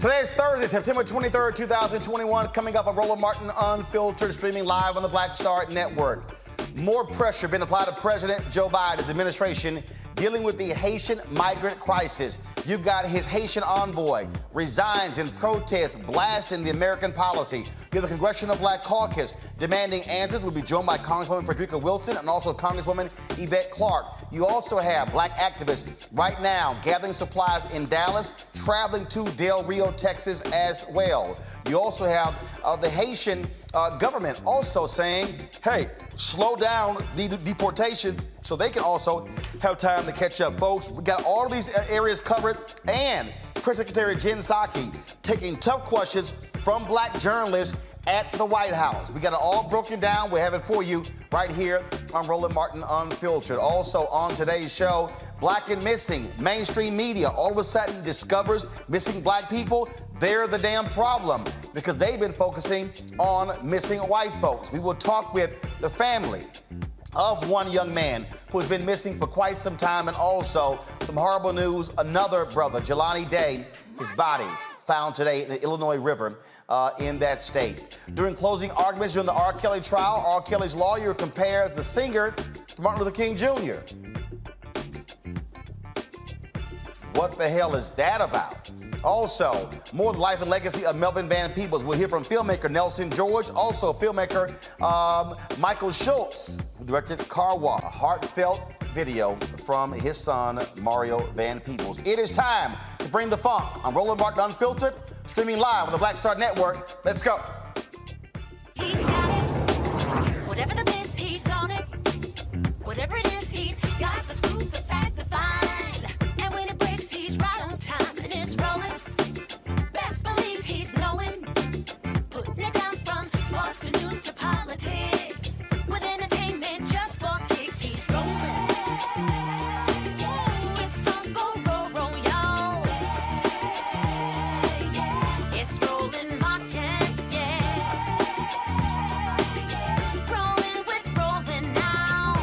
Today's Thursday, September 23rd, 2021. Coming up on Roland Martin Unfiltered, streaming live on the Black Star Network. More pressure being applied to President Joe Biden's administration dealing with the Haitian migrant crisis. You've got his Haitian envoy resigns in protest, blasting the American policy. You have the Congressional Black Caucus demanding answers. We'll be joined by Congresswoman Frederica Wilson and also Congresswoman Yvette Clarke. You also have black activists right now gathering supplies in Dallas, traveling to Del Rio, Texas as well. You also have the Haitian government also saying, hey, slow down the deportations so they can also have time to catch up. Folks, we got all of these areas covered, and Press Secretary Jen Psaki taking tough questions from black journalists at the White House. We got it all broken down. We have it for you right here on Roland Martin Unfiltered. Also on today's show, Black and Missing. Mainstream media all of a sudden discovers missing black people. They're the damn problem because they've been focusing on missing white folks. We will talk with the family of one young man who has been missing for quite some time, and also some horrible news. Another brother, Jelani Day, his body found today in the Illinois River in that state. During closing arguments during the R. Kelly trial, R. Kelly's lawyer compares the singer to Martin Luther King Jr. What the hell is that about? Also, more of the life and legacy of Melvin Van Peebles. We'll hear from filmmaker Nelson George, also filmmaker Michael Schultz, who directed Car Wash, a heartfelt video from his son, Mario Van Peebles. It is time to bring the funk on Roland Martin Unfiltered, streaming live on the Black Star Network. Let's go. He's got it. Whatever the miss, he's on it. Whatever it is, he's got the scoop, the fact, the find. And when it breaks, he's right on time and it's rolling. Best believe he's knowing. Putting it down from sports to news to politics. With entertainment just for kicks, he's rolling. It's on go, roll, y'all. It's Roland Martin, yeah. Rolling with Roland now.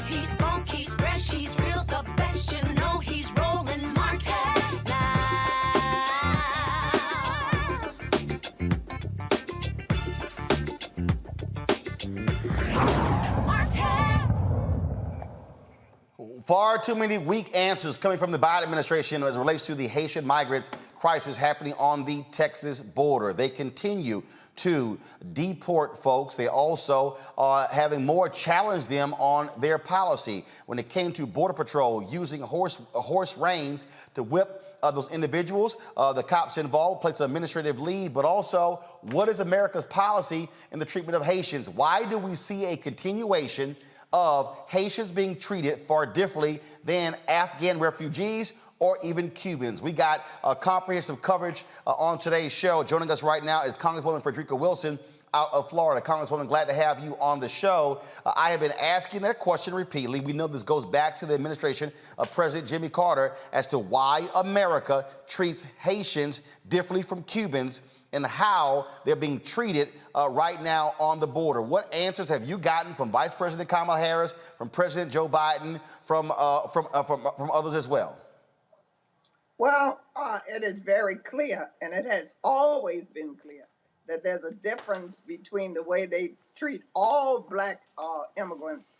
He's funky, he's fresh, he's real, the best, you know he's Roland Martin now. Martin. Far too many weak answers coming from the Biden administration as it relates to the Haitian migrant crisis happening on the Texas border. They continue to deport folks. They also are having more challenge them on their policy when it came to Border Patrol using horse reins to whip those individuals. The cops involved placed on administrative leave, but also what is America's policy in the treatment of Haitians? Why do we see a continuation of Haitians being treated far differently than Afghan refugees or even Cubans? We got comprehensive coverage on today's show. Joining us right now is Congresswoman Frederica Wilson out of Florida. Congresswoman, glad to have you on the show. I have been asking that question repeatedly. We know this goes back to the administration of President Jimmy Carter as to why America treats Haitians differently from Cubans and how they're being treated right now on the border. What answers have you gotten from Vice President Kamala Harris, from President Joe Biden, from others as well? Well, it is very clear, and it has always been clear, that there's a difference between the way they treat all black immigrants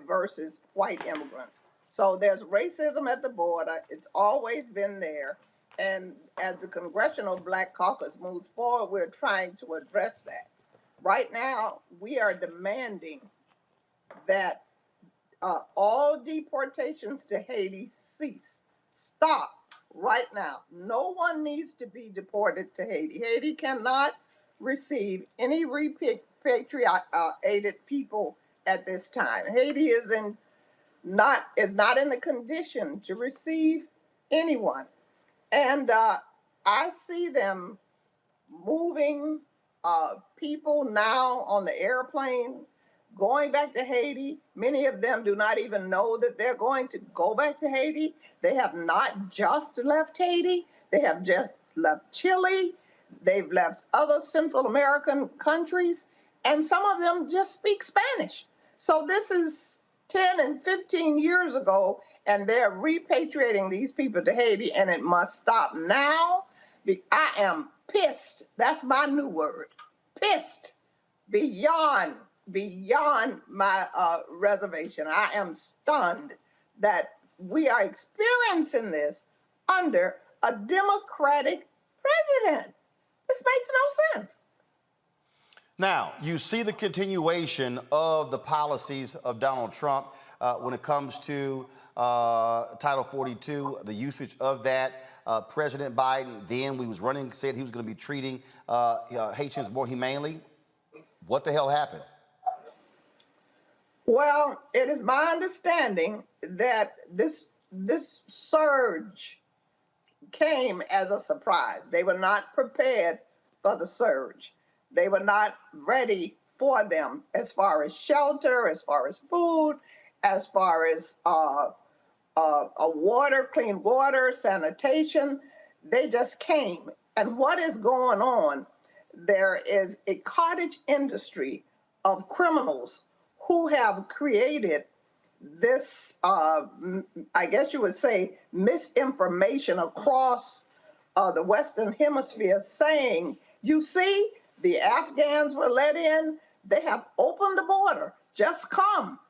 versus white immigrants. So there's racism at the border. It's always been there. And as the Congressional Black Caucus moves forward, we're trying to address that. Right now, we are demanding that all deportations to Haiti cease. Stop right now. No one needs to be deported to Haiti. Haiti cannot receive any repatriated people at this time. Haiti is not in the condition to receive anyone. And I see them moving people now on the airplane, going back to Haiti. Many of them do not even know that they're going to go back to Haiti. They have not just left Haiti. They have just left Chile. They've left other Central American countries. And some of them just speak Spanish. So this is 10 and 15 years ago, and they're repatriating these people to Haiti, and it must stop now. I am pissed. That's my new word. Pissed beyond my reservation. I am stunned that we are experiencing this under a Democratic president. This makes no sense. Now, you see the continuation of the policies of Donald Trump when it comes to Title 42, the usage of that. President Biden, then we was running, said he was going to be treating Haitians more humanely. What the hell happened? Well, it is my understanding that this surge came as a surprise. They were not prepared for the surge. They were not ready for them as far as shelter, as far as food, as far as water, clean water, sanitation. They just came. And what is going on? There is a cottage industry of criminals who have created this, I guess you would say, misinformation across the Western Hemisphere saying, you see, the Afghans were let in. They have opened the border. Just come,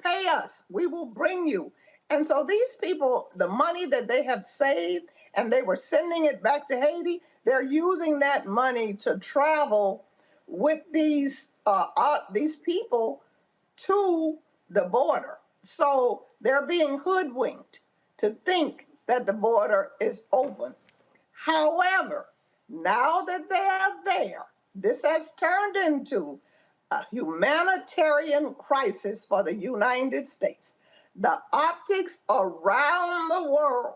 pay us. We will bring you. And so these people, the money that they have saved, and they were sending it back to Haiti, they're using that money to travel with these people to the border. So they're being hoodwinked to think that the border is open. However, now that they are there, this has turned into a humanitarian crisis for the United States. The optics around the world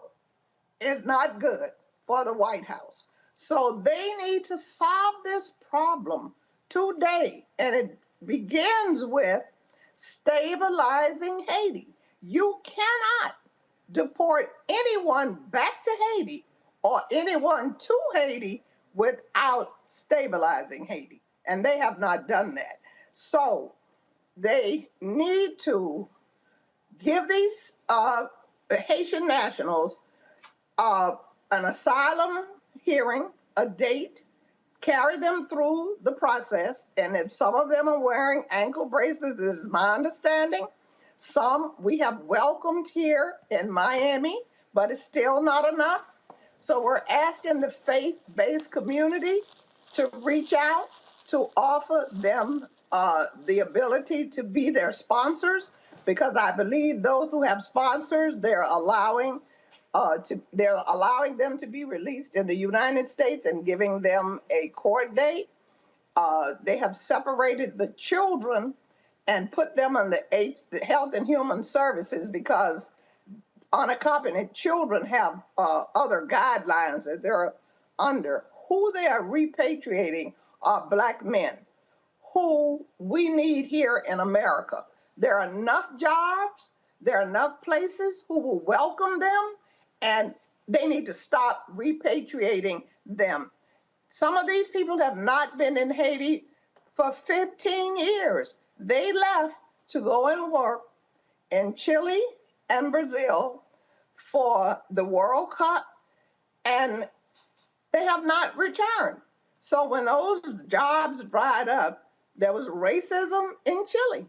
is not good for the White House. So they need to solve this problem today. And it begins with stabilizing Haiti. You cannot deport anyone back to Haiti or anyone to Haiti without stabilizing Haiti. And they have not done that. So they need to give these Haitian nationals an asylum hearing, a date, carry them through the process. And if some of them are wearing ankle bracelets, it is my understanding. Some we have welcomed here in Miami, but it's still not enough. So we're asking the faith-based community to reach out, to offer them the ability to be their sponsors, because I believe those who have sponsors, they're allowing them to be released in the United States and giving them a court date. They have separated the children and put them on the Health and Human Services, because unaccompanied children have other guidelines that they're under. Who they are repatriating are Black men who we need here in America. There are enough jobs, there are enough places who will welcome them, and they need to stop repatriating them. Some of these people have not been in Haiti for 15 years. They left to go and work in Chile and Brazil for the World Cup, and they have not returned. So when those jobs dried up, there was racism in Chile,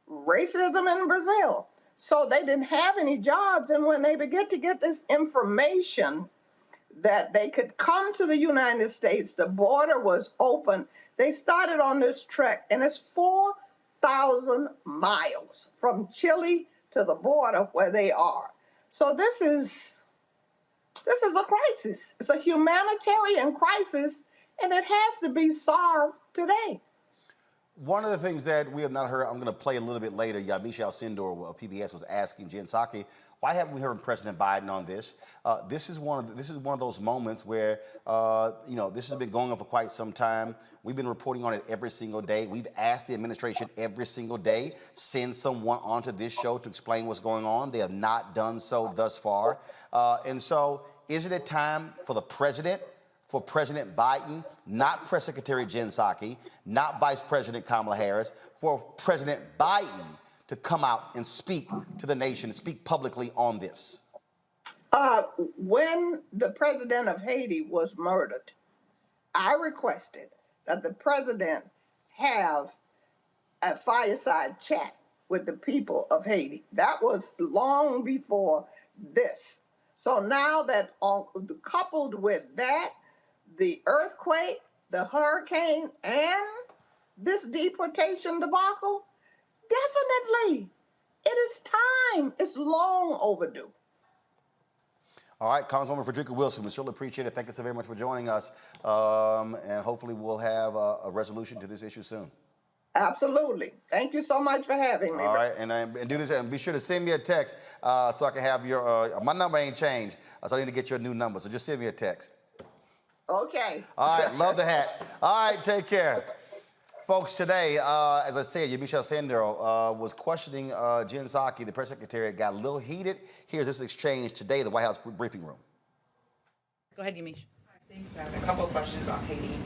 racism in Brazil. So they didn't have any jobs. And when they began to get this information that they could come to the United States, the border was open, they started on this trek, and it's 4,000 miles from Chile to the border where they are. So this is a crisis. It's a humanitarian crisis, and it has to be solved today. One of the things that we have not heard, I'm going to play a little bit later, Yamisha Sindor of PBS was asking Jen Psaki, why haven't we heard President Biden on this? This is one of those moments where, this has been going on for quite some time. We've been reporting on it every single day. We've asked the administration every single day, send someone onto this show to explain what's going on. They have not done so thus far. And so is it a time for the president, for President Biden, not Press Secretary Jen Psaki, not Vice President Kamala Harris, for President Biden to come out and speak to the nation, speak publicly on this? When the president of Haiti was murdered, I requested that the president have a fireside chat with the people of Haiti. That was long before this. So now that coupled with that, the earthquake, the hurricane, and this deportation debacle, definitely it is time. It's long overdue. All right, Congresswoman Frederica Wilson, we surely appreciate it. Thank you so very much for joining us. And hopefully we'll have a resolution to this issue soon. Absolutely. Thank you so much for having me. All right, and do this, and be sure to send me a text so I can have your, my number ain't changed, so I need to get your new number. So just send me a text. Okay. All right, love the hat. All right, take care. Folks, today, as I said, Yamisha Sendero was questioning Jen Psaki, the press secretary. It got a little heated. Here's this exchange today, the White House briefing room. Go ahead, Yamisha. Thanks, Chad. A couple of questions on Haiti.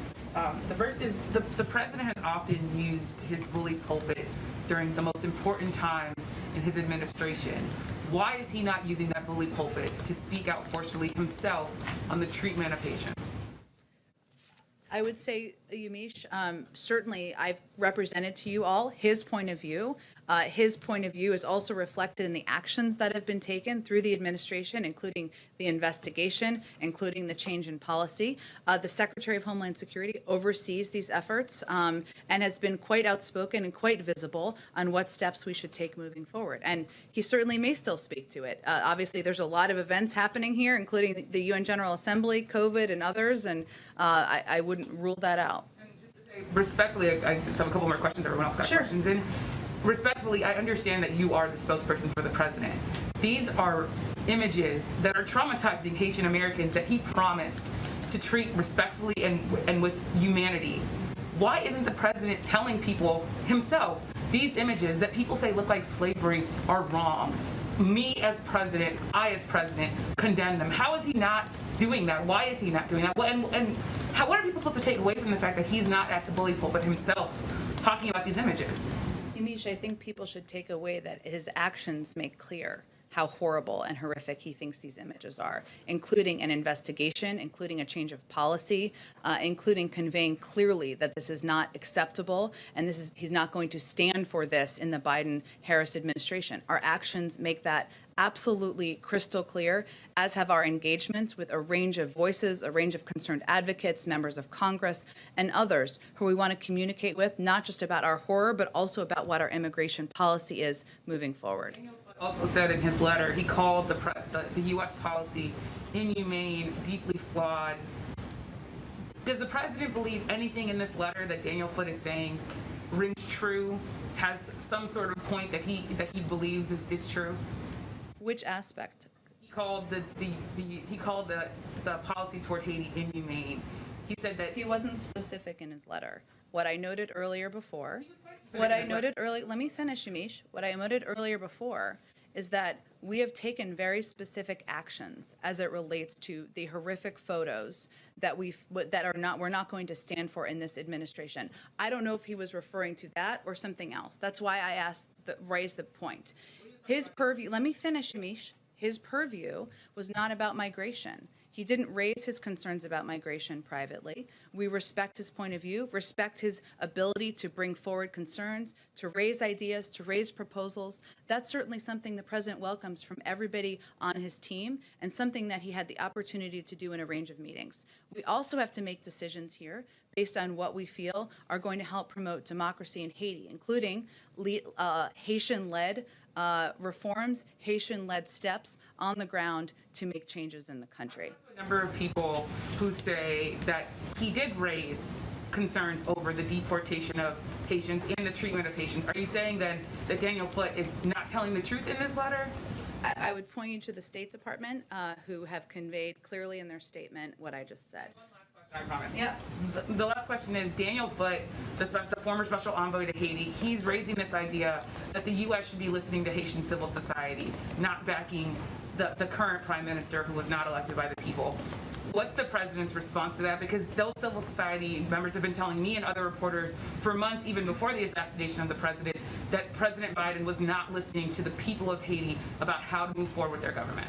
The first is the president has often used his bully pulpit during the most important times in his administration. Why is he not using that bully pulpit to speak out forcefully himself on the treatment of Haitians? I would say, Yamish, certainly I've represented to you all his point of view. His point of view is also reflected in the actions that have been taken through the administration, including the investigation, including the change in policy. The Secretary of Homeland Security oversees these efforts and has been quite outspoken and quite visible on what steps we should take moving forward. And he certainly may still speak to it. Obviously, there's a lot of events happening here, including the UN General Assembly, COVID, and others, and I wouldn't rule that out. And just to say, respectfully, I just have a couple more questions. Everyone else got questions in. Respectfully, I understand that you are the spokesperson for the president. These are images that are traumatizing Haitian Americans that he promised to treat respectfully and with humanity. Why isn't the president telling people himself these images that people say look like slavery are wrong? Me as president, I as president, condemn them. How is he not doing that? Why is he not doing that? What are people supposed to take away from the fact that he's not at the bully pulpit himself talking about these images? Yamish, I think people should take away that his actions make clear how horrible and horrific he thinks these images are, including an investigation, including a change of policy, including conveying clearly that this is not acceptable and he's not going to stand for this in the Biden-Harris administration. Our actions make that absolutely crystal clear, as have our engagements with a range of voices, a range of concerned advocates, members of Congress, and others who we want to communicate with, not just about our horror, but also about what our immigration policy is moving forward. Also said in his letter, he called the U.S. policy inhumane, deeply flawed. Does the president believe anything in this letter that Daniel Floyd is saying rings true, has some sort of point that he believes is true? Which aspect? He called the policy toward Haiti inhumane. He said that He wasn't specific in his letter. What I noted earlier before, let me finish, Yamish. What I noted earlier before is that we have taken very specific actions as it relates to the horrific photos that we're not going to stand for in this administration. I don't know if he was referring to that or something else. That's why I raised the point. His purview, let me finish, Yamish. His purview was not about migration. He didn't raise his concerns about migration privately. We respect his point of view, respect his ability to bring forward concerns, to raise ideas, to raise proposals. That's certainly something the president welcomes from everybody on his team and something that he had the opportunity to do in a range of meetings. We also have to make decisions here based on what we feel are going to help promote democracy in Haiti, including Haitian-led reforms, Haitian-led steps on the ground to make changes in the country. a number of people who say that he did raise concerns over the deportation of Haitians and the treatment of Haitians. Are you saying then that Daniel Floyd is not telling the truth in this letter? I would point you to the State Department, who have conveyed clearly in their statement what I just said. I promise. Yep. The last question is, Daniel Floyd, the former special envoy to Haiti, he's raising this idea that the U.S. should be listening to Haitian civil society, not backing the current prime minister who was not elected by the people. What's the president's response to that? Because those civil society members have been telling me and other reporters for months, even before the assassination of the president, that President Biden was not listening to the people of Haiti about how to move forward with their government?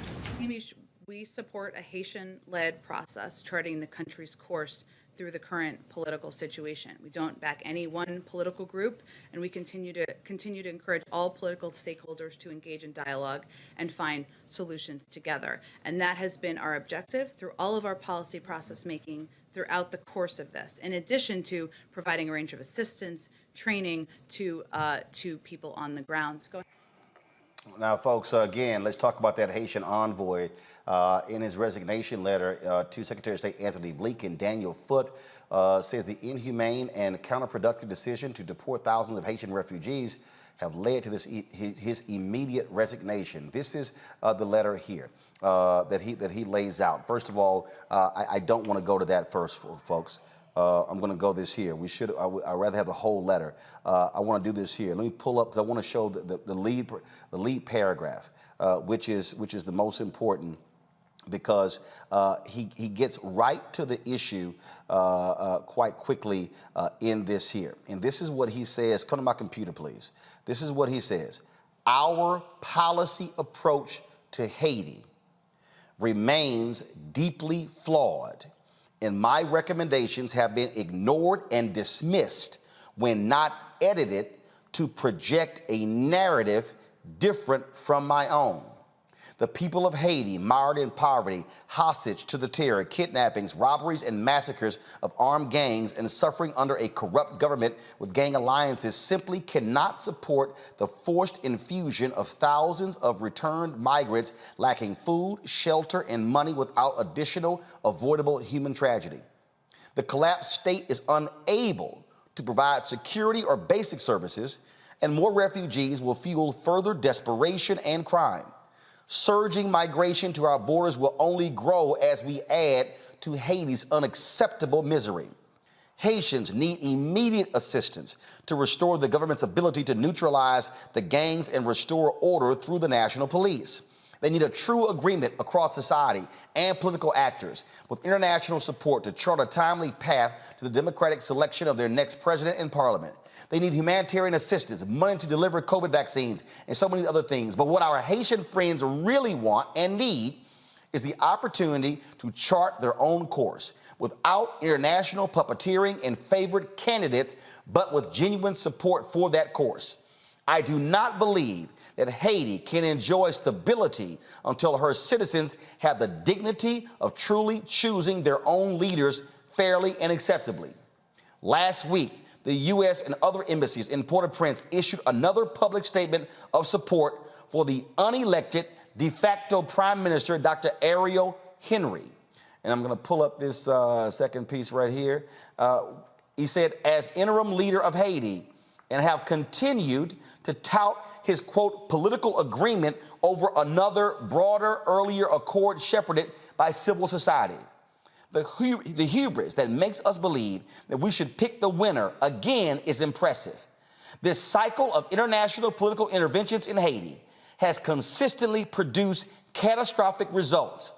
We support a Haitian-led process charting the country's course through the current political situation. We don't back any one political group, and we continue to encourage all political stakeholders to engage in dialogue and find solutions together. And that has been our objective through all of our policy process making throughout the course of this, in addition to providing a range of assistance, training to people on the ground. Go ahead. Now, folks, again, let's talk about that Haitian envoy. In his resignation letter to Secretary of State Anthony Blinken, Daniel Foote says the inhumane and counterproductive decision to deport thousands of Haitian refugees have led to his immediate resignation. This is the letter here that he lays out. First of all, I don't want to go to that first, folks. I'm going to go this here. I'd rather have the whole letter. I want to do this here. Let me pull up because I want to show the lead paragraph, which is the most important, because he gets right to the issue quite quickly in this here. And this is what he says. Come to my computer, please. This is what he says. Our policy approach to Haiti remains deeply flawed, and my recommendations have been ignored and dismissed when not edited to project a narrative different from my own. The people of Haiti, mired in poverty, hostage to the terror, kidnappings, robberies, and massacres of armed gangs, and suffering under a corrupt government with gang alliances, simply cannot support the forced infusion of thousands of returned migrants lacking food, shelter, and money without additional avoidable human tragedy. The collapsed state is unable to provide security or basic services, and more refugees will fuel further desperation and crime. Surging migration to our borders will only grow as we add to Haiti's unacceptable misery. Haitians need immediate assistance to restore the government's ability to neutralize the gangs and restore order through the national police. They need a true agreement across society and political actors with international support to chart a timely path to the democratic selection of their next president and parliament. They need humanitarian assistance, money to deliver COVID vaccines, and so many other things. But what our Haitian friends really want and need is the opportunity to chart their own course without international puppeteering and favored candidates, but with genuine support for that course. I do not believe that Haiti can enjoy stability until her citizens have the dignity of truly choosing their own leaders fairly and acceptably. Last week, the U.S. and other embassies in Port-au-Prince issued another public statement of support for the unelected de facto Prime Minister, Dr. Ariel Henry. And I'm going to pull up this second piece right here. He said, as interim leader of Haiti, and have continued to tout his, quote, political agreement over another broader earlier accord shepherded by civil society. The hubris that makes us believe that we should pick the winner again is impressive. This cycle of international political interventions in Haiti has consistently produced catastrophic results.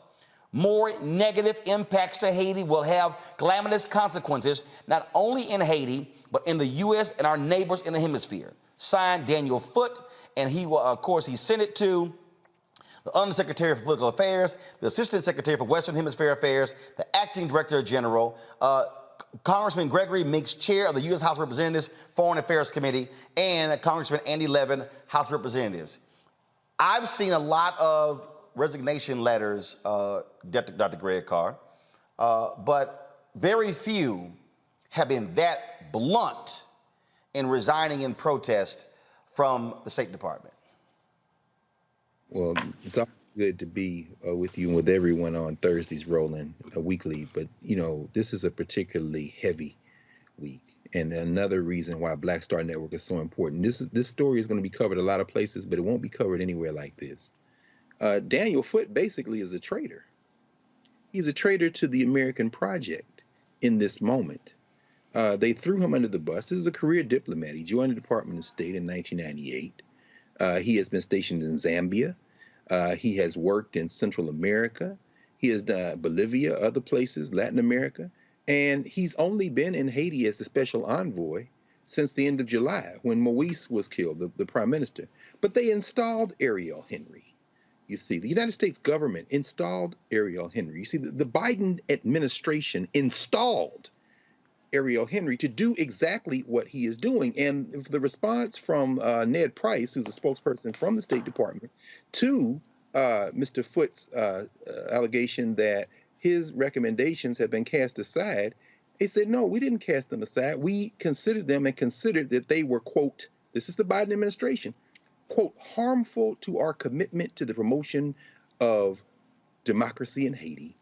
More negative impacts to Haiti will have calamitous consequences, not only in Haiti, but in the U.S. and our neighbors in the hemisphere. Signed, Daniel Foote, and he will, of course, he sent it to the Undersecretary for Political Affairs, the Assistant Secretary for Western Hemisphere Affairs, the Acting Director General, Congressman Gregory Meeks, Chair of the U.S. House of Representatives Foreign Affairs Committee, and Congressman Andy Levin, House of Representatives. I've seen a lot of resignation letters, Dr. Greg Carr, but very few have been that blunt in resigning in protest from the State Department. Well, it's always good to be with you and with everyone on Thursdays, Roland, weekly. But, you know, this is a particularly heavy week. And another reason why Black Star Network is so important. This story is going to be covered a lot of places, but it won't be covered anywhere like this. Daniel Foote basically is a traitor. He's a traitor to the American project in this moment. They threw him under the bus. This is a career diplomat. He joined the Department of State in 1998. He has been stationed in Zambia. He has worked in Central America. He has done Bolivia, other places, Latin America. And he's only been in Haiti as a special envoy since the end of July when Moise was killed, the prime minister. But they installed Ariel Henry. You see, the United States government installed Ariel Henry. You see, the Biden administration installed Ariel Henry to do exactly what he is doing. And the response from Ned Price, who's a spokesperson from the State Department, to Mr. Foot's allegation that his recommendations have been cast aside, they said, no, we didn't cast them aside. We considered them and considered that they were, quote, this is the Biden administration, quote, harmful to our commitment to the promotion of democracy in Haiti,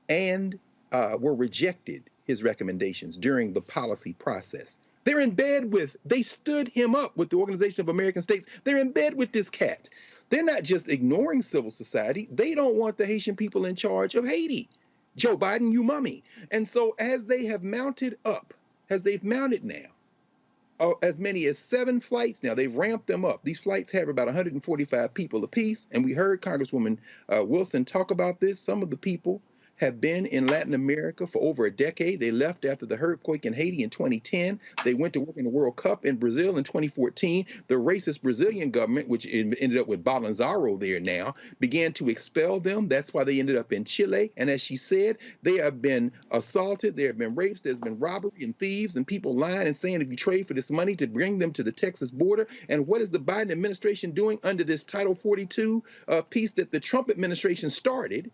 and were rejected his recommendations during the policy process. They're in bed with, they stood him up with the Organization of American States. They're in bed with this cat. They're not just ignoring civil society. They don't want the Haitian people in charge of Haiti. Joe Biden, you mummy. And so as they have mounted up, as they've mounted now, as many as 7 flights now, they've ramped them up. These flights have about 145 people apiece. And we heard Congresswoman Wilson talk about this. Some of the people have been in Latin America for over a decade. They left after the earthquake in Haiti in 2010. They went to work in the World Cup in Brazil in 2014. The racist Brazilian government, which ended up with Bolsonaro there now, began to expel them. That's why they ended up in Chile. And as she said, they have been assaulted. There have been rapes. There's been robbery and thieves and people lying and saying if you trade for this money to bring them to the Texas border. And what is the Biden administration doing under this Title 42 piece that the Trump administration started?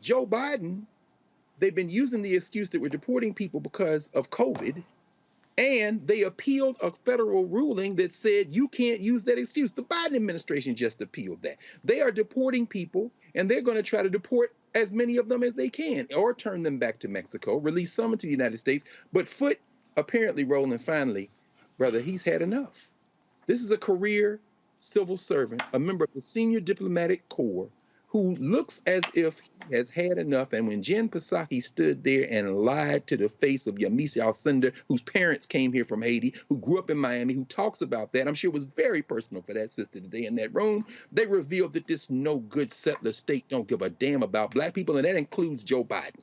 Joe Biden, they've been using the excuse that we're deporting people because of COVID, and they appealed a federal ruling that said you can't use that excuse. The Biden administration just appealed that. They are deporting people, and they're going to try to deport as many of them as they can, or turn them back to Mexico, release some into the United States. But Foot, apparently, Roland, finally, brother, he's had enough. This is a career civil servant, a member of the senior diplomatic corps, who looks as if he has had enough. And when Jen Psaki stood there and lied to the face of Yamisi Alcindor, whose parents came here from Haiti, who grew up in Miami, who talks about that, I'm sure it was very personal for that sister today in that room, they revealed that this no good settler state don't give a damn about black people, and that includes Joe Biden.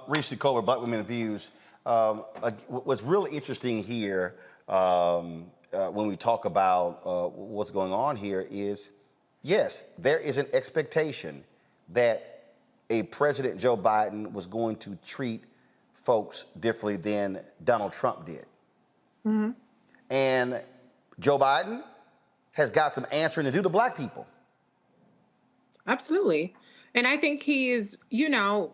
Reese Kohler, Black Women Views. What's really interesting here when we talk about what's going on here is, yes, there is an expectation that a President Joe Biden was going to treat folks differently than Donald Trump did. Mm-hmm. And Joe Biden has got some answering to do to black people. Absolutely. And I think he is,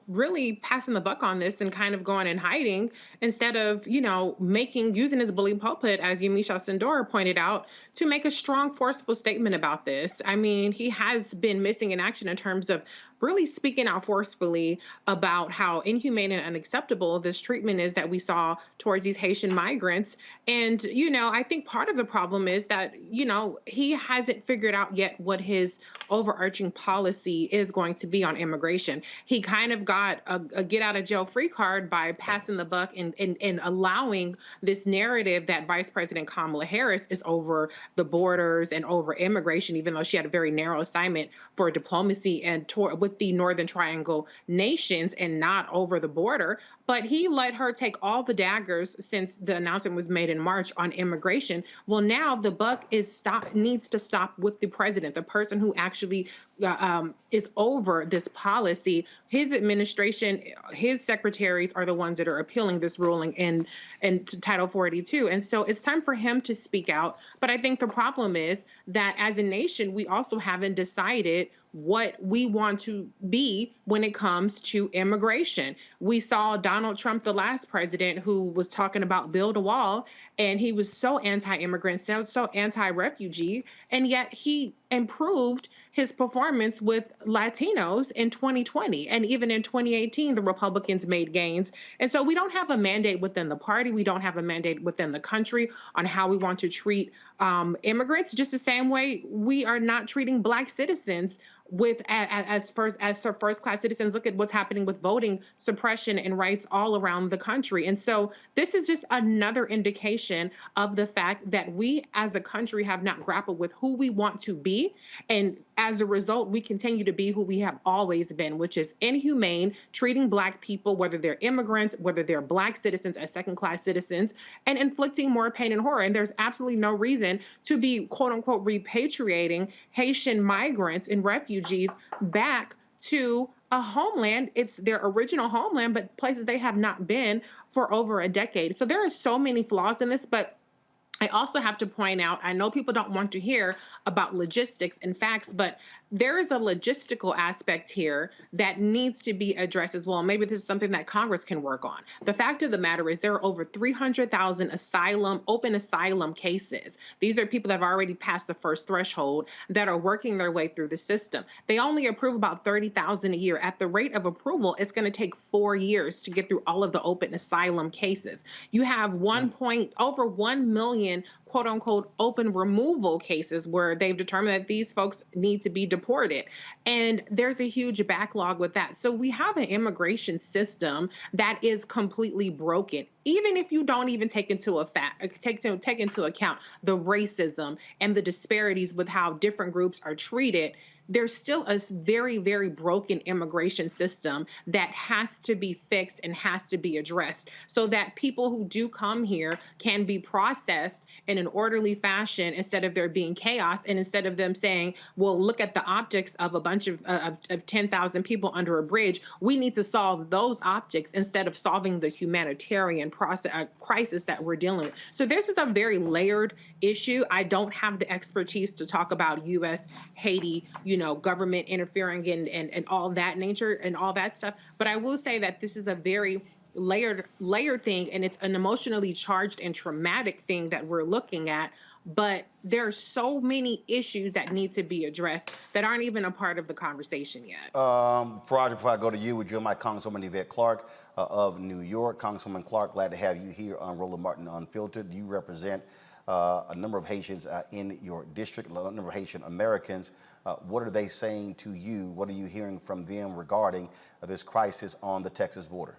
really passing the buck on this and kind of going in hiding instead of, using his bully pulpit, as Yamisha Sindora pointed out, to make a strong, forceful statement about this. I mean, he has been missing in action in terms of really speaking out forcefully about how inhumane and unacceptable this treatment is that we saw towards these Haitian migrants. And, I think part of the problem is that, he hasn't figured out yet what his overarching policy is going to be on immigration. He kind of got a get out of jail free card by passing the buck and allowing this narrative that Vice President Kamala Harris is over the borders and over immigration, even though she had a very narrow assignment for diplomacy and with the Northern Triangle nations and not over the border. But he let her take all the daggers since the announcement was made in March on immigration. Well, now the buck needs to stop with the president, the person who actually is over this policy. His administration, his secretaries are the ones that are appealing this ruling in Title 42. And so it's time for him to speak out. But I think the problem is that as a nation, we also haven't decided what we want to be when it comes to immigration. We saw Donald Trump, the last president, who was talking about build a wall, and he was so anti-immigrant, so anti-refugee, and yet he improved his performance with Latinos in 2020. And even in 2018, the Republicans made gains. And so we don't have a mandate within the party. We don't have a mandate within the country on how we want to treat immigrants, just the same way we are not treating Black citizens as first-class citizens. Look at what's happening with voting suppression and rights all around the country. And so this is just another indication recognition of the fact that we as a country have not grappled with who we want to be. And as a result, we continue to be who we have always been, which is inhumane, treating Black people, whether they're immigrants, whether they're Black citizens as second-class citizens, and inflicting more pain and horror. And there's absolutely no reason to be, quote unquote, repatriating Haitian migrants and refugees back to a homeland. It's their original homeland, but places they have not been for over a decade. So there are so many flaws in this, but I also have to point out, I know people don't want to hear about logistics and facts, but there is a logistical aspect here that needs to be addressed as well. Maybe this is something that Congress can work on. The fact of the matter is there are over 300,000 open asylum cases. These are people that have already passed the first threshold that are working their way through the system. They only approve about 30,000 a year. At the rate of approval, it's going to take 4 years to get through all of the open asylum cases. You have over 1 million quote unquote open removal cases where they've determined that these folks need to be deported. And there's a huge backlog with that. So we have an immigration system that is completely broken. Even if you don't even take into account the racism and the disparities with how different groups are treated, there's still a very, very broken immigration system that has to be fixed and has to be addressed so that people who do come here can be processed in an orderly fashion instead of there being chaos and instead of them saying, well, look at the optics of a bunch of 10,000 people under a bridge. We need to solve those optics instead of solving the humanitarian crisis that we're dealing with. So this is a very layered issue. I don't have the expertise to talk about U.S., Haiti, government interfering and all that nature and all that stuff. But I will say that this is a very layered thing, and it's an emotionally charged and traumatic thing that we're looking at. But there are so many issues that need to be addressed that aren't even a part of the conversation yet. Before I go to you, would you and my Congresswoman Yvette Clarke of New York. Congresswoman Clarke, glad to have you here on Roland Martin Unfiltered. You represent a number of Haitians in your district, a number of Haitian Americans. What are they saying to you? What are you hearing from them regarding this crisis on the Texas border?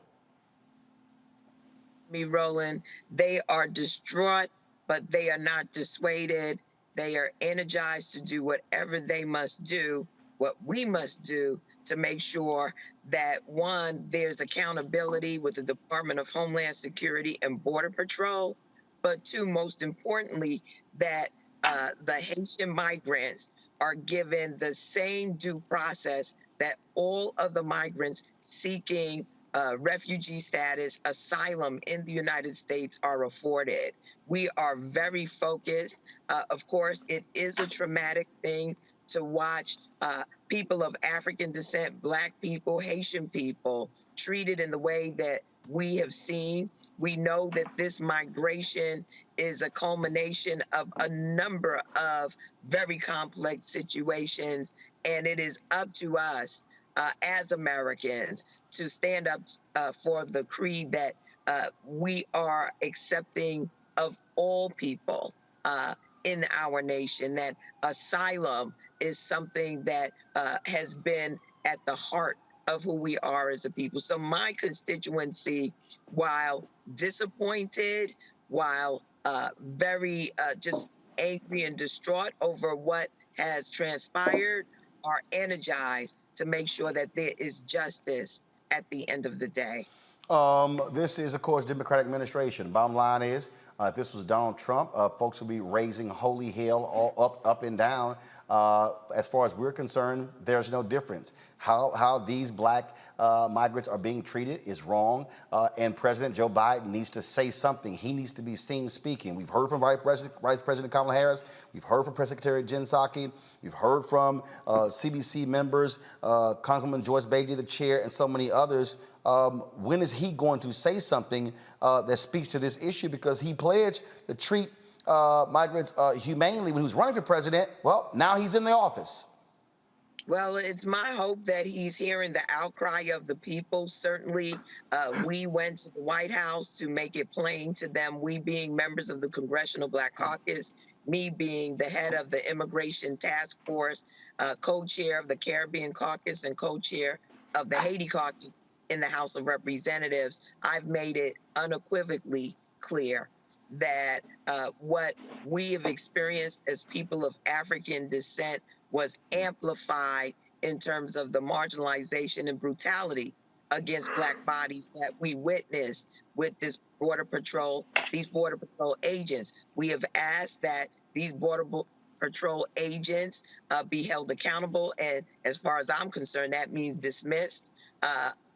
Roland, they are distraught, but they are not dissuaded. They are energized to do whatever they must do, what we must do to make sure that, one, there's accountability with the Department of Homeland Security and Border Patrol, but two, most importantly, that the Haitian migrants are given the same due process that all of the migrants seeking refugee status, asylum in the United States are afforded. We are very focused. Of course, it is a traumatic thing to watch people of African descent, Black people, Haitian people treated in the way that we have seen. We know that this migration is a culmination of a number of very complex situations, and it is up to us as Americans to stand up for the creed that we are accepting of all people in our nation, that asylum is something that has been at the heart of who we are as a people. So my constituency, while disappointed, while very just angry and distraught over what has transpired, are energized to make sure that there is justice at the end of the day. This is, of course, Democratic administration. Bottom line is, if this was Donald Trump, folks would be raising holy hell all up and down. As far as we're concerned, there's no difference. How these Black migrants are being treated is wrong, and President Joe Biden needs to say something. He needs to be seen speaking. We've heard from Vice President Kamala Harris. We've heard from Press Secretary Jen Psaki. We've heard from CBC members, Congresswoman Joyce Beatty, the chair, and so many others. When is he going to say something that speaks to this issue? Because he pledged to treat migrants humanely when he was running for president. Well, now he's in the office. Well, it's my hope that he's hearing the outcry of the people. Certainly, we went to the White House to make it plain to them, we being members of the Congressional Black Caucus, me being the head of the Immigration Task Force, co-chair of the Caribbean Caucus and co-chair of the Haiti Caucus in the House of Representatives. I've made it unequivocally clear that what we have experienced as people of African descent was amplified in terms of the marginalization and brutality against Black bodies that we witnessed with these Border Patrol agents. We have asked that these Border Patrol agents be held accountable, and as far as I'm concerned, that means dismissed,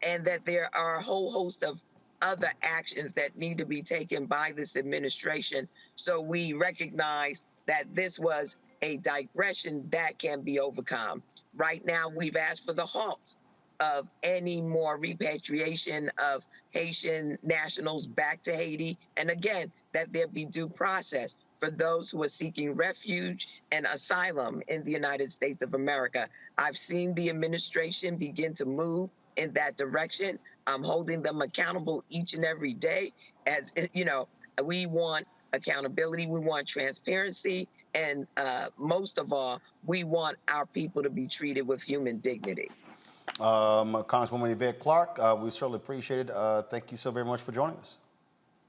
and that there are a whole host of other actions that need to be taken by this administration. So we recognize that this was a digression that can be overcome. Right now, we've asked for the halt of any more repatriation of Haitian nationals back to Haiti. And again, that there be due process for those who are seeking refuge and asylum in the United States of America. I've seen the administration begin to move in that direction. I'm holding them accountable each and every day. As you know, we want accountability, we want transparency, and most of all, we want our people to be treated with human dignity. Congresswoman Yvette Clarke, we certainly appreciate it. Thank you so very much for joining us.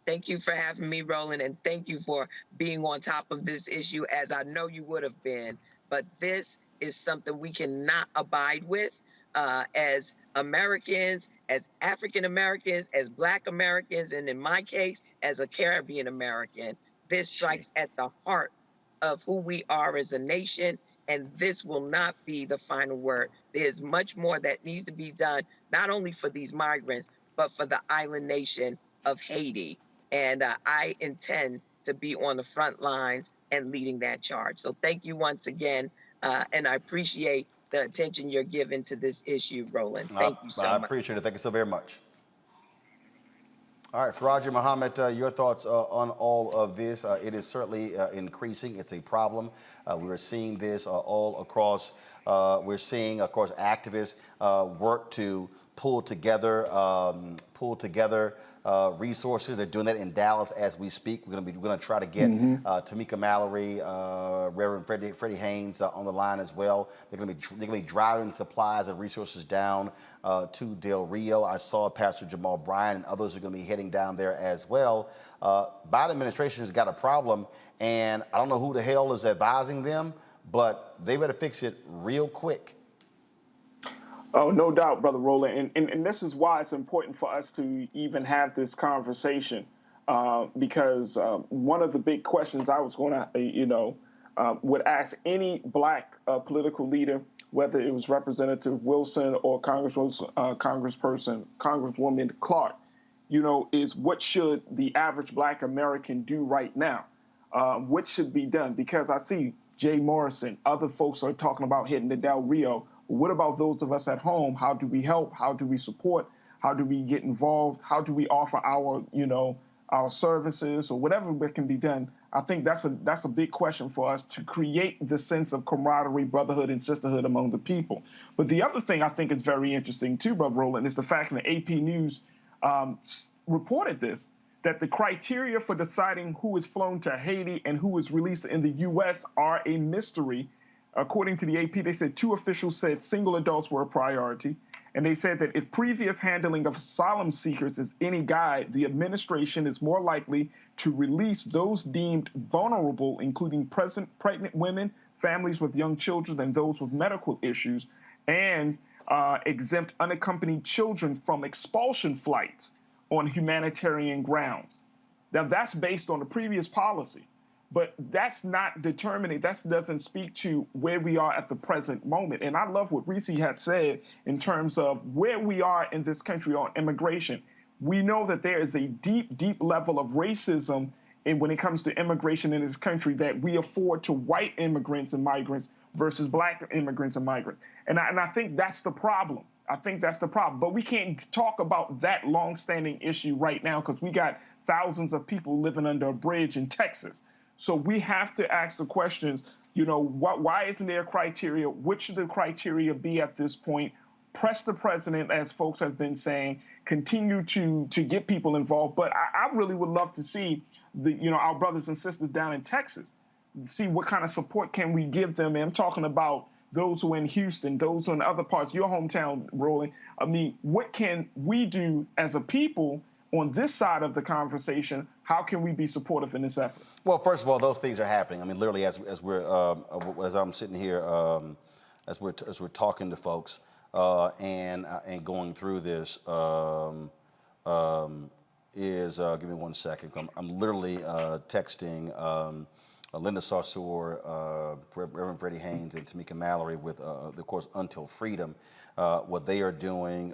Thank you for having me, Roland, and thank you for being on top of this issue, as I know you would have been. But this is something we cannot abide with as Americans, as African Americans, as Black Americans, and in my case, as a Caribbean American. This strikes at the heart of who we are as a nation, and this will not be the final word. There's much more that needs to be done, not only for these migrants, but for the island nation of Haiti. And I intend to be on the front lines and leading that charge. So thank you once again, and I appreciate the attention you're giving to this issue, Roland. Thank you so much. I appreciate it. Thank you so very much. All right, Faraji Muhammad, your thoughts on all of this. It is certainly increasing. It's a problem. We're seeing this all across. We're seeing, of course, activists work to pull together resources. They're doing that in Dallas as we speak. We're going to try to get Tamika Mallory, Reverend Freddie Haynes on the line as well. They're going to be driving supplies and resources down to Del Rio. I saw Pastor Jamal Bryant and others are going to be heading down there as well. Biden administration has got a problem, and I don't know who the hell is advising them, but they better fix it real quick. Oh, no doubt, Brother Roland. And this is why it's important for us to even have this conversation, because one of the big questions I was going to, would ask any Black political leader, whether it was Representative Wilson or Congresswoman Clarke, is what should the average Black American do right now? What should be done? Because I see Jay Morrison, other folks are talking about hitting the Del Rio. What about those of us at home? How do we help? How do we support? How do we get involved? How do we offer our, our services or whatever that can be done? I think that's a big question for us to create the sense of camaraderie, brotherhood, and sisterhood among the people. But the other thing I think is very interesting too, Brother Roland, is the fact that AP News reported this, that the criteria for deciding who is flown to Haiti and who is released in the U.S. are a mystery. According to the AP, they said 2 officials said single adults were a priority. And they said that if previous handling of asylum seekers is any guide, the administration is more likely to release those deemed vulnerable, including pregnant women, families with young children, and those with medical issues, and exempt unaccompanied children from expulsion flights on humanitarian grounds. Now, that's based on the previous policy. But that's not determining, that doesn't speak to where we are at the present moment. And I love what Reese had said in terms of where we are in this country on immigration. We know that there is a deep, deep level of racism when it comes to immigration in this country that we afford to white immigrants and migrants versus Black immigrants and migrants. And I think that's the problem. I think that's the problem. But we can't talk about that longstanding issue right now because we got thousands of people living under a bridge in Texas. So we have to ask the questions, why isn't there a criteria? What should the criteria be at this point? Press the president, as folks have been saying, continue to get people involved. But I really would love to see our brothers and sisters down in Texas, see what kind of support can we give them. And I'm talking about those who are in Houston, those who are in other parts, your hometown, Roland. I mean, what can we do as a people on this side of the conversation, how can we be supportive in this effort? Well, first of all, those things are happening. I mean, literally, as I'm sitting here, as we're talking to folks and going through this, give me 1 second. I'm literally texting Linda Sarsour, Reverend Freddie Haynes, and Tamika Mallory with, of course, Until Freedom. What they are doing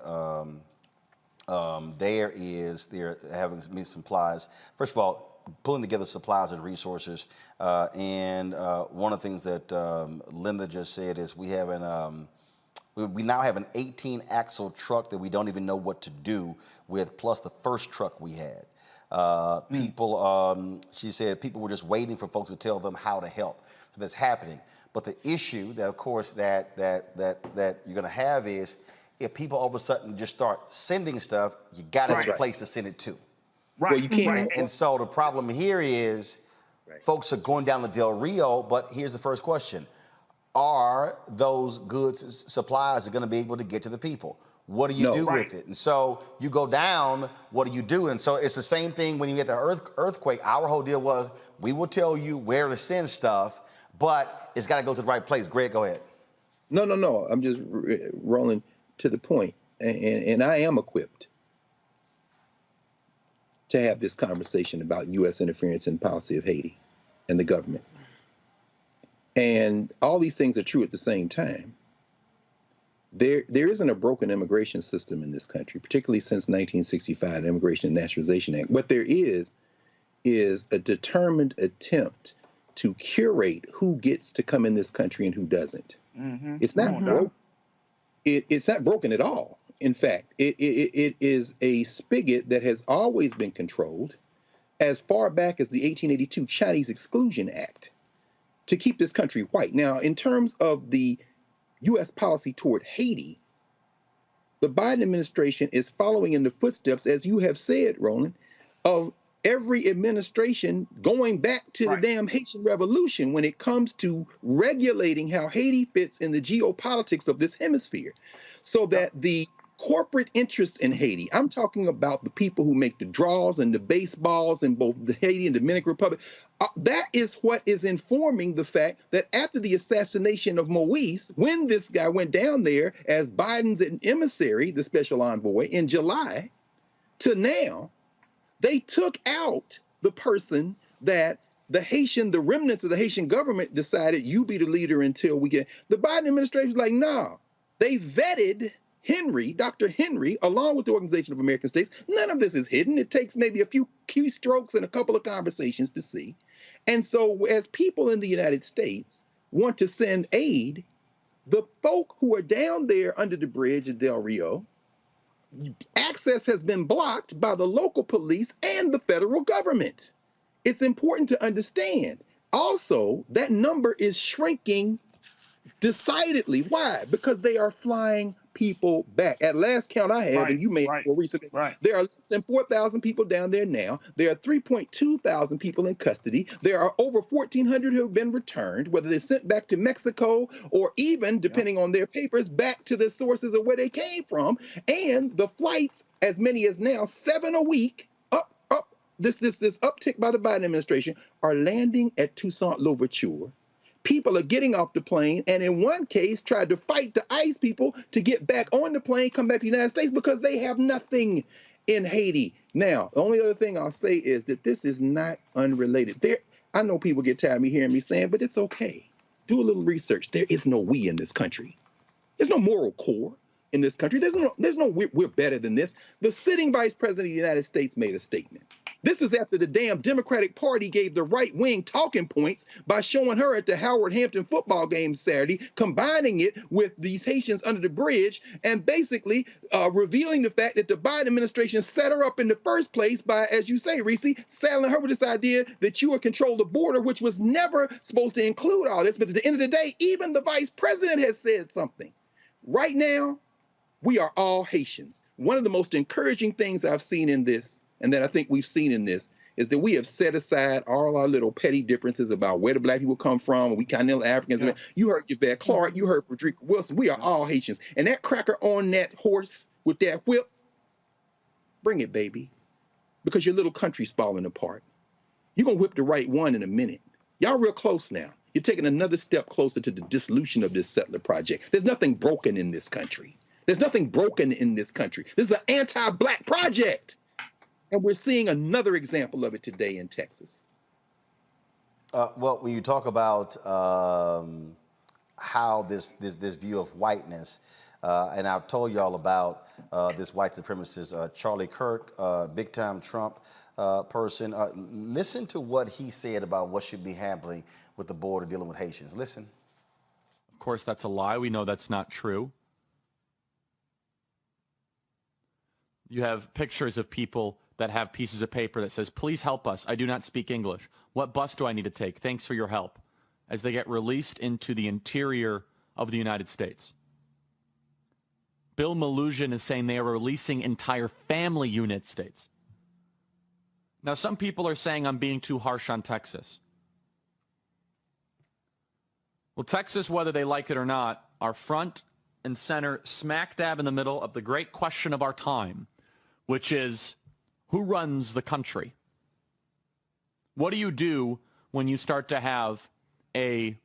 they're having me supplies. First of all, pulling together supplies and resources. And one of the things that Linda just said is we now have an 18-axle truck that we don't even know what to do with, plus the first truck we had. People, she said, people were just waiting for folks to tell them how to help. So that's happening. But the issue that, of course, that you're going to have is if people all of a sudden just start sending stuff, you got to have a place to send it to. Right. Well, you can't. And so the problem here is folks are going down the Del Rio, but here's the first question. Are those goods, supplies are going to be able to get to the people? What do you do with it? And so you go down, what do you do? And so it's the same thing when you get the earthquake. Our whole deal was we will tell you where to send stuff, but it's got to go to the right place. Greg, go ahead. No. I'm just rolling to the point. And I am equipped to have this conversation about U.S. interference in policy of Haiti and the government. And all these things are true at the same time. There isn't a broken immigration system in this country, particularly since 1965, the Immigration and Naturalization Act. What there is a determined attempt to curate who gets to come in this country and who doesn't. Mm-hmm. It's not broken. It's not broken at all. In fact, it is a spigot that has always been controlled as far back as the 1882 Chinese Exclusion Act to keep this country white. Now, in terms of the U.S. policy toward Haiti, the Biden administration is following in the footsteps, as you have said, Roland, of every administration going back to the damn Haitian Revolution when it comes to regulating how Haiti fits in the geopolitics of this hemisphere. So that the corporate interests in Haiti, I'm talking about the people who make the draws and the baseballs in both the Haiti and Dominican Republic, that is what is informing the fact that after the assassination of Moise, when this guy went down there as Biden's emissary, the special envoy, in July, to now, they took out the person that the remnants of the Haitian government decided you be the leader until we get. The Biden administration is like, no, they vetted Dr. Henry, along with the Organization of American States. None of this is hidden. It takes maybe a few keystrokes and a couple of conversations to see. And so as people in the United States want to send aid, the folk who are down there under the bridge at Del Rio, access has been blocked by the local police and the federal government. It's important to understand. Also, that number is shrinking decidedly. Why? Because they are flying people back. At last count I had, and you may have more recently, there are less than 4,000 people down there now. There are 3.2 thousand people in custody. There are over 1,400 who have been returned, whether they're sent back to Mexico or even, depending on their papers, back to the sources of where they came from. And the flights, as many as now, 7 a week, this uptick by the Biden administration, are landing at Toussaint Louverture. People are getting off the plane, and in one case, tried to fight the ICE people to get back on the plane, come back to the United States because they have nothing in Haiti. Now, the only other thing I'll say is that this is not unrelated. I know people get tired of me hearing me saying, but it's okay. Do a little research. There is no we in this country. There's no moral core in this country. There's no we're better than this. The sitting vice president of the United States made a statement. This is after the damn Democratic Party gave the right wing talking points by showing her at the Howard Hampton football game Saturday, combining it with these Haitians under the bridge, and basically revealing the fact that the Biden administration set her up in the first place by, as you say, Reese, saddling her with this idea that you would control the border, which was never supposed to include all this. But at the end of the day, even the vice president has said something. Right now, we are all Haitians. One of the most encouraging things I've seen in this, and that I think we've seen in this, is that we have set aside all our little petty differences about where the black people come from, we continental Africans. Yeah. You heard Yvette Clark, you heard Frederica Wilson. We are all Haitians. And that cracker on that horse with that whip, bring it, baby. because your little country's falling apart. You're going to whip the right one in a minute. Y'all real close now. You're taking another step closer to the dissolution of this settler project. There's nothing broken in this country. There's nothing broken in this country. This is an anti-Black project. And we're seeing another example of it today in Texas. Well, when you talk about how this view of whiteness, and I've told y'all about this white supremacist Charlie Kirk, big time Trump person. Listen to what he said about what should be happening with the border dealing with Haitians. Listen. Of course, that's a lie. We know that's not true. You have pictures of people that have pieces of paper that says, please help us. I do not speak English. What bus do I need to take? Thanks for your help. As they get released into the interior of the United States. Bill Malhusian is saying they are releasing entire family unit states. Now, some people are saying I'm being too harsh on Texas. Well, Texas, whether they like it or not, are front and center, smack dab in the middle of the great question of our time, which is, who runs the country? What do you do when you start to have a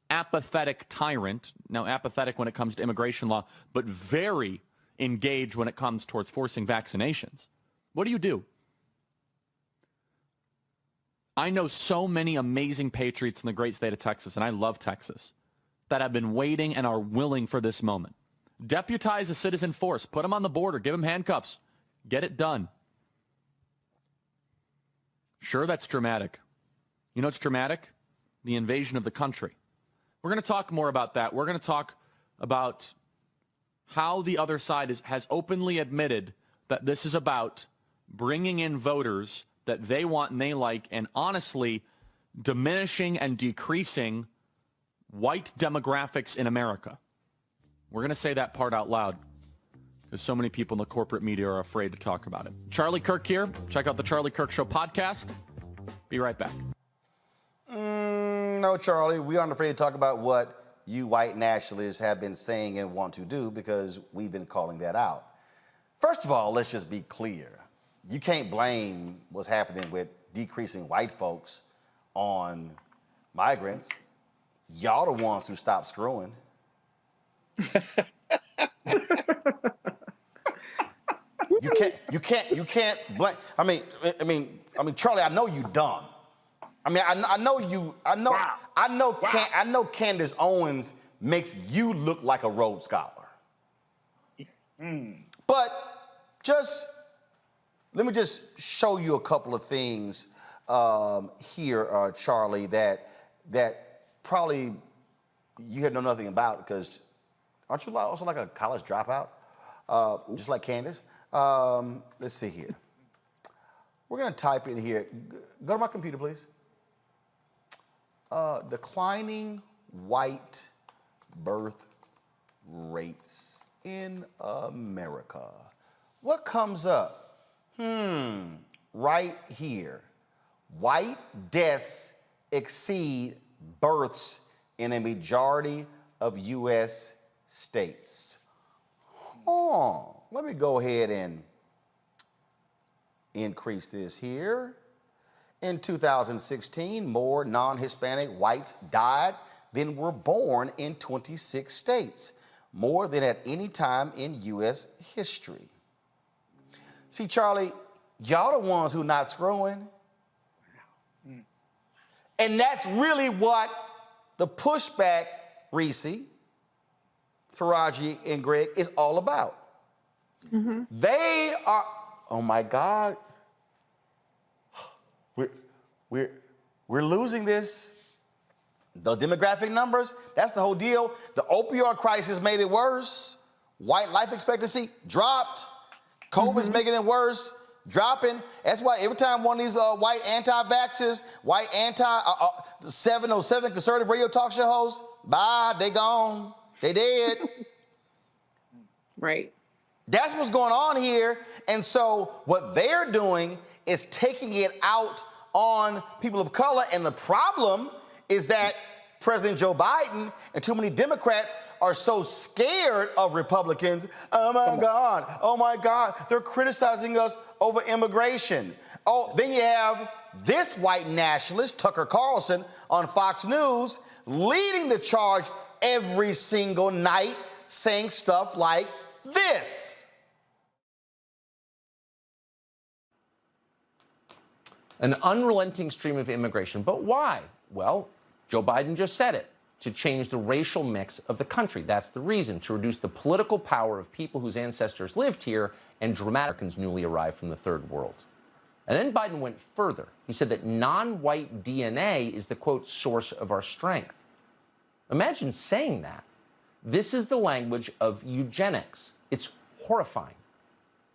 apathetic tyrant, now apathetic when it comes to immigration law, but very engaged when it comes towards forcing vaccinations? What do you do? I know so many amazing patriots in the great state of Texas, and I love Texas, that have been waiting and are willing for this moment. Deputize a citizen force. Put them on the border. Give them handcuffs. Get it done. Sure, that's dramatic. You know what's dramatic? The invasion of the country. We're going to talk more about that. We're going to talk about how the other side has openly admitted that this is about bringing in voters that they want and they like, and honestly diminishing and decreasing white demographics in America. We're going to say that part out loud because so many people in the corporate media are afraid to talk about it. Charlie Kirk here. Check out the Charlie Kirk Show podcast. Be right back. No, Charlie, we aren't afraid to talk about what you white nationalists have been saying and want to do because we've been calling that out. First of all, let's just be clear. You can't blame what's happening with decreasing white folks on migrants. Y'all the ones who stopped screwing. You can't blame. I mean, Charlie, I know you dumb. I mean, I know Candace Owens makes you look like a Rhodes Scholar. But let me just show you a couple of things here, Charlie, that probably you had know nothing about because aren't you also like a college dropout, just like Candace? Let's see here. We're going to type in here. Go to my computer, please. Declining white birth rates in America. What comes up? Right here. White deaths exceed births in a majority of U.S. states. Let me go ahead and increase this here. In 2016, more non-Hispanic whites died than were born in 26 states, more than at any time in U.S. history. See, Charlie, y'all the ones who not screwing. And that's really what the pushback, Reese, Faraji, and Greg, is all about. They are, oh my God, we're losing this. The demographic numbers, that's the whole deal. The opioid crisis made it worse. White life expectancy dropped. COVID's making it worse, dropping. That's why every time one of these white anti-vaxxers, white 707 conservative radio talk show hosts, bye, they gone. They dead. Right. That's what's going on here. And so what they're doing is taking it out on people of color. And the problem is that President Joe Biden and too many Democrats are so scared of Republicans. Oh my God, they're criticizing us over immigration. Oh, then you have this white nationalist, Tucker Carlson, on Fox News, leading the charge every single night, saying stuff like this. An unrelenting stream of immigration. But why? Well, Joe Biden just said it. To change the racial mix of the country. That's the reason, to reduce the political power of people whose ancestors lived here and Americans newly arrived from the third world. And then Biden went further. He said that non-white DNA is the, quote, source of our strength. Imagine saying that. This is the language of eugenics. It's horrifying.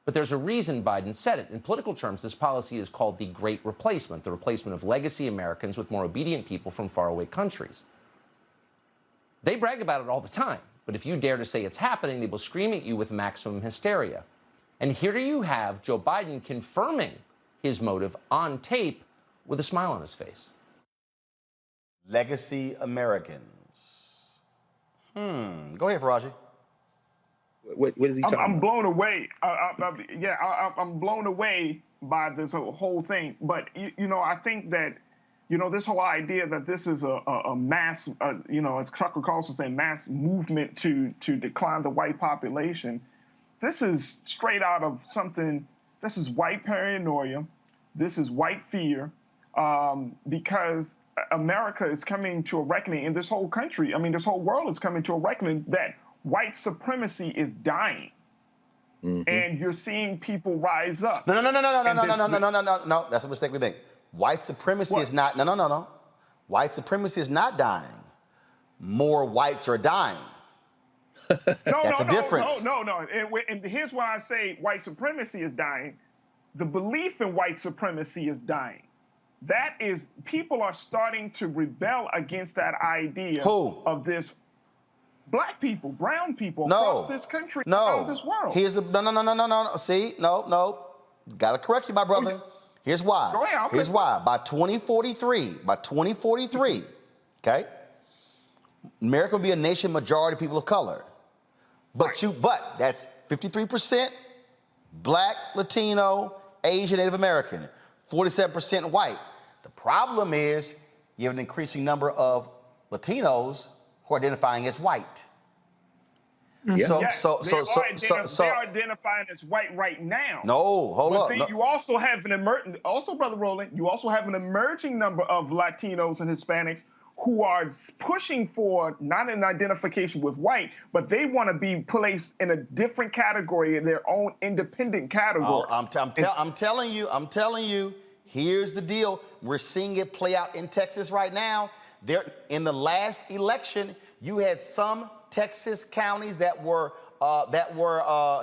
But there's a reason Biden said it. In political terms, this policy is called the Great Replacement, the replacement of legacy Americans with more obedient people from faraway countries. They brag about it all the time, but if you dare to say it's happening, they will scream at you with maximum hysteria. And here you have Joe Biden confirming his motive on tape with a smile on his face. Legacy Americans. Go ahead, Faraji. What is he talking about? I'm blown away. I'm blown away by this whole thing. But, I think that, this whole idea that this is a mass, as Tucker Carlson said, mass movement to decline the white population, this is straight out of something, this is white paranoia, this is white fear, because America is coming to a reckoning, in this whole country, this whole world is coming to a reckoning that white supremacy is dying. And you're seeing people rise up. No. That's a mistake we make. White supremacy is not, no. White supremacy is not dying. More whites are dying. That's a difference. No. And here's why I say white supremacy is dying. The belief in white supremacy is dying. That is, people are starting to rebel against that idea of this. Black people, brown people across this country, across this world. Here's the no. See, no. Gotta correct you, my brother. Here's why. Go ahead, Here's why. By 2043, okay, America will be a nation majority people of color. But that's 53% Black, Latino, Asian, Native American, 47% white. The problem is you have an increasing number of Latinos who are identifying as white. They are identifying as white right now. No, hold up. But then you also have Brother Roland, you also have an emerging number of Latinos and Hispanics who are pushing for not an identification with white, but they want to be placed in a different category, in their own independent category. I'm telling you, here's the deal. We're seeing it play out in Texas right now. In the last election, you had some Texas counties that were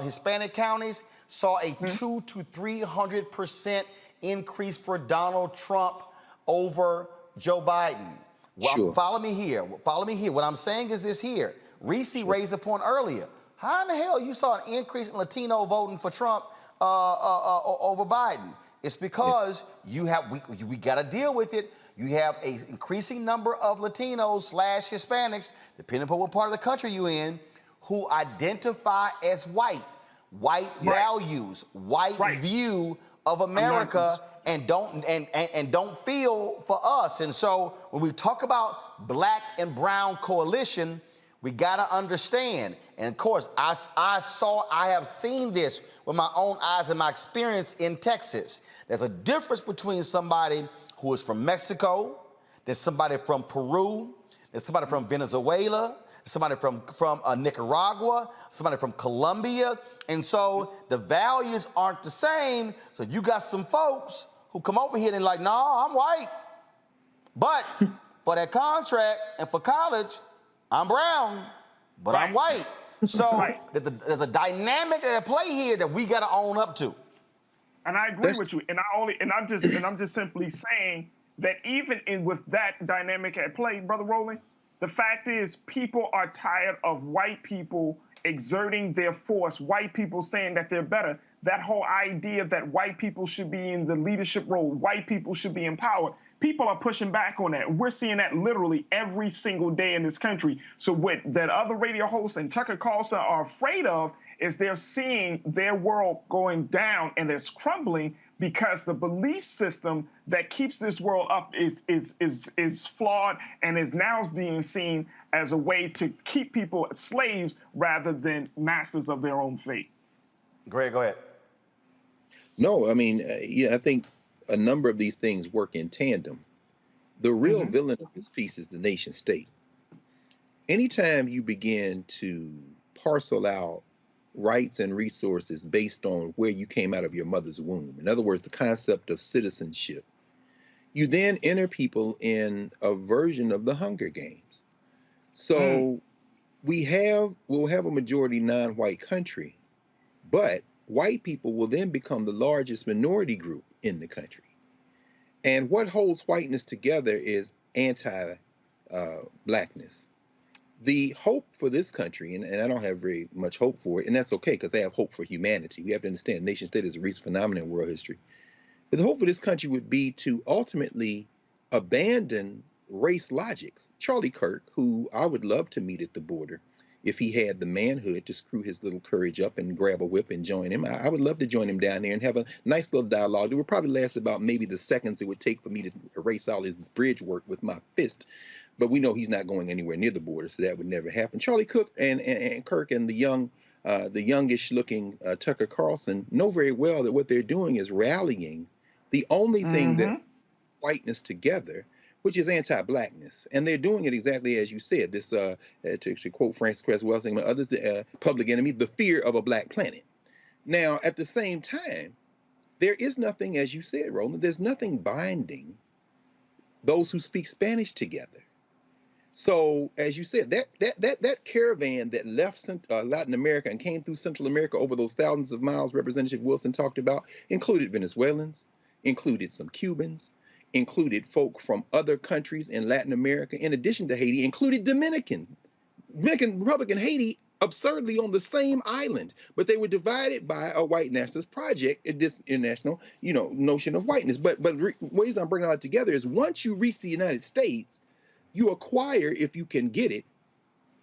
Hispanic counties saw a 200 to 300% increase for Donald Trump over Joe Biden. Well, sure. Follow me here. What I'm saying is this here. Reese raised the point earlier. How in the hell you saw an increase in Latino voting for Trump over Biden? It's because we got to deal with it. You have an increasing number of Latinos / Hispanics, depending upon what part of the country you're in, who identify as white values, white view of America, and don't feel for us. And so when we talk about black and brown coalition, we got to understand. And of course, I have seen this with my own eyes and my experience in Texas. There's a difference between somebody who is from Mexico, there's somebody from Peru, there's somebody from Venezuela, somebody from Nicaragua, somebody from Colombia. And so the values aren't the same. So you got some folks who come over here and they're like, no, I'm white. But for that contract and for college, I'm brown, but I'm white. So there's a dynamic at play here that we got to own up to. And I agree with you. I'm just simply saying that even with that dynamic at play, Brother Roland, the fact is people are tired of white people exerting their force, white people saying that they're better. That whole idea that white people should be in the leadership role, white people should be empowered. people are pushing back on that. We're seeing that literally every single day in this country. So what that other radio hosts and Tucker Carlson are afraid of is they're seeing their world going down and it's crumbling because the belief system that keeps this world up is flawed and is now being seen as a way to keep people slaves rather than masters of their own fate. Greg, go ahead. No, I mean, I think a number of these things work in tandem. The real villain of this piece is the nation state. Anytime you begin to parcel out rights and resources based on where you came out of your mother's womb, in other words, the concept of citizenship, you then enter people in a version of the Hunger Games. So we'll have a majority non-white country, but white people will then become the largest minority group in the country. And what holds whiteness together is anti-blackness. The hope for this country, and I don't have very much hope for it, and that's okay because I have hope for humanity. We have to understand nation state is a recent phenomenon in world history. But the hope for this country would be to ultimately abandon race logics. Charlie Kirk, who I would love to meet at the border, if he had the manhood to screw his little courage up and grab a whip and join him, I would love to join him down there and have a nice little dialogue. It would probably last about maybe the seconds it would take for me to erase all his bridge work with my fist. But we know he's not going anywhere near the border, so that would never happen. Charlie Cook and Kirk and the youngish-looking Tucker Carlson know very well that what they're doing is rallying the only thing that whiteness together, which is anti-blackness. And they're doing it exactly as you said. This, to quote Francis Cress Welsing and others, the public enemy, the fear of a black planet. Now, at the same time, there is nothing, as you said, Roland, there's nothing binding those who speak Spanish together. So, as you said, that caravan that left Latin America and came through Central America over those thousands of miles Representative Wilson talked about included Venezuelans, included some Cubans, included folk from other countries in Latin America, in addition to Haiti, included Dominicans. Dominican Republic and Haiti absurdly on the same island, but they were divided by a white nationalist project, this international, notion of whiteness. But ways I'm bringing it all together is once you reach the United States, you acquire, if you can get it,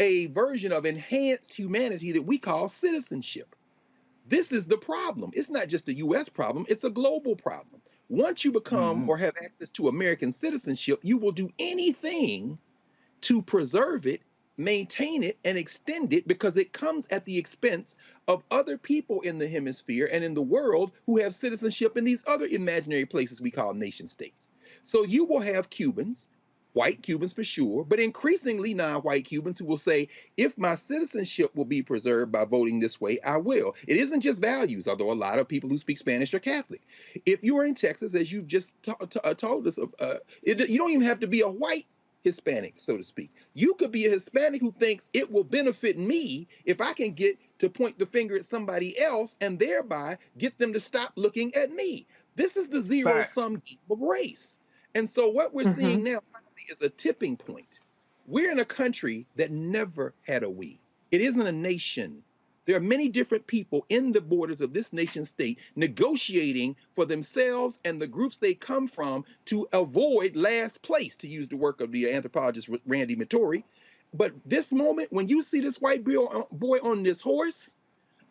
a version of enhanced humanity that we call citizenship. This is the problem. It's not just a U.S. problem, it's a global problem. Once you become or have access to American citizenship, you will do anything to preserve it, maintain it, and extend it because it comes at the expense of other people in the hemisphere and in the world who have citizenship in these other imaginary places we call nation states. So you will have Cubans, white Cubans for sure, but increasingly non-white Cubans who will say, if my citizenship will be preserved by voting this way, I will. It isn't just values, although a lot of people who speak Spanish are Catholic. If you are in Texas, as you've just told us, you don't even have to be a white Hispanic, so to speak. You could be a Hispanic who thinks it will benefit me if I can get to point the finger at somebody else and thereby get them to stop looking at me. This is the zero-sum game of race. And so what we're seeing now is a tipping point. We're in a country that never had a we. It isn't a nation. There are many different people in the borders of this nation state negotiating for themselves and the groups they come from to avoid last place, to use the work of the anthropologist Randy Mattori. But this moment, when you see this white boy on this horse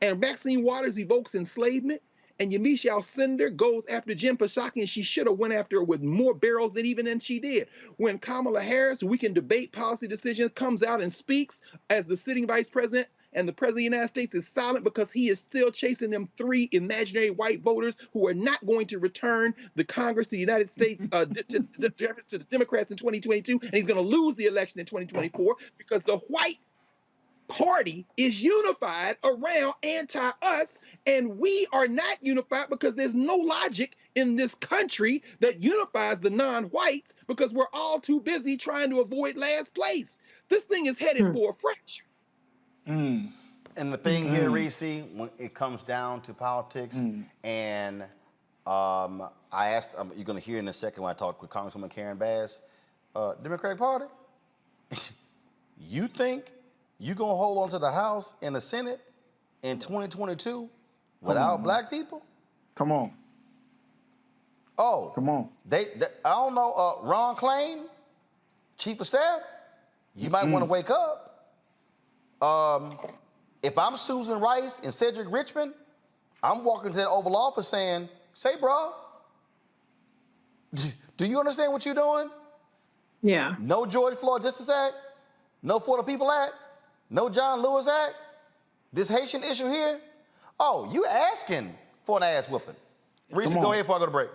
and Maxine Waters evokes enslavement, and Yamiche Alcindor goes after Jen Psaki, and she should have went after her with more barrels than she did. When Kamala Harris, we can debate policy decisions, comes out and speaks as the sitting vice president, and the president of the United States is silent because he is still chasing them three imaginary white voters who are not going to return the Congress to the United States to the Democrats in 2022, and he's going to lose the election in 2024 because the white party is unified around anti-us, and we are not unified because there's no logic in this country that unifies the non-whites because we're all too busy trying to avoid last place. This thing is headed for a fracture. And the thing here, Reese, when it comes down to politics, and I asked, you're going to hear in a second when I talk with Congresswoman Karen Bass, Democratic Party, you think you gonna hold on to the House and the Senate in 2022 without black people? Come on. Oh, Come on. They I don't know. Ron Klain, chief of staff. You might want to wake up. If I'm Susan Rice and Cedric Richmond, I'm walking to that Oval Office saying, "Say, bro, do you understand what you're doing? Yeah. No George Floyd Justice Act, no For the People Act, no John Lewis Act. This Haitian issue here. Oh, you asking for an ass whooping." Reese, go ahead before I go to break.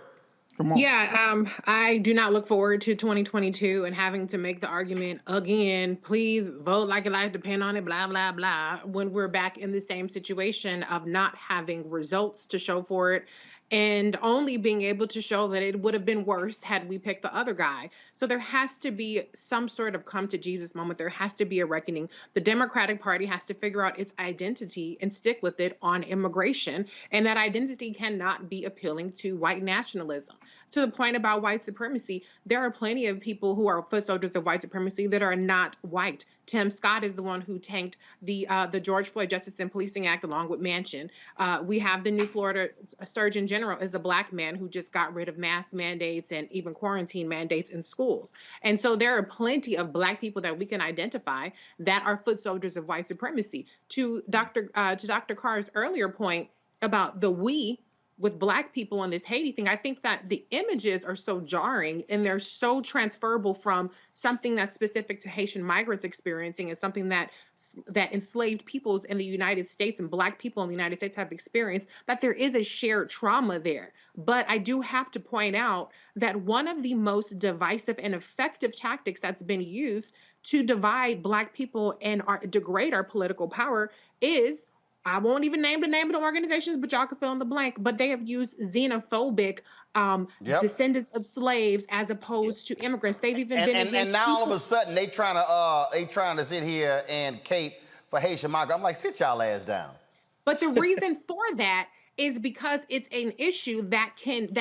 Come on. Yeah, I do not look forward to 2022 and having to make the argument again, please vote like your life depend on it, blah, blah, blah, when we're back in the same situation of not having results to show for it and only being able to show that it would have been worse had we picked the other guy. So there has to be some sort of come to Jesus moment. There has to be a reckoning. The Democratic Party has to figure out its identity and stick with it on immigration. And that identity cannot be appealing to white nationalism. To the point about white supremacy, there are plenty of people who are foot soldiers of white supremacy that are not white. Tim Scott is the one who tanked the George Floyd Justice and Policing Act along with Manchin. We have the new Florida Surgeon General is a black man who just got rid of mask mandates and even quarantine mandates in schools. And so there are plenty of black people that we can identify that are foot soldiers of white supremacy. To Dr. Carr's earlier point about the we with black people in this Haiti thing, I think that the images are so jarring and they're so transferable from something that's specific to Haitian migrants experiencing and something that enslaved peoples in the United States and black people in the United States have experienced, that there is a shared trauma there. But I do have to point out that one of the most divisive and effective tactics that's been used to divide black people and degrade our political power is, I won't even name the name of the organizations, but y'all can fill in the blank. But they have used xenophobic descendants of slaves as opposed to immigrants. They've even been against and now people. all of a sudden they trying to sit here and cape for Haitian migrants. I'm like, sit y'all ass down. But the reason for that is because it's an issue that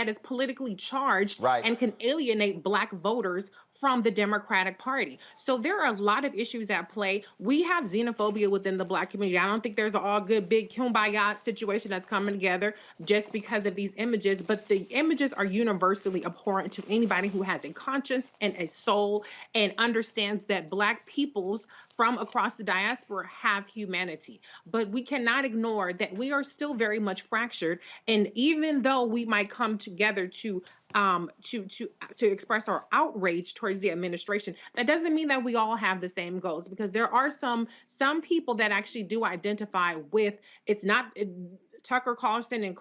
is politically charged and can alienate black voters from the Democratic Party. So there are a lot of issues at play. We have xenophobia within the black community. I don't think there's an all good big kumbaya situation that's coming together just because of these images, but the images are universally abhorrent to anybody who has a conscience and a soul and understands that black peoples from across the diaspora have humanity. But we cannot ignore that we are still very much fractured. And even though we might come together to express our outrage towards the administration, that doesn't mean that we all have the same goals, because there are some people that actually do identify with, it's not Tucker Carlson and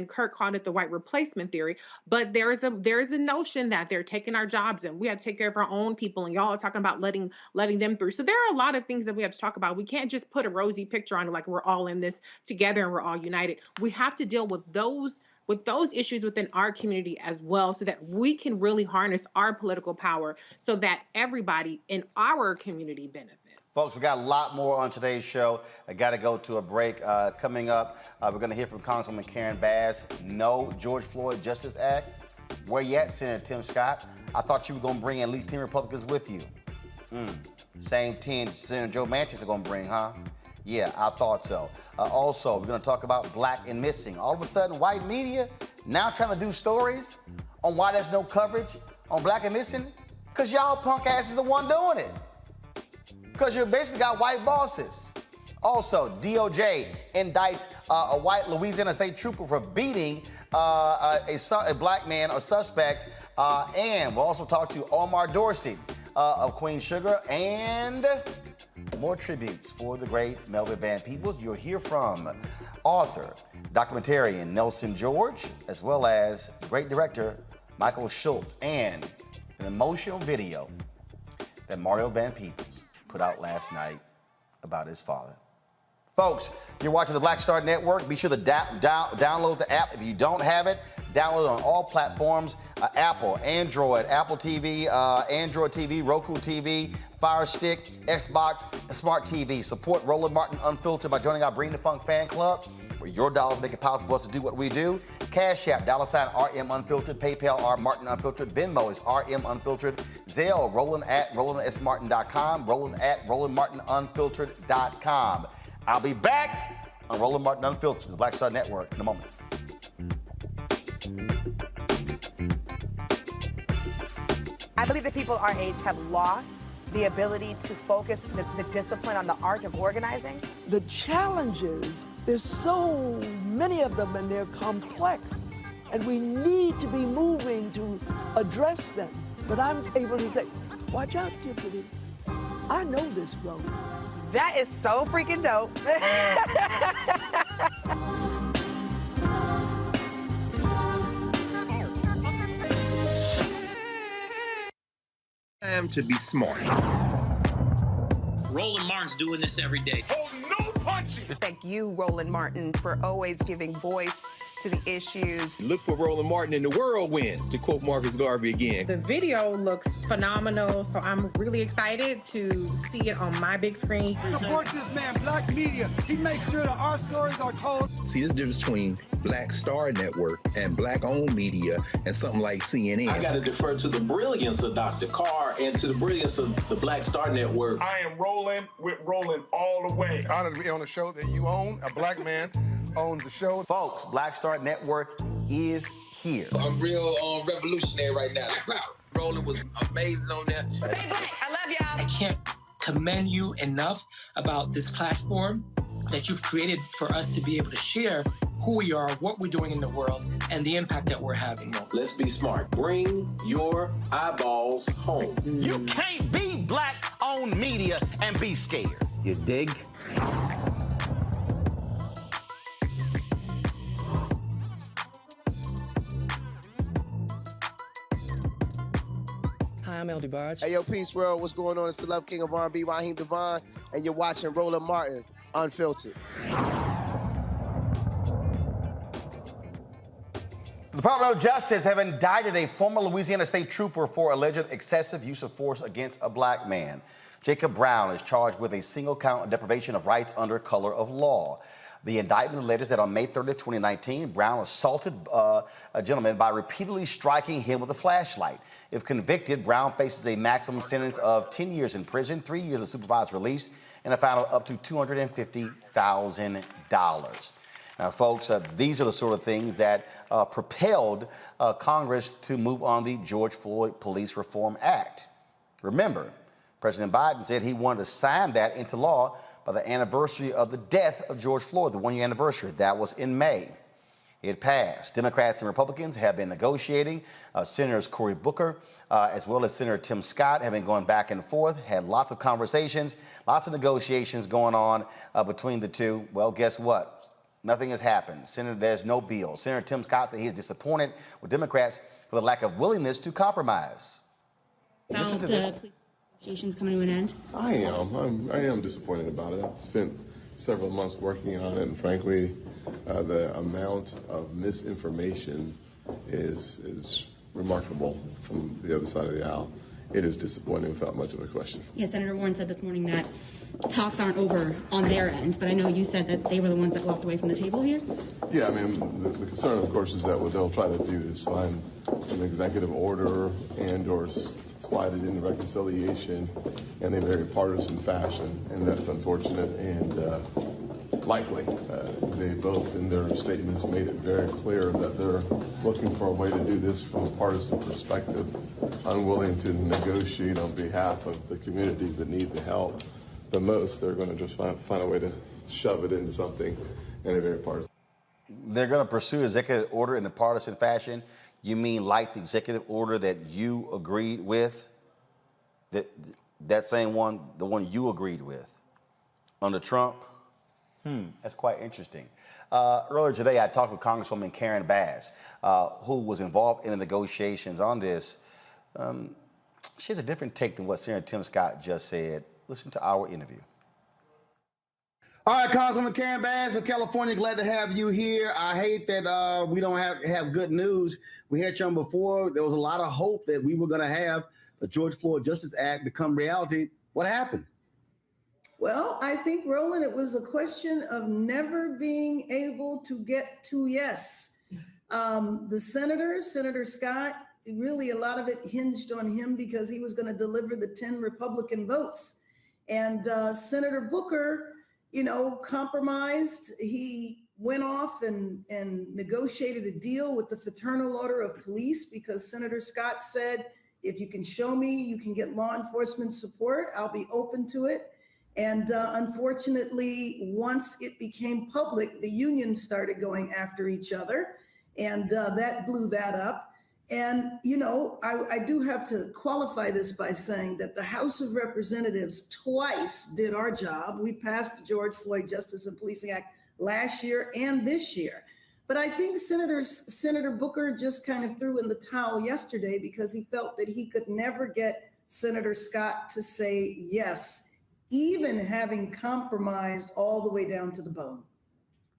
Kirk called it the white replacement theory, but there is a notion that they're taking our jobs and we have to take care of our own people, and y'all are talking about letting them through. So there are a lot of things that we have to talk about. We can't just put a rosy picture on it like we're all in this together and we're all united. We have to deal with those issues within our community as well, so that we can really harness our political power so that everybody in our community benefits. Folks, we got a lot more on today's show. I got to go to a break. Coming up, we're going to hear from Congresswoman Karen Bass. No George Floyd Justice Act. Where you at, Senator Tim Scott? I thought you were going to bring at least 10 Republicans with you. Same 10 Senator Joe Manchin are going to bring, huh? Yeah, I thought so. Also, we're going to talk about black and missing. All of a sudden, white media now trying to do stories on why there's no coverage on black and missing, because y'all punk asses the one doing it. Because you basically got white bosses. Also, DOJ indicts a white Louisiana state trooper for beating a black man, a suspect. And we'll also talk to Omar Dorsey of Queen Sugar, and more tributes for the great Melvin Van Peebles. You'll hear from author, documentarian Nelson George, as well as great director Michael Schultz, and an emotional video that Mario Van Peebles put out last night about his father. Folks, you're watching the Black Star Network. Be sure to download the app. If you don't have it, download it on all platforms, Apple, Android, Apple TV, Android TV, Roku TV, Fire Stick, Xbox, Smart TV. Support Roland Martin Unfiltered by joining our Bring the Funk fan club, where your dollars make it possible for us to do what we do. Cash App, $RM Unfiltered, PayPal, R Martin Unfiltered, Venmo is RM Unfiltered, Zelle, Roland at RolandSMartin.com, Roland at RolandMartinUnfiltered.com. I'll be back on Roland Martin Unfiltered, the Black Star Network, in a moment. I believe that people our age have lost the ability to focus the discipline on the art of organizing. The challenges, there's so many of them and they're complex, and we need to be moving to address them. But I'm able to say, watch out, Tiffany, I know this road. That is so freaking dope. Time to be smart. Roland Martin's doing this every day. Oh, no punches! Thank you, Roland Martin, for always giving voice to the issues. Look for Roland Martin in the whirlwind, to quote Marcus Garvey again. The video looks phenomenal, so I'm really excited to see it on my big screen. Support this man, Black Media. He makes sure that our stories are told. See, this difference between Black Star Network and Black-owned media and something like CNN. I got to defer to the brilliance of Dr. Carr and to the brilliance of the Black Star Network. I am rolling with Roland all the way. Honored to be on a show that you own. A black man owns the show. Folks, Black Star Network is here. I'm real revolutionary right now. Roland was amazing on there. Stay black. I love y'all. I can't commend you enough about this platform that you've created for us to be able to share who we are, what we're doing in the world, and the impact that we're having. Let's be smart. Bring your eyeballs home. You can't be Black-owned media and be scared. You dig? Hi, I'm LD Barge. Hey, yo, Peace World. What's going on? It's the Love King of R&B, Raheem Devon, and you're watching Roland Martin, Unfiltered. The Department of Justice have indicted a former Louisiana state trooper for alleged excessive use of force against a black man. Jacob Brown is charged with a single count of deprivation of rights under color of law. The indictment alleges that on May 30, 2019, Brown assaulted a gentleman by repeatedly striking him with a flashlight. If convicted, Brown faces a maximum sentence of 10 years in prison, 3 years of supervised release, and a fine of up to $250,000. Now, folks, these are the sort of things that propelled Congress to move on the George Floyd Police Reform Act. Remember, President Biden said he wanted to sign that into law by the anniversary of the death of George Floyd, the one-year anniversary. That was in May. It passed. Democrats and Republicans have been negotiating. Senators Cory Booker, as well as Senator Tim Scott, have been going back and forth, had lots of conversations, lots of negotiations going on between the two. Well, guess what? Nothing has happened. There's no bill. Senator Tim Scott said he is disappointed with Democrats for the lack of willingness to compromise. Listen to this. Negotiations coming to an end? I am disappointed about it. I've spent several months working on it, and frankly, the amount of misinformation is remarkable from the other side of the aisle. It is disappointing without much of a question. Yes, Senator Warren said this morning that talks aren't over on their end, but I know you said that they were the ones that walked away from the table here. Yeah, I mean, the concern, of course, is that what they'll try to do is find some executive order and or slide it into reconciliation in a very partisan fashion, and that's unfortunate and likely. They both, in their statements, made it very clear that they're looking for a way to do this from a partisan perspective, unwilling to negotiate on behalf of the communities that need the help the most. They're going to just find a way to shove it into something in a very partisan. They're going to pursue executive order in a partisan fashion. You mean like the executive order that you agreed with? That same one, the one you agreed with under Trump? That's quite interesting. Earlier today, I talked with Congresswoman Karen Bass, who was involved in the negotiations on this. She has a different take than what Senator Tim Scott just said. Listen to our interview. All right, Congresswoman Karen Bass of California, glad to have you here. I hate that we don't have good news. We had you on before. There was a lot of hope that we were going to have the George Floyd Justice Act become reality. What happened? Well, I think, Roland, it was a question of never being able to get to yes. The Senator Scott, really a lot of it hinged on him because he was going to deliver the 10 Republican votes. And Senator Booker, compromised. He went off and negotiated a deal with the Fraternal Order of Police because Senator Scott said, If you can show me you can get law enforcement support, I'll be open to it. And unfortunately, once it became public, the unions started going after each other, and that blew that up. And, you know, I do have to qualify this by saying that the House of Representatives twice did our job. We passed the George Floyd Justice and Policing Act last year and this year. But I think Senator Booker just kind of threw in the towel yesterday because he felt that he could never get Senator Scott to say yes, even having compromised all the way down to the bone.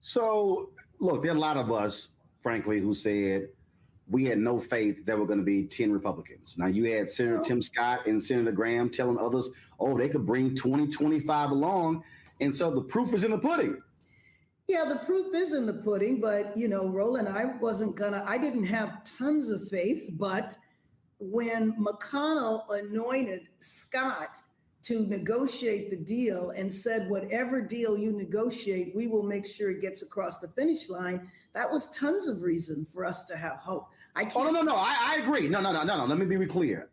So, look, there are a lot of us, frankly, who said we had no faith there were going to be 10 Republicans. Now, you had Senator Tim Scott and Senator Graham telling others, oh, they could bring 20, 25 along. And so the proof is in the pudding. Yeah, the proof is in the pudding. But, you know, Roland, I didn't have tons of faith. But when McConnell anointed Scott to negotiate the deal and said, whatever deal you negotiate, we will make sure it gets across the finish line, that was tons of reason for us to have hope. I agree. No. Let me be clear.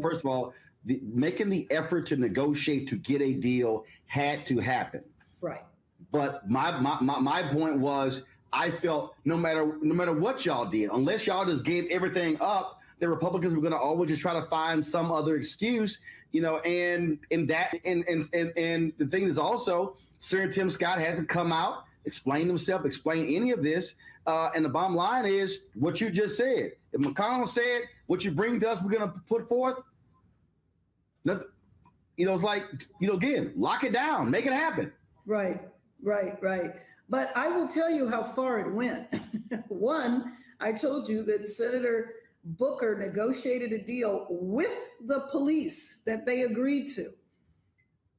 First of all, making the effort to negotiate to get a deal had to happen. Right. But my point was, I felt no matter what y'all did, unless y'all just gave everything up, the Republicans were going to always just try to find some other excuse, you know. And the thing is also, Senator Tim Scott hasn't come out, explained himself, explained any of this. And the bottom line is what you just said. If McConnell said, what you bring to us, we're going to put forth, nothing, you know, it's like, you know, again, lock it down, make it happen. Right. But I will tell you how far it went. One, I told you that Senator Booker negotiated a deal with the police that they agreed to.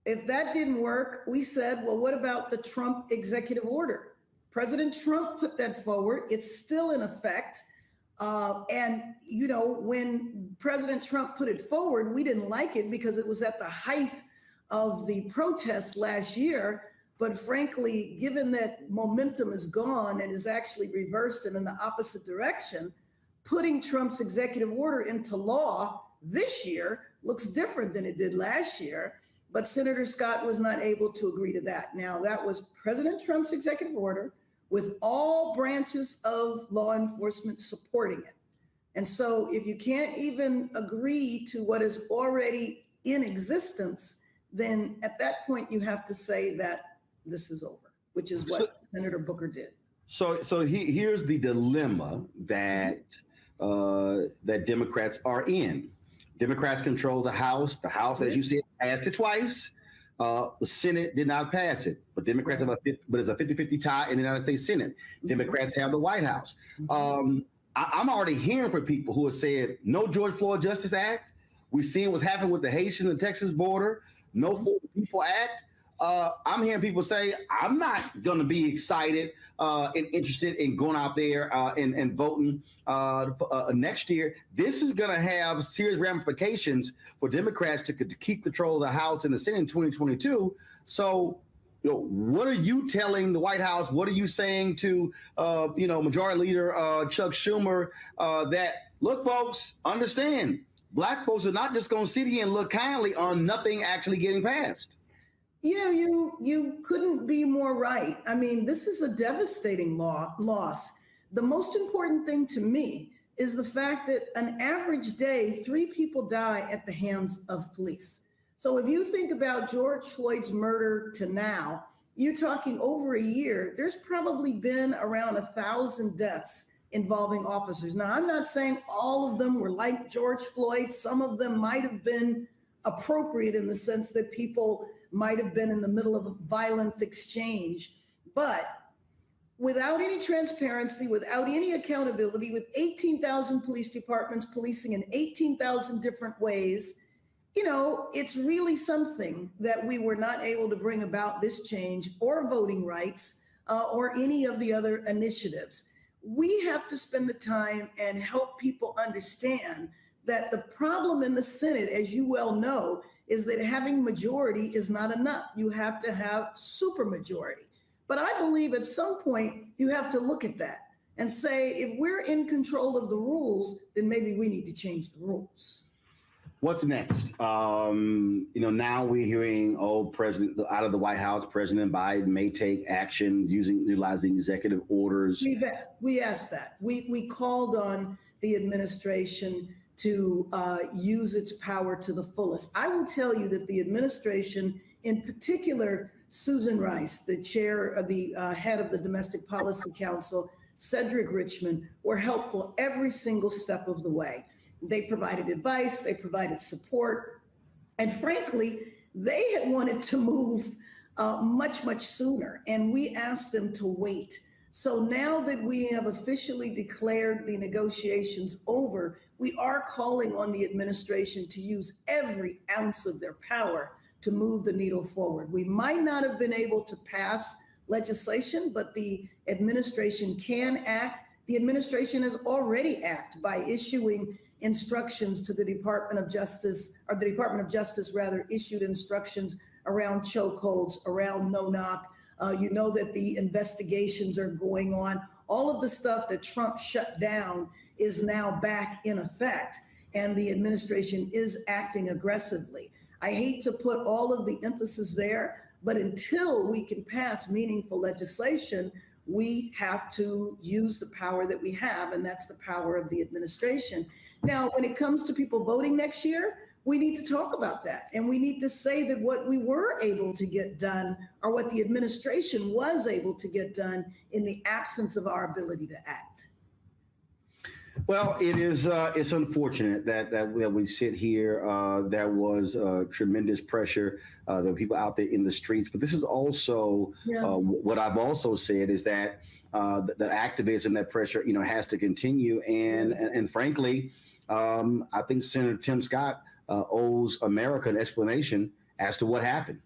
If that didn't work, we said, well, what about the Trump executive order? President Trump put that forward. It's still in effect. And, you know, when President Trump put it forward, we didn't like it because it was at the height of the protests last year. But frankly, given that momentum is gone and is actually reversed and in the opposite direction, putting Trump's executive order into law this year looks different than it did last year. But Senator Scott was not able to agree to that. Now, that was President Trump's executive order with all branches of law enforcement supporting it. And so if you can't even agree to what is already in existence, then at that point you have to say that this is over, which is what Senator Booker did. So here's the dilemma that that Democrats are in. Democrats control the House. The House, as you said, passed it twice. The Senate did not pass it, but Democrats have but it's a 50-50 tie in the United States Senate. Democrats have the White House. I'm already hearing from people who have said, no George Floyd Justice Act. We've seen what's happened with the Haitian and Texas border. No For the People Act. I'm hearing people say, I'm not going to be excited and interested in going out there and voting next year. This is going to have serious ramifications for Democrats to keep control of the House and the Senate in 2022. So, you know, what are you telling the White House? What are you saying to, Majority Leader Chuck Schumer that, look, folks, understand, Black folks are not just going to sit here and look kindly on nothing actually getting passed. You know, you couldn't be more right. I mean, this is a devastating loss. The most important thing to me is the fact that an average day, 3 people die at the hands of police. So if you think about George Floyd's murder to now, you're talking over a year, there's probably been around 1,000 deaths involving officers. Now, I'm not saying all of them were like George Floyd. Some of them might have been appropriate in the sense that people might have been in the middle of a violent exchange. But without any transparency, without any accountability, with 18,000 police departments policing in 18,000 different ways, you know, it's really something that we were not able to bring about this change or voting rights or any of the other initiatives. We have to spend the time and help people understand that the problem in the Senate, as you well know, is that having majority is not enough. You have to have supermajority. But I believe at some point you have to look at that and say, if we're in control of the rules, then maybe we need to change the rules. What's next? Now we're hearing, President out of the White House, President Biden may take action utilizing executive orders. We asked that. We called on the administration to use its power to the fullest. I will tell you that the administration, in particular, Susan Rice, the head of the Domestic Policy Council, Cedric Richmond, were helpful every single step of the way. They provided advice, they provided support, and frankly, they had wanted to move much, much sooner, and we asked them to wait. So now that we have officially declared the negotiations over, we are calling on the administration to use every ounce of their power to move the needle forward. We might not have been able to pass legislation, but the administration can act. The administration has already acted by issuing instructions to the Department of Justice, or the Department of Justice rather issued instructions around chokeholds, around no-knock. You know that the investigations are going on. All of the stuff that Trump shut down is now back in effect, and the administration is acting aggressively. I hate to put all of the emphasis there, but until we can pass meaningful legislation, we have to use the power that we have, and that's the power of the administration. Now, when it comes to people voting next year, we need to talk about that. And we need to say that what we were able to get done, or what the administration was able to get done, in the absence of our ability to act. Well, it's unfortunate that we sit here. There was tremendous pressure. There were people out there in the streets. But this is also what I've also said is that the activism, that pressure, has to continue. And frankly, I think Senator Tim Scott owes America an explanation as to what happened.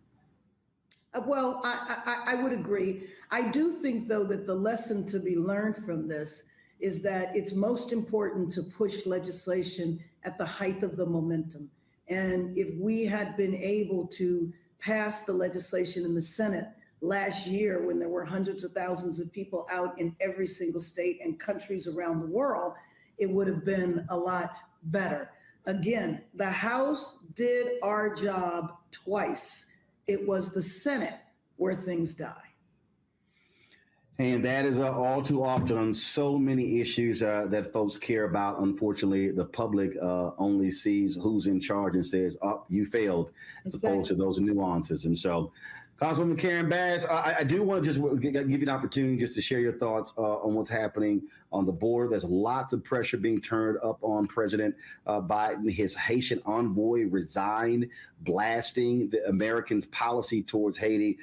Well, I would agree. I do think, though, that the lesson to be learned from this is that it's most important to push legislation at the height of the momentum. And if we had been able to pass the legislation in the Senate last year, when there were hundreds of thousands of people out in every single state and countries around the world, it would have been a lot better. Again, the House did our job twice. It was the Senate where things die. And that is all too often on so many issues that folks care about. Unfortunately, the public only sees who's in charge and says, "Oh, you failed," as opposed to those nuances. And so, Congresswoman Karen Bass, I do want to just give you an opportunity just to share your thoughts on what's happening on the border. There's lots of pressure being turned up on President Biden. His Haitian envoy resigned, blasting the Americans' policy towards Haiti.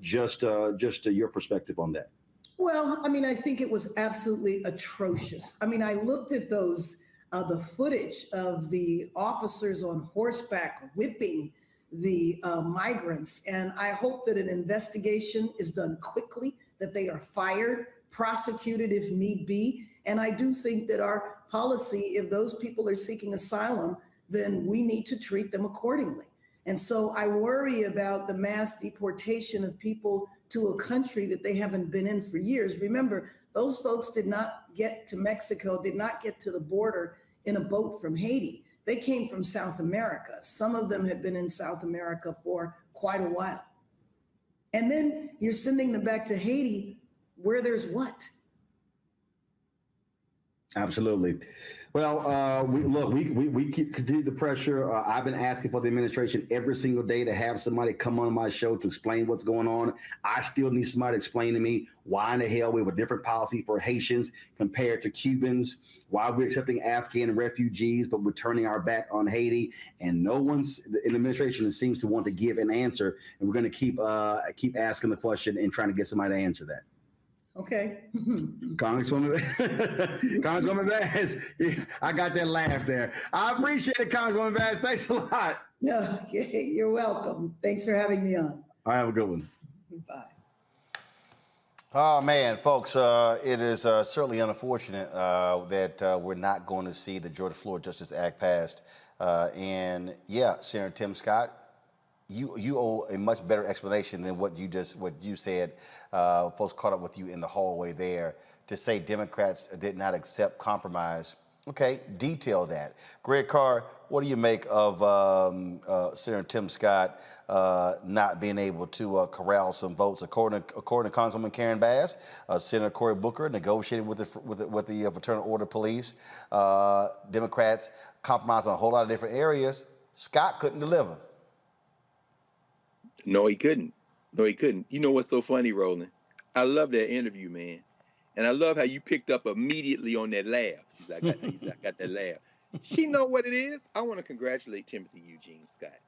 Just your perspective on that. Well, I mean, I think it was absolutely atrocious. I mean, I looked at the footage of the officers on horseback whipping the migrants, and I hope that an investigation is done quickly, that they are fired, prosecuted if need be. And I do think that our policy, if those people are seeking asylum, then we need to treat them accordingly. And so I worry about the mass deportation of people to a country that they haven't been in for years. Remember, those folks did not get to Mexico, did not get to the border in a boat from Haiti. They came from South America. Some of them had been in South America for quite a while. And then you're sending them back to Haiti, where there's what? Absolutely. Well, we continue the pressure. I've been asking for the administration every single day to have somebody come on my show to explain what's going on. I still need somebody to explain to me why in the hell we have a different policy for Haitians compared to Cubans, why we're accepting Afghan refugees, but we're turning our back on Haiti. And no one's in the administration seems to want to give an answer. And we're going to keep asking the question and trying to get somebody to answer that. Okay. Congresswoman Bass, I got that laugh there. I appreciate it, Congresswoman Bass. Thanks a lot. No, okay, you're welcome. Thanks for having me on. All right, have a good one. Bye. Oh, man, folks, it is certainly unfortunate that we're not going to see the George Floyd Justice Act passed. And yeah, Senator Tim Scott, you owe a much better explanation than what you said. Folks caught up with you in the hallway there to say Democrats did not accept compromise Okay, detail that. Greg Carr, what do you make of Senator Tim Scott not being able to corral some votes? According to Congresswoman Karen Bass, Senator Cory Booker negotiated with the Fraternal Order Police. Democrats compromised on a whole lot of different areas. Scott couldn't deliver. No, he couldn't. No, he couldn't. You know what's so funny, Roland? I love that interview, man. And I love how you picked up immediately on that laugh. I got that laugh. She know what it is. I want to congratulate Timothy Eugene Scott.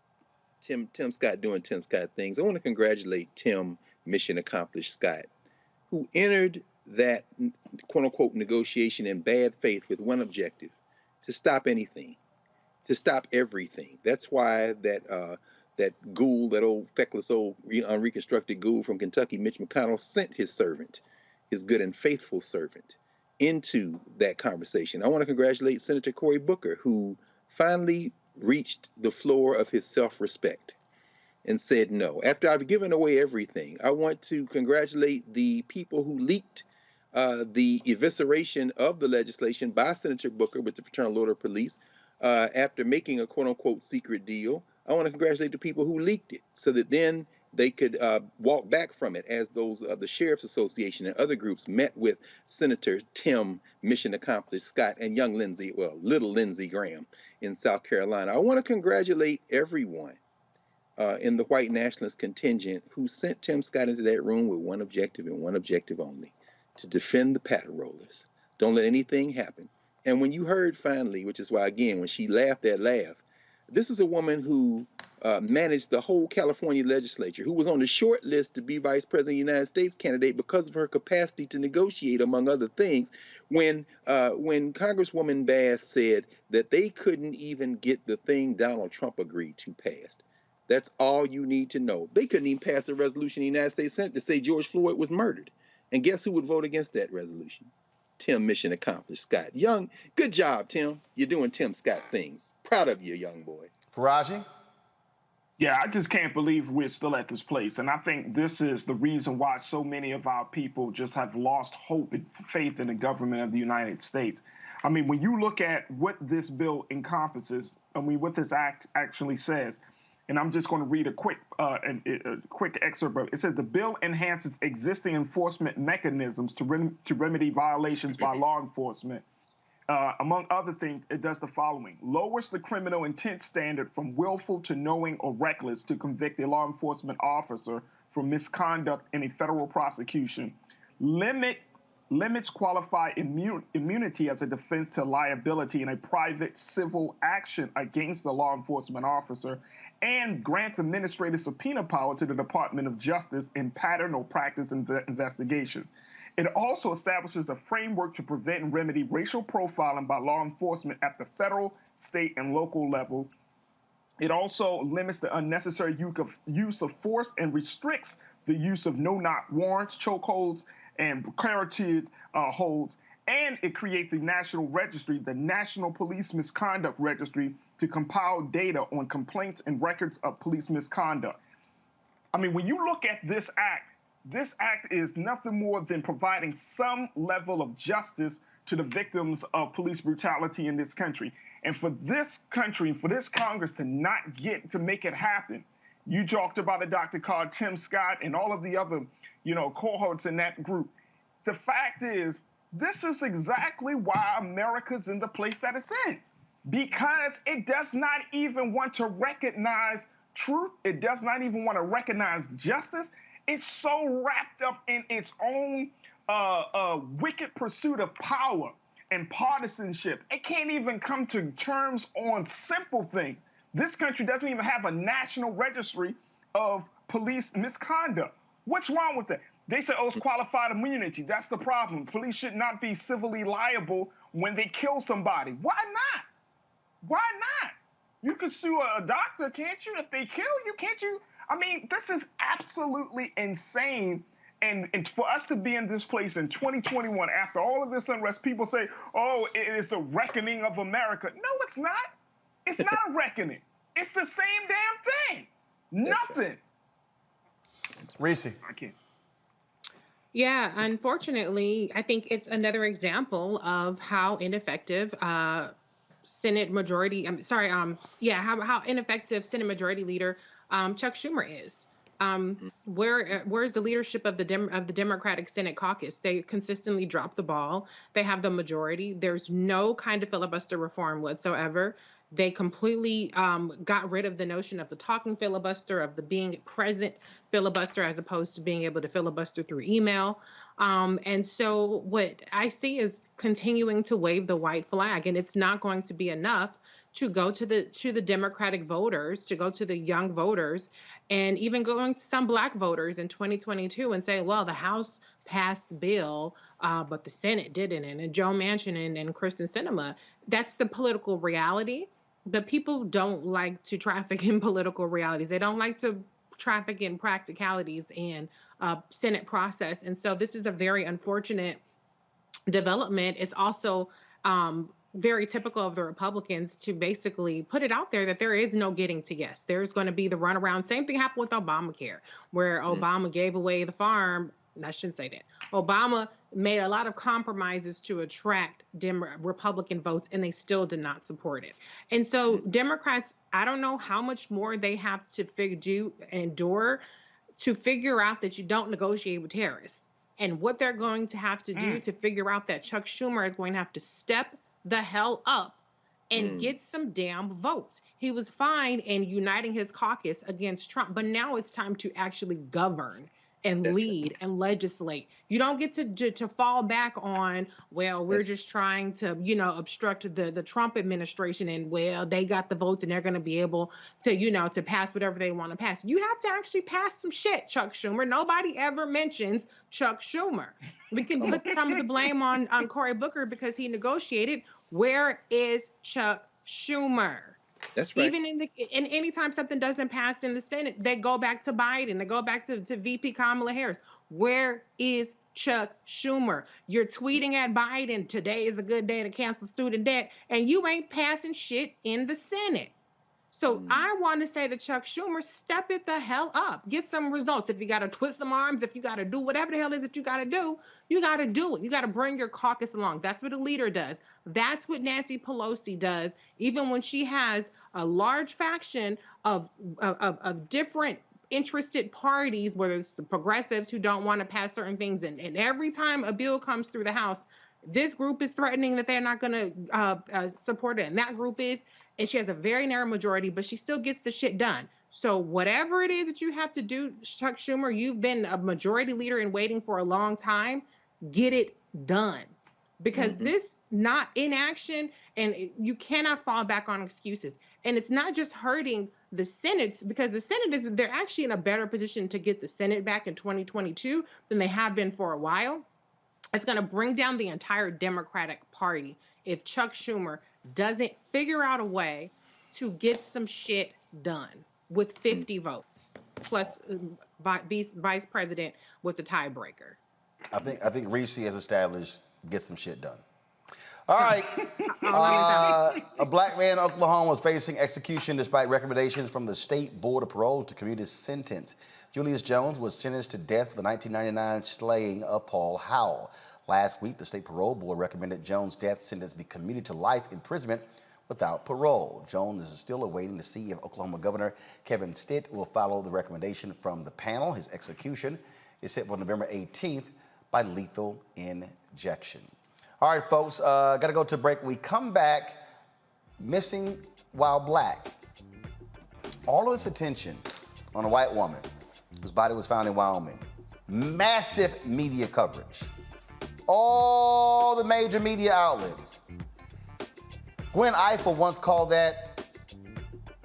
Tim Scott doing Tim Scott things. I want to congratulate Tim Mission Accomplished Scott, who entered that quote unquote negotiation in bad faith with one objective: to stop anything, to stop everything. That's why that ghoul, that old feckless old unreconstructed ghoul from Kentucky, Mitch McConnell, sent his servant, his good and faithful servant, into that conversation. I want to congratulate Senator Cory Booker, who finally reached the floor of his self-respect and said no. After I've given away everything, I want to congratulate the people who leaked the evisceration of the legislation by Senator Booker with the Fraternal Order Police after making a quote-unquote secret deal. I want to congratulate the people who leaked it so that then they could walk back from it, as those the Sheriff's Association and other groups met with Senator Tim Mission Accomplished Scott and young Lindsey, well, little Lindsey Graham in South Carolina. I want to congratulate everyone in the white nationalist contingent who sent Tim Scott into that room with one objective and one objective only: to defend the paddle rollers. Don't let anything happen. And when you heard finally, which is why, again, when she laughed that laugh, this is a woman who managed the whole California legislature, who was on the short list to be Vice President of the United States candidate because of her capacity to negotiate, among other things. When Congresswoman Bass said that they couldn't even get the thing Donald Trump agreed to passed, that's all you need to know. They couldn't even pass a resolution in the United States Senate to say George Floyd was murdered. And guess who would vote against that resolution? Tim Mission Accomplished Scott. Young, good job, Tim. You're doing Tim Scott things. Proud of you, young boy. Faraji? Yeah, I just can't believe we're still at this place. And I think this is the reason why so many of our people just have lost hope and faith in the government of the United States. I mean, when you look at what this bill encompasses, I mean, what this act actually says, and I'm just going to read a quick excerpt of it. It says the bill enhances existing enforcement mechanisms to remedy violations by law enforcement. Among other things, it does the following: lowers the criminal intent standard from willful to knowing or reckless to convict a law enforcement officer for misconduct in a federal prosecution, limits qualified immunity as a defense to liability in a private civil action against the law enforcement officer, and grants administrative subpoena power to the Department of Justice in pattern or practice investigation. It also establishes a framework to prevent and remedy racial profiling by law enforcement at the federal, state, and local level. It also limits the unnecessary use of force and restricts the use of no-knock warrants, chokeholds, and precariated holds. And it creates a national registry, the National Police Misconduct Registry, to compile data on complaints and records of police misconduct. I mean, when you look at this act is nothing more than providing some level of justice to the victims of police brutality in this country. And for this country, for this Congress to not get to make it happen, you talked about a Dr. Carr, Tim Scott, and all of the other, cohorts in that group. The fact is, this is exactly why America's in the place that it's in, because it does not even want to recognize truth. It does not even want to recognize justice. It's so wrapped up in its own wicked pursuit of power and partisanship. It can't even come to terms on simple things. This country doesn't even have a national registry of police misconduct. What's wrong with that? They say, it's qualified immunity. That's the problem. Police should not be civilly liable when they kill somebody. Why not? Why not? You could sue a doctor, can't you? If they kill you, can't you? I mean, this is absolutely insane. And for us to be in this place in 2021, after all of this unrest, people say, it is the reckoning of America. No, it's not. It's not a reckoning. It's the same damn thing. Nothing. Reese. I can't. Yeah, unfortunately, I think it's another example of how ineffective Senate majority. I'm sorry. How ineffective Senate Majority Leader Chuck Schumer is. Where's the leadership of the Democratic Senate caucus? They consistently drop the ball. They have the majority. There's no kind of filibuster reform whatsoever. They completely got rid of the notion of the talking filibuster, of the being present filibuster, as opposed to being able to filibuster through email. And so what I see is continuing to wave the white flag, and it's not going to be enough to go to the Democratic voters, to go to the young voters, and even going to some Black voters in 2022 and say, well, the House passed the bill, but the Senate didn't, and Joe Manchin and Kristen Sinema. That's the political reality. But people don't like to traffic in political realities. They don't like to traffic in practicalities and Senate process. And so this is a very unfortunate development. It's also very typical of the Republicans to basically put it out there that there is no getting to yes. There's going to be the runaround. Same thing happened with Obamacare, where Obama gave away the farm. I shouldn't say that. Obama made a lot of compromises to attract Republican votes, and they still did not support it. And so Democrats, I don't know how much more they have to endure to figure out that you don't negotiate with terrorists, and what they're going to have to do to figure out that Chuck Schumer is going to have to step the hell up and get some damn votes. He was fine in uniting his caucus against Trump, but now it's time to actually govern and lead and legislate. You don't get to fall back on, well, we're just trying to, obstruct the Trump administration, and well, they got the votes and they're going to be able to, to pass whatever they want to pass. You have to actually pass some shit, Chuck Schumer. Nobody ever mentions Chuck Schumer. We can put some of the blame on Cory Booker because he negotiated. Where is Chuck Schumer? That's right. Even in anytime something doesn't pass in the Senate, they go back to Biden. They go back to VP Kamala Harris. Where is Chuck Schumer? You're tweeting at Biden, today is a good day to cancel student debt, and you ain't passing shit in the Senate. So I want to say to Chuck Schumer, step it the hell up. Get some results. If you got to twist them arms, if you got to do whatever the hell it is that you got to do, you got to do it. You got to bring your caucus along. That's what a leader does. That's what Nancy Pelosi does, even when she has a large faction of different interested parties, whether it's the progressives who don't want to pass certain things. And every time a bill comes through the House, this group is threatening that they're not going to support it. And that group is, and she has a very narrow majority, but she still gets the shit done. So whatever it is that you have to do, Chuck Schumer, you've been a majority leader in waiting for a long time, get it done. Because this not inaction, and you cannot fall back on excuses. And it's not just hurting the Senate, because the Senate they're actually in a better position to get the Senate back in 2022 than they have been for a while. It's going to bring down the entire Democratic Party if Chuck Schumer doesn't figure out a way to get some shit done with 50 votes, plus vice president with the tiebreaker. I think Reese has established get some shit done. All right. A black man in Oklahoma was facing execution despite recommendations from the State Board of Parole to commute his sentence. Julius Jones was sentenced to death for the 1999 slaying of Paul Howell. Last week, the State Parole Board recommended Jones' death sentence be commuted to life imprisonment without parole. Jones is still awaiting to see if Oklahoma Governor Kevin Stitt will follow the recommendation from the panel. His execution is set for November 18th by lethal injection. All right, folks, got to go to break. We come back, missing while black. All of this attention on a white woman whose body was found in Wyoming. Massive media coverage. All the major media outlets. Gwen Ifill once called that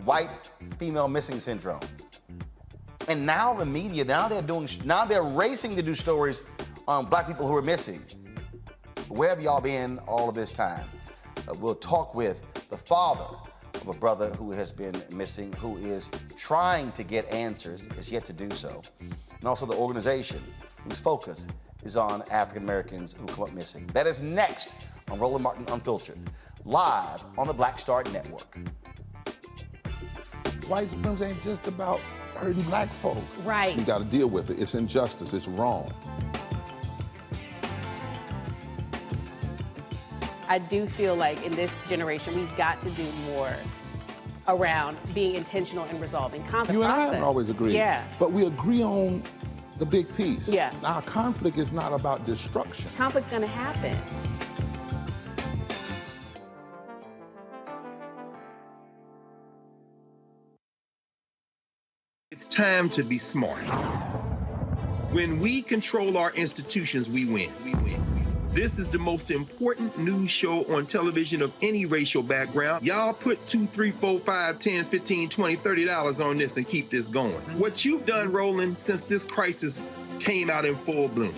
white female missing syndrome. And now the media, now they're racing to do stories on black people who are missing. Where have y'all been all of this time? We'll talk with the father of a brother who has been missing, who is trying to get answers, has yet to do so. And also the organization whose focus is on African Americans who come up missing. That is next on Roland Martin Unfiltered, live on the Black Star Network. White supremacy ain't just about hurting black folk. Right. You got to deal with it. It's injustice. It's wrong. I do feel like in this generation, we've got to do more around being intentional in resolving conflict. You and I haven't always agreed. Yeah. But we agree on the big piece. Yeah. Our conflict is not about destruction. Conflict's gonna happen. It's time to be smart. When we control our institutions, we win. This is the most important news show on television of any racial background. Y'all put $2, $3, $4, $5, $10, $15, $20, $30 on this and keep this going. What you've done, Roland, since this crisis came out in full bloom.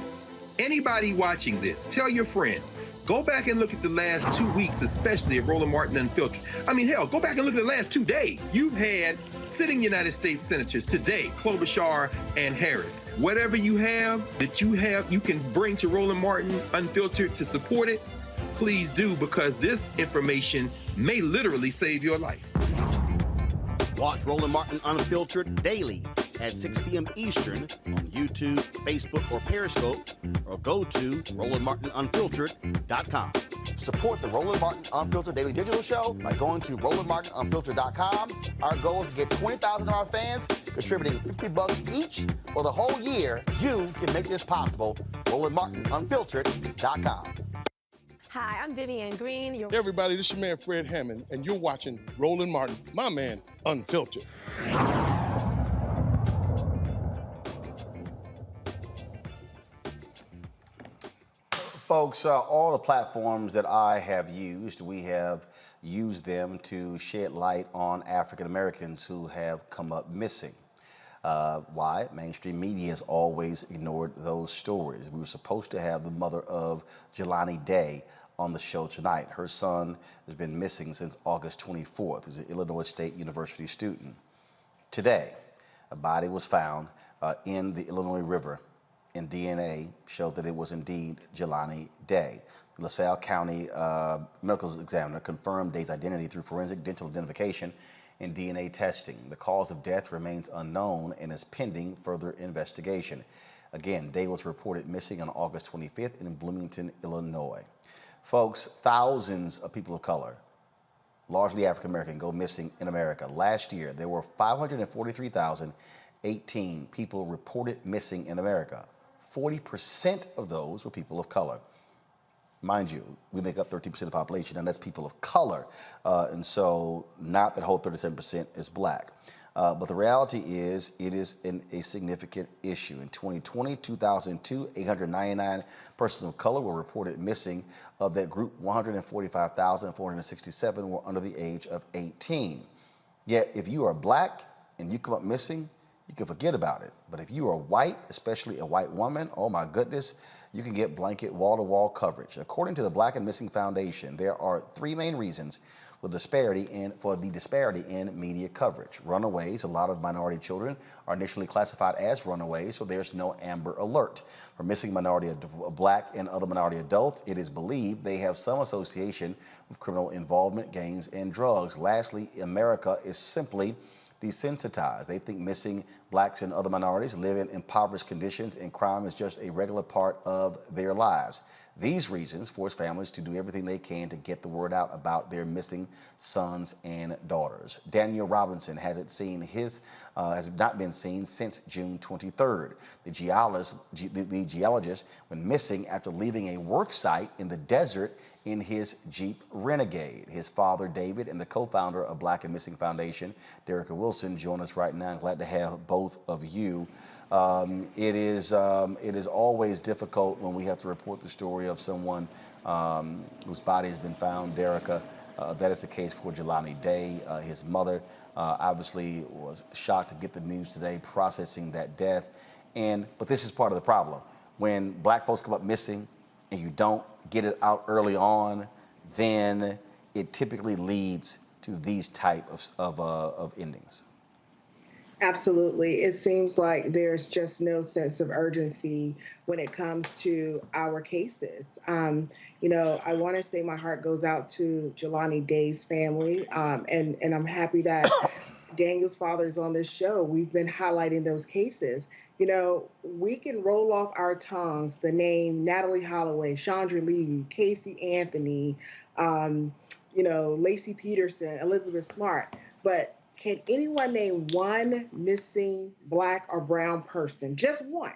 Anybody watching this, tell your friends, go back and look at the last 2 weeks, especially of Roland Martin Unfiltered. I mean, hell, go back and look at the last 2 days. You've had sitting United States senators today, Klobuchar and Harris. Whatever you have that you can bring to Roland Martin Unfiltered to support it, please do, because this information may literally save your life. Watch Roland Martin Unfiltered daily at 6 p.m. Eastern on YouTube, Facebook, or Periscope, or go to RolandMartinUnfiltered.com. Support the Roland Martin Unfiltered Daily Digital Show by going to RolandMartinUnfiltered.com. Our goal is to get 20,000 of our fans contributing $50 each for the whole year. You can make this possible. RolandMartinUnfiltered.com. Hi, I'm Vivian Green. Hey everybody, this is your man Fred Hammond, and you're watching Roland Martin, my man, Unfiltered. Folks, all the platforms that I have used, we have used them to shed light on African Americans who have come up missing. Why? Mainstream media has always ignored those stories. We were supposed to have the mother of Jelani Day on the show tonight. Her son has been missing since August 24th. He's an Illinois State University student. Today, a body was found in the Illinois River, and DNA showed that it was indeed Jelani Day. The LaSalle County medical examiner confirmed Day's identity through forensic dental identification and DNA testing. The cause of death remains unknown and is pending further investigation. Again, Day was reported missing on August 25th in Bloomington, Illinois. Folks, thousands of people of color, largely African American, go missing in America. Last year, there were 543,018 people reported missing in America. 40% of those were people of color. Mind you, we make up 13% of the population, and that's people of color. And so not that whole 37% is black. But the reality is it is a significant issue. In 2020, 2002, 899 persons of color were reported missing. Of that group, 145,467 were under the age of 18. Yet if you are black and you come up missing, you can forget about it. But if you are white, especially a white woman, oh my goodness, you can get blanket wall-to-wall coverage. According to the Black and Missing Foundation, there are 3 main reasons for the disparity in media coverage. Runaways, a lot of minority children are initially classified as runaways, so there's no Amber Alert. For missing minority, black and other minority adults, it is believed they have some association with criminal involvement, gangs, and drugs. Lastly, America is simply desensitized. They think missing blacks and other minorities live in impoverished conditions and crime is just a regular part of their lives. These reasons force families to do everything they can to get the word out about their missing sons and daughters. Daniel Robinson has not been seen since June 23rd. The geologist went missing after leaving a work site in the desert in his Jeep Renegade. His father, David, and the co-founder of Black and Missing Foundation, Derrica Wilson, join us right now. I'm glad to have both of you. It is always difficult when we have to report the story of someone whose body has been found. Derrica, that is the case for Jelani Day. His mother obviously was shocked to get the news today, processing that death. But this is part of the problem. When black folks come up missing and you don't get it out early on, then it typically leads to these type of endings. Absolutely. It seems like there's just no sense of urgency when it comes to our cases. I want to say my heart goes out to Jelani Day's family, and I'm happy that Daniel's father is on this show, we've been highlighting those cases. You know, we can roll off our tongues the name Natalie Holloway, Chandra Levy, Casey Anthony, you know, Lacey Peterson, Elizabeth Smart, but can anyone name one missing Black or brown person, just one,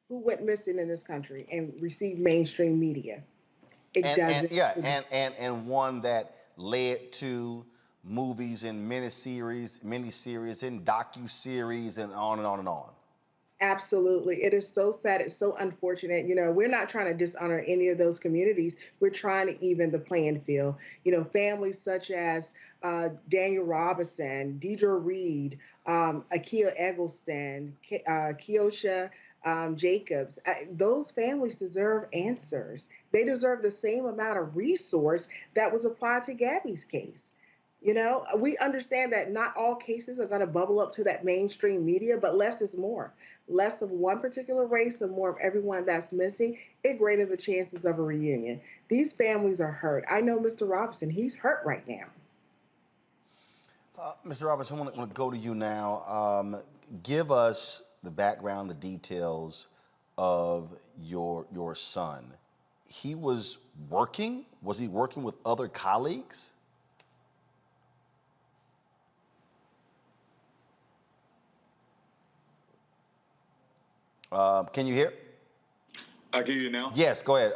who went missing in this country and received mainstream media? It doesn't. And one that led to movies and miniseries and docu-series and on and on and on. Absolutely. It is so sad. It's so unfortunate. You know, we're not trying to dishonor any of those communities. We're trying to even the playing field. You know, families such as Daniel Robinson, Deidre Reed, Akia Eggleston, Keosha Jacobs, those families deserve answers. They deserve the same amount of resource that was applied to Gabby's case. You know, we understand that not all cases are going to bubble up to that mainstream media, but less is more. Less of one particular race and more of everyone that's missing, it greater the chances of a reunion. These families are hurt. I know Mr. Robinson, he's hurt right now. Mr. Robinson, I want to go to you now. Give us the background, the details of your son. He was working? Was he working with other colleagues? Can you hear? I can hear you now. Yes, go ahead.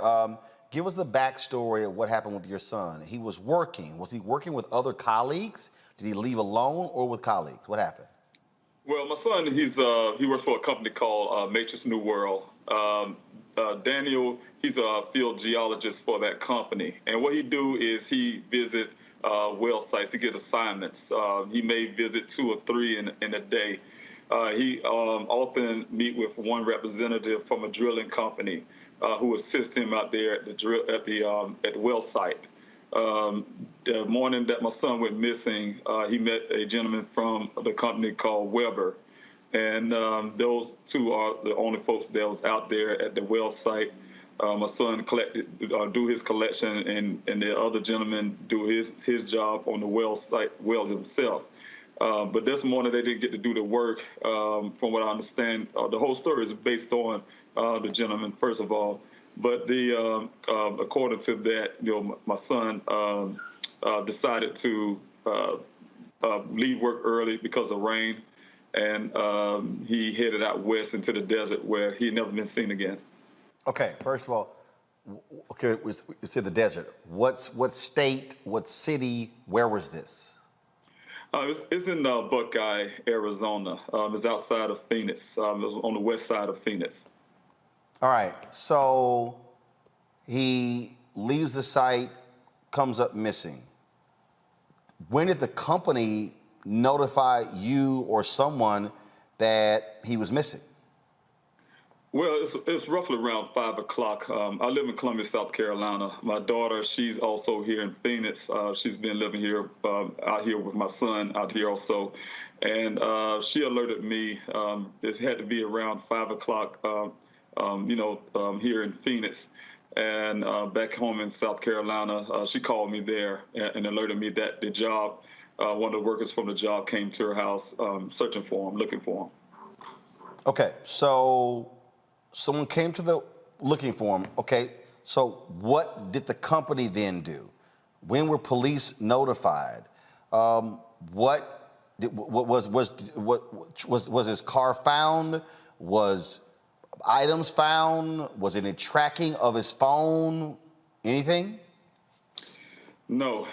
Give us the backstory of what happened with your son. He was working. Was he working with other colleagues? Did he leave alone or with colleagues? What happened? Well, my son, he works for a company called Matrix New World. Daniel, he's a field geologist for that company. And what he do is he visit well sites. He get assignments. He may visit 2 or 3 in a day. He often meet with one representative from a drilling company who assists him out there at the well site. The morning that my son went missing, he met a gentleman from the company called Weber, and those 2 are the only folks that was out there at the well site. My son do his collection, and the other gentleman do his job on the well site himself. But this morning they didn't get to do the work. From what I understand, the whole story is based on the gentleman, first of all. But according to that, you know, my son decided to leave work early because of rain, and he headed out west into the desert where he had never been seen again. Okay, first of all, okay, we said the desert. What state, what city, where was this? It's in Buckeye, Arizona. It's outside of Phoenix. It's on the west side of Phoenix. All right, so he leaves the site, comes up missing. When did the company notify you or someone that he was missing? Well, it's roughly around 5 o'clock. I live in Columbia, South Carolina. My daughter, she's also here in Phoenix. She's been living here, out here with my son out here also. And she alerted me. It had to be around 5 o'clock, here in Phoenix. And back home in South Carolina, she called me there and alerted me that the job, one of the workers from the job came to her house searching for him, looking for him. Okay, so someone came to the looking for him. Okay, so what did the company then do? When were police notified? Was his car found? Was items found? Was any tracking of his phone? Anything? No.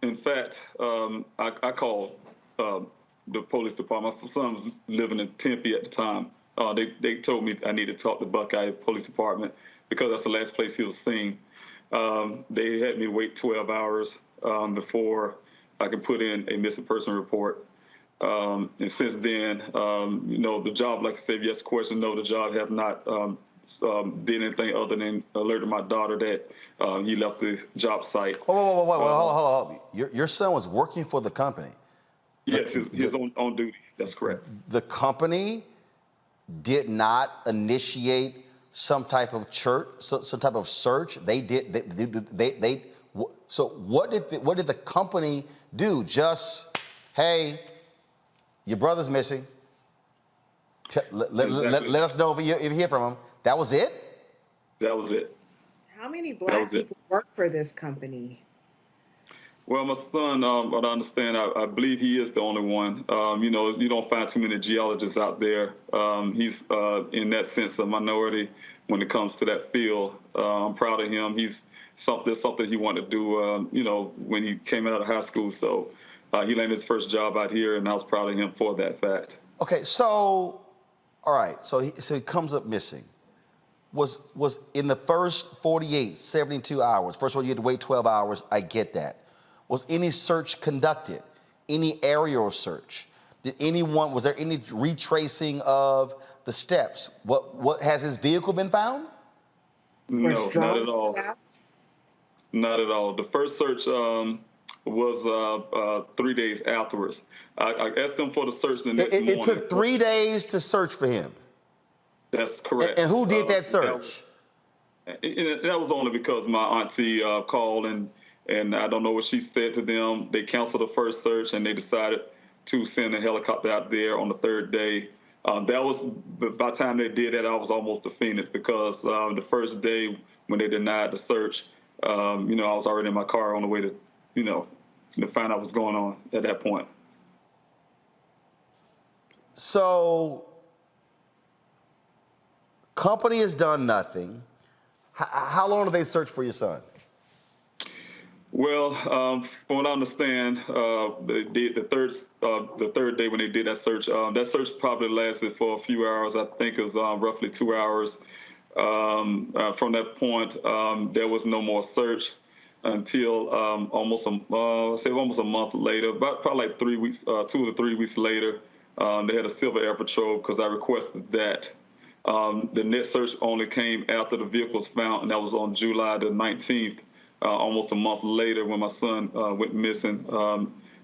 In fact, I called the police department. My son was living in Tempe at the time. They told me I needed to talk to Buckeye Police Department because that's the last place he was seen. They had me wait 12 hours before I could put in a missing person report. And since then, the job, like I said, yes, question, no, the job have not did anything other than alerted my daughter that he left the job site. Whoa, hold on. Your son was working for the company? Yes, he's on duty. That's correct. The company did not initiate some type of search. They did. So what did the company do? Just hey, your brother's missing. Let us know if you hear from him. That was it? That was it. How many Black people work for this company? Well, my son, what I understand, I believe he is the only one. You know, you don't find too many geologists out there. He's, in that sense, a minority when it comes to that field. I'm proud of him. There's something he wanted to do, you know, when he came out of high school. So he landed his first job out here, and I was proud of him for that fact. Okay, so, all right, so he comes up missing. Was in the first 48, 72 hours, first of all, you had to wait 12 hours, I get that. Was any search conducted? Any aerial search? Was there any retracing of the steps? What has his vehicle been found? No, not at all. Not at all. The first search was 3 days afterwards. I asked them for the search the next morning. It took 3 days to search for him. That's correct. And who did that search? That was only because my auntie called and I don't know what she said to them. They canceled the first search and they decided to send a helicopter out there on the third day. That was, by the time they did that, I was almost to Phoenix because the first day when they denied the search, you know, I was already in my car on the way to, you know, to find out what's going on at that point. So, company has done nothing. How long did they search for your son? Well, from what I understand, they did the third day when they did that search probably lasted for a few hours. I think it was roughly 2 hours. From that point, there was no more search until almost a month later, probably like 3 weeks, 2 to 3 weeks later. They had a Silver Air Patrol because I requested that. The net search only came after the vehicle was found, and that was on July the 19th. Almost a month later, when my son went missing,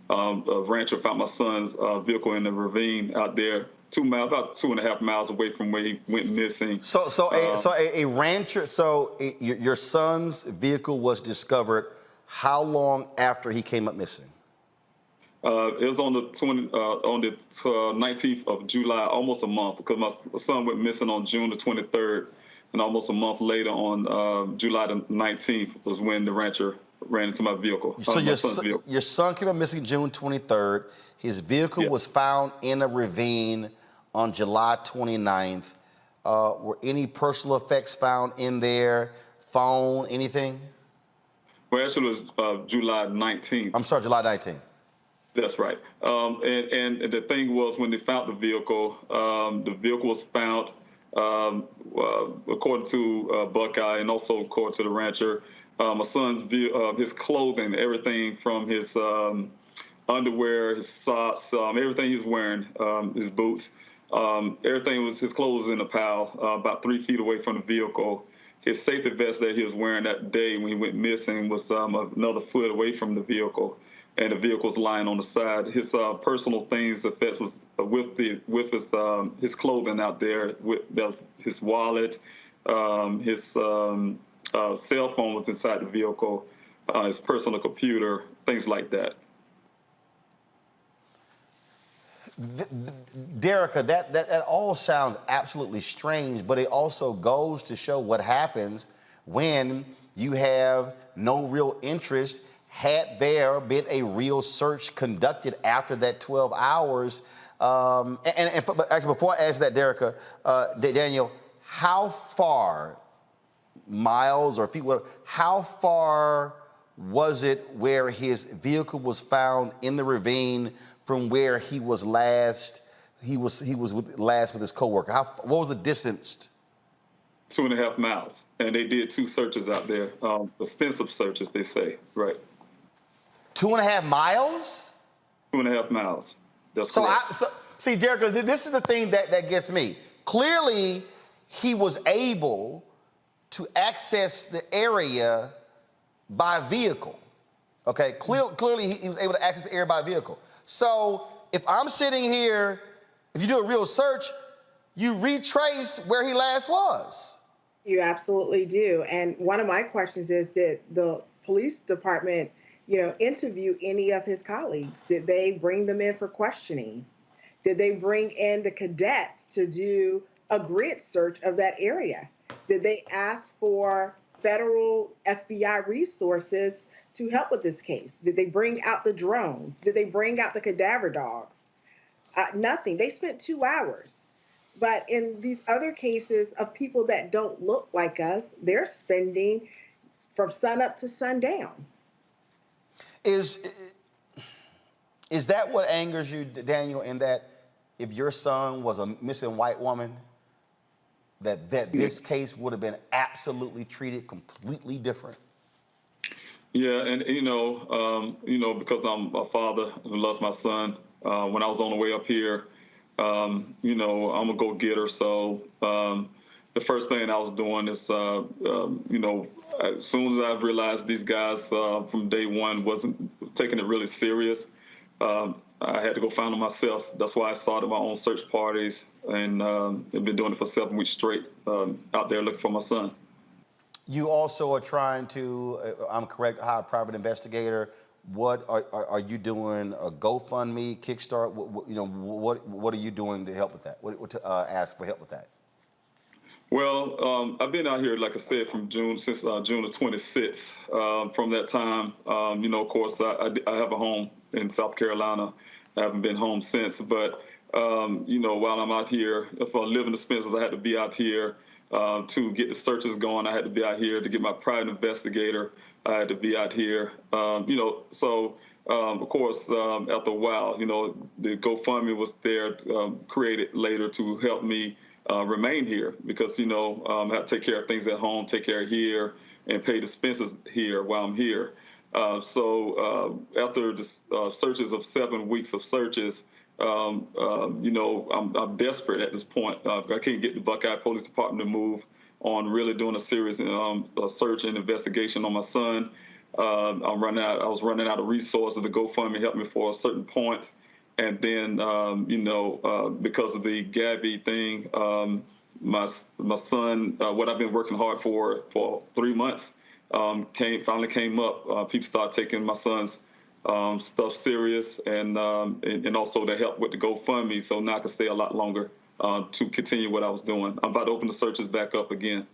a rancher found my son's vehicle in the ravine out there, about 2.5 miles away from where he went missing. A rancher. Your son's vehicle was discovered. How long after he came up missing? It was on the 19th of July, almost a month, because my son went missing on June the 23rd. And almost a month later, on July the 19th, was when the rancher ran into my vehicle. So your son came up missing June 23rd. His vehicle was found in a ravine on July 29th. Were any personal effects found in there? Phone, anything? Well, actually, it was July 19th. I'm sorry, July 19th. That's right. And the thing was, when they found the vehicle was found, according to Buckeye and also according to the rancher, my son's his clothing, everything from his underwear, his socks, everything he's wearing, his boots, his clothes was in a pile about 3 feet away from the vehicle. His safety vest that he was wearing that day when he went missing was another foot away from the vehicle, and the vehicle was lying on the side. His personal things, effects was with his clothing out there. His wallet, his cell phone was inside the vehicle, his personal computer, things like that. Derica, that all sounds absolutely strange, but it also goes to show what happens when you have no real interest. Had there been a real search conducted after that 12 hours, but actually before I ask that, Derica, Daniel, how far, miles or feet, how far was it where his vehicle was found in the ravine from where he was last? He was with his coworker. What was the distance? 2.5 miles, and they did 2 searches out there, extensive searches, they say, right? 2.5 miles? 2.5 miles. That's so correct. See, Derica, this is the thing that gets me. Clearly, he was able to access the area by vehicle. Okay, clearly he was able to access the area by vehicle. So if I'm sitting here, if you do a real search, you retrace where he last was. You absolutely do. And one of my questions is, did the police department interview any of his colleagues? Did they bring them in for questioning? Did they bring in the cadets to do a grid search of that area? Did they ask for federal FBI resources to help with this case? Did they bring out the drones? Did they bring out the cadaver dogs? Nothing. They spent 2 hours. But in these other cases of people that don't look like us, they're spending from sunup to sundown. Is that what angers you, Daniel, in that if your son was a missing white woman, that this case would have been absolutely treated completely different? Yeah, and because I'm a father who loves my son, when I was on the way up here, I'm a go-getter. So the first thing I was doing is, as soon as I realized these guys from day one wasn't taking it really serious, I had to go find them myself. That's why I started my own search parties, and I've been doing it for 7 weeks straight, out there looking for my son. You also are trying to, I'm correct, hire a private investigator. What are you doing? A GoFundMe, Kickstart? What are you doing to help with that? To ask for help with that? Well, I've been out here, like I said, since June the 26th. From that time, of course, I have a home in South Carolina. I haven't been home since. But, while I'm out here, if I live in the Spencers, I had to be out here to get the searches going. I had to be out here to get my private investigator. I had to be out here. So, of course, after a while, the GoFundMe was there, created later to help me remain here because, I have to take care of things at home, take care of here, and pay the expenses here while I'm here. So after the searches of 7 weeks of searches, I'm desperate at this point. I can't get the Buckeye Police Department to move on really doing a serious search and investigation on my son. I was running out of resources. The GoFundMe helped me for a certain point. And then, because of the Gabby thing, my son, what I've been working hard for 3 months, finally came up. People started taking my son's stuff serious, and also to help with the GoFundMe, so now I can stay a lot longer to continue what I was doing. I'm about to open the searches back up again.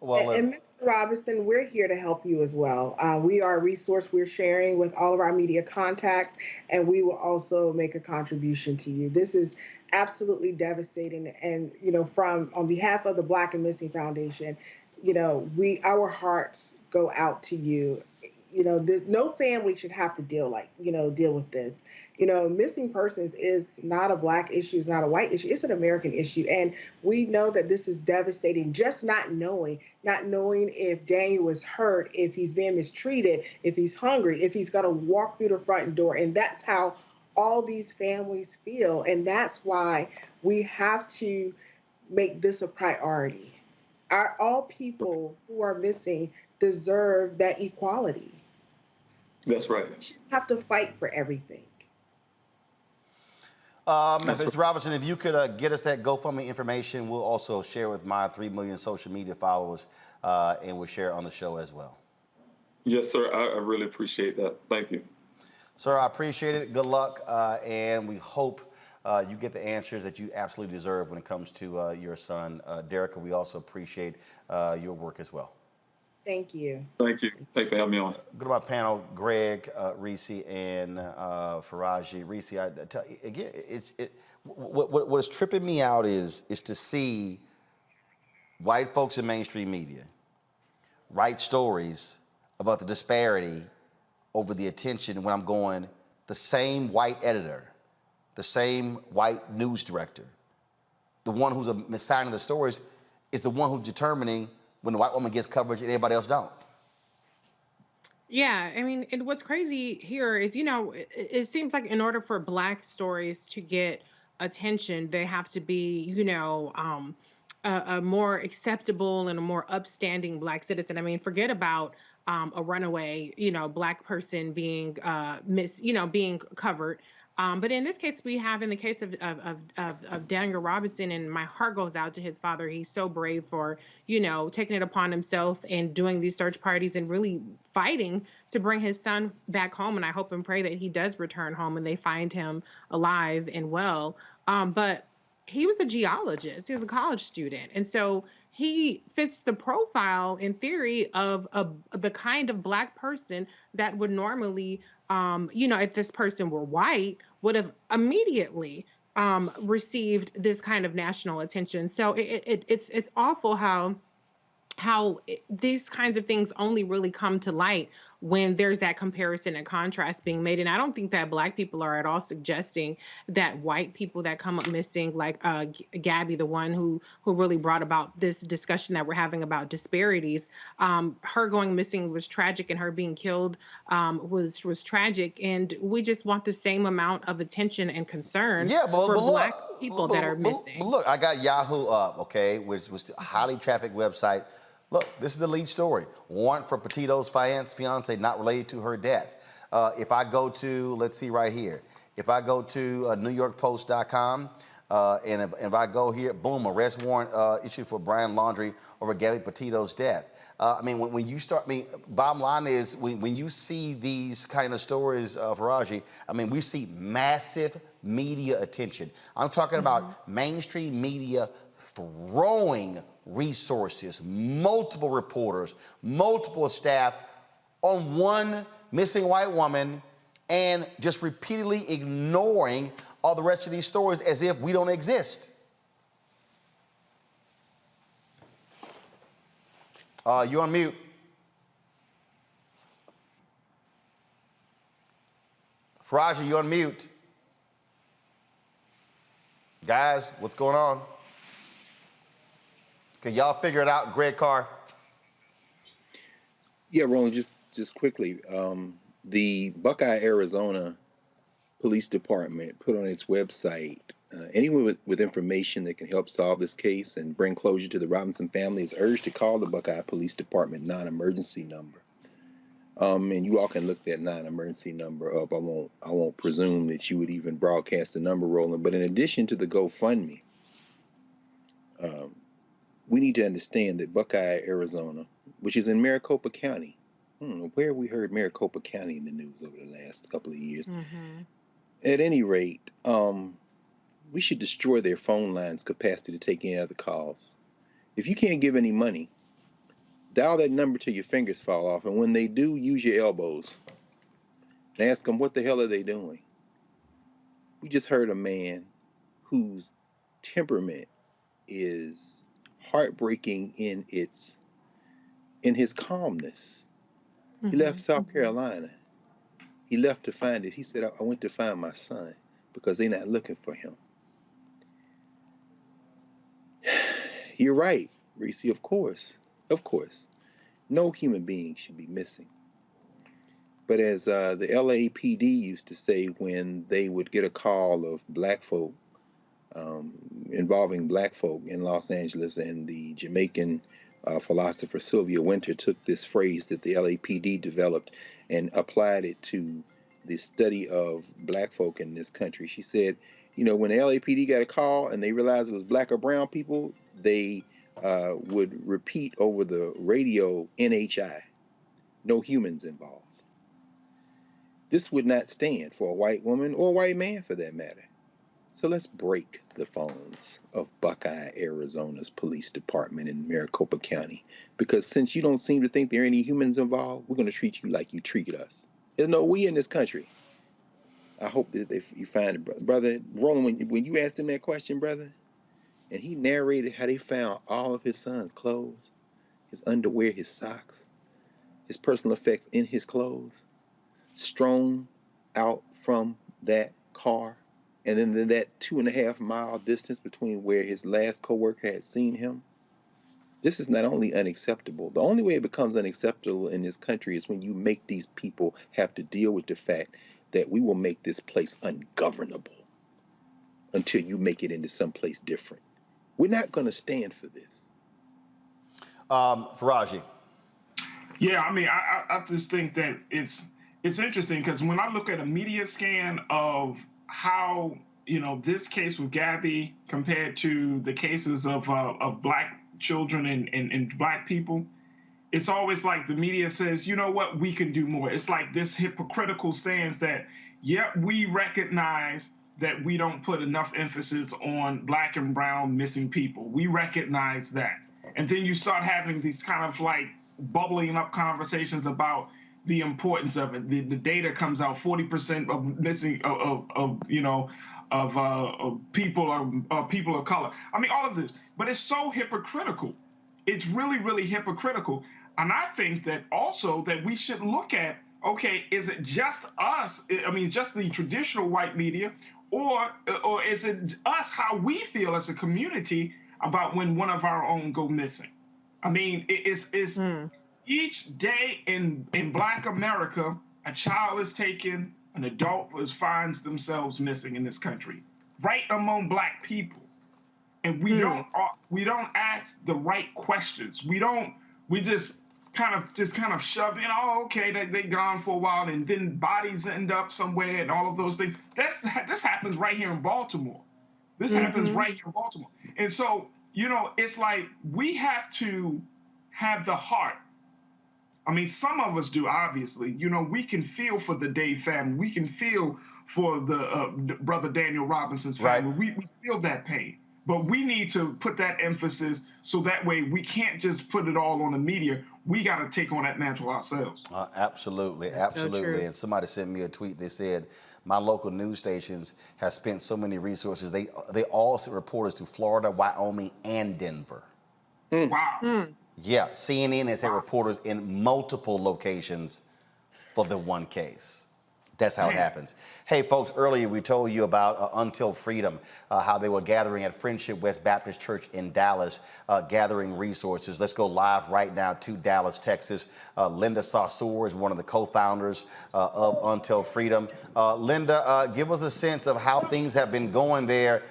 Well, and Mr. Robinson, we're here to help you as well. We are a resource we're sharing with all of our media contacts, and we will also make a contribution to you. This is absolutely devastating. And, on behalf of the Black and Missing Foundation, our hearts go out to you. No family should have to deal with this. Missing persons is not a Black issue, it's not a white issue, it's an American issue. And we know that this is devastating, just not knowing if Daniel was hurt, if he's being mistreated, if he's hungry, if he's got to walk through the front door. And that's how all these families feel. And that's why we have to make this a priority. All people who are missing deserve that equality. That's right. We shouldn't have to fight for everything. Mr. Robinson, if you could get us that GoFundMe information, we'll also share with my 3 million social media followers, and we'll share it on the show as well. Yes, sir. I really appreciate that. Thank you. Sir, I appreciate it. Good luck, and we hope you get the answers that you absolutely deserve when it comes to your son. Derica, we also appreciate your work as well. Thank you. Thank you. Thanks for having me on. Go to my panel, Greg, Reese, and Faraji. Reese, I tell you, again, what is tripping me out is to see white folks in mainstream media write stories about the disparity over the attention when I'm going, the same white editor, the same white news director, the one who's assigning the stories is the one who's determining when the white woman gets coverage and everybody else don't. Yeah, I mean, and what's crazy here is, it seems like in order for Black stories to get attention, they have to be, a more acceptable and a more upstanding Black citizen. I mean, forget about a runaway, Black person being being covered. But in this case, we have, in the case of Daniel Robinson, and my heart goes out to his father. He's so brave for, taking it upon himself and doing these search parties and really fighting to bring his son back home. And I hope and pray that he does return home and they find him alive and well. But he was a geologist. He was a college student. And so he fits the profile, in theory, of the kind of Black person that would normally, if this person were white, would have immediately received this kind of national attention. So it's awful how these kinds of things only really come to light when there's that comparison and contrast being made. And I don't think that Black people are at all suggesting that white people that come up missing, like Gabby, the one who really brought about this discussion that we're having about disparities, her going missing was tragic, and her being killed was tragic. And we just want the same amount of attention and concern for Black people that are missing. But look, I got Yahoo up, okay, which was a highly trafficked website. Look, this is the lead story. Warrant for Petito's fiance not related to her death. If I go to, let's see right here. If I go to NewYorkPost.com, and if I go here, boom, arrest warrant issued for Brian Laundrie over Gabby Petito's death. When you start, bottom line is, when you see these kind of stories, Faraji, we see massive media attention. I'm talking about mainstream media throwing resources, multiple reporters, multiple staff on one missing white woman, and just repeatedly ignoring all the rest of these stories as if we don't exist. You're on mute. Faraji, you're on mute. Guys, what's going on? Can y'all figure it out, Greg Carr? Yeah, Roland, just quickly. The Buckeye, Arizona Police Department put on its website, anyone with information that can help solve this case and bring closure to the Robinson family is urged to call the Buckeye Police Department non-emergency number. And you all can look that non-emergency number up. I won't presume that you would even broadcast the number, Roland. But in addition to the GoFundMe, we need to understand that Buckeye, Arizona, which is in Maricopa County, where have we heard Maricopa County in the news over the last couple of years? At any rate, we should destroy their phone lines' capacity to take any other calls. If you can't give any money, dial that number till your fingers fall off, and when they do, use your elbows and ask them what the hell are they doing. We just heard a man whose temperament is heartbreaking in his calmness. He left South Carolina. He left to find it. He said, I went to find my son because they're not looking for him. You're right, Reese, of course. No human being should be missing. But as the LAPD used to say when they would get a call of Black folk, involving Black folk in Los Angeles, and the Jamaican philosopher Sylvia Wynter took this phrase that the LAPD developed and applied it to the study of Black folk in this country. She said, when the LAPD got a call and they realized it was Black or brown people, they would repeat over the radio NHI, no humans involved. This would not stand for a white woman or a white man for that matter. So let's break the phones of Buckeye, Arizona's police department in Maricopa County, because since you don't seem to think there are any humans involved, we're going to treat you like you treated us. There's no we in this country. I hope that you find it, brother. Roland, when you asked him that question, brother, and he narrated how they found all of his son's clothes, his underwear, his socks, his personal effects in his clothes, strewn out from that car, and then that 2.5 mile distance between where his last coworker had seen him. This is not only unacceptable. The only way it becomes unacceptable in this country is when you make these people have to deal with the fact that we will make this place ungovernable until you make it into someplace different. We're not going to stand for this. Faraji. Yeah, I just think that it's interesting because when I look at a media scan of how, this case with Gabby compared to the cases of Black children and Black people, it's always like the media says, you know what, we can do more. It's like this hypocritical stance that, we recognize that we don't put enough emphasis on Black and brown missing people. We recognize that. And then you start having these kind of like bubbling up conversations about the importance of it. The data comes out, 40% of missing of people of color. I mean, all of this, but it's so hypocritical. It's really, really hypocritical. And I think that also that we should look at, okay, is it just us? I mean, just the traditional white media, or is it us, how we feel as a community about when one of our own go missing? I mean, it's each day in Black America, a child is taken, an adult finds themselves missing in this country, right among Black people. And we don't ask the right questions. We just kind of shove in, okay, they gone for a while, and then bodies end up somewhere and all of those things. This happens right here in Baltimore. This happens right here in Baltimore. And so, it's like we have to have the heart. I mean, some of us do, obviously. We can feel for the Day family. We can feel for the brother Daniel Robinson's family. Right. We feel that pain. But we need to put that emphasis so that way we can't just put it all on the media. We got to take on that mantle ourselves. Absolutely, absolutely. So and somebody sent me a tweet. They said, my local news stations have spent so many resources. They all sent reporters to Florida, Wyoming, and Denver. Wow. Yeah, CNN has had reporters in multiple locations for the one case. That's how it happens. Hey, folks, earlier we told you about Until Freedom, how they were gathering at Friendship West Baptist Church in Dallas, gathering resources. Let's go live right now to Dallas, Texas. Linda Saussure is one of the co-founders of Until Freedom. Linda, give us a sense of how things have been going there.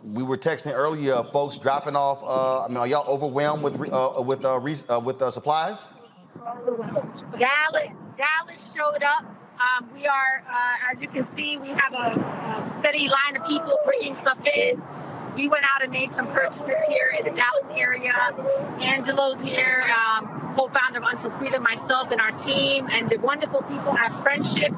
We were texting earlier, folks dropping off. Are y'all overwhelmed with supplies? Dallas showed up. We are, as you can see, we have a steady line of people bringing stuff in. We went out and made some purchases here in the Dallas area. Angelo's here, co-founder of Until Freedom, myself and our team, and the wonderful people at Friendship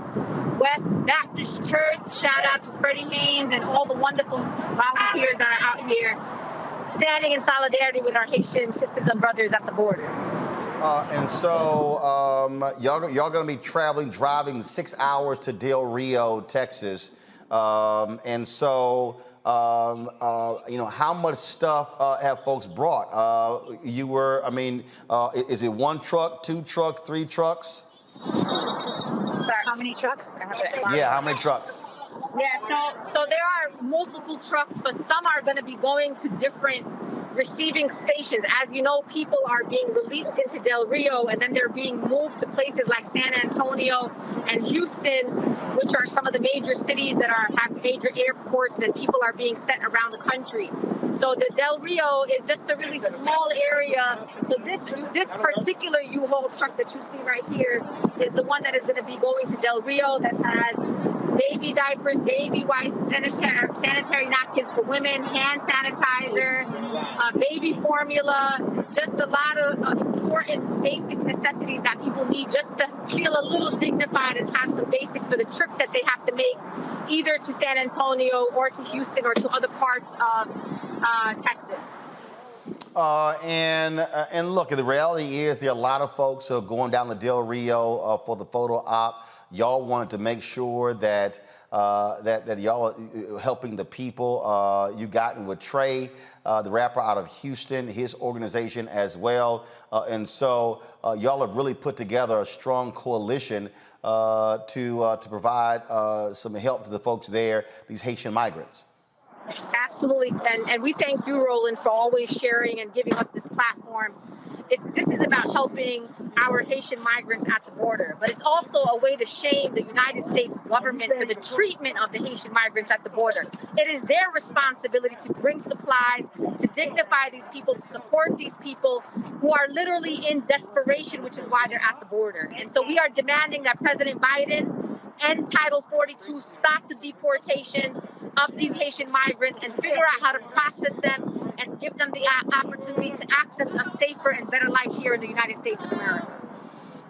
West Baptist Church. Shout out to Freddie Haynes and all the wonderful volunteers that are out here standing in solidarity with our Haitian sisters and brothers at the border. And so y'all going to be driving 6 hours to Del Rio, Texas. And so, how much stuff have folks brought? Is it one truck, two trucks, three trucks? Sorry, how many trucks? Yeah, how many trucks? Yeah, so there are multiple trucks, but some are going to be going to different receiving stations. As you know, people are being released into Del Rio, and then they're being moved to places like San Antonio and Houston, which are some of the major cities that have major airports that people are being sent around the country. So the Del Rio is just a really small area. So this particular U-Haul truck that you see right here is the one that is going to be going to Del Rio, that has baby diapers, baby wipes, sanitary napkins for women, hand sanitizer, baby formula, just a lot of important basic necessities that people need just to feel a little dignified and have some basics for the trip that they have to make, either to San Antonio or to Houston or to other parts of Texas. And look, the reality is there are a lot of folks who are going down the Del Rio for the photo op. Y'all wanted to make sure that that y'all are helping the people. You gotten with Trey, the rapper out of Houston, his organization as well. And so y'all have really put together a strong coalition to provide some help to the folks there, these Haitian migrants. Absolutely, and we thank you, Roland, for always sharing and giving us this platform. This is about helping our Haitian migrants at the border, but it's also a way to shame the United States government for the treatment of the Haitian migrants at the border. It is their responsibility to bring supplies, to dignify these people, to support these people who are literally in desperation, which is why they're at the border. And so we are demanding that President Biden end Title 42, stop the deportations of these Haitian migrants, and figure out how to process them and give them the opportunity to access a safer and better life here in the United States of America.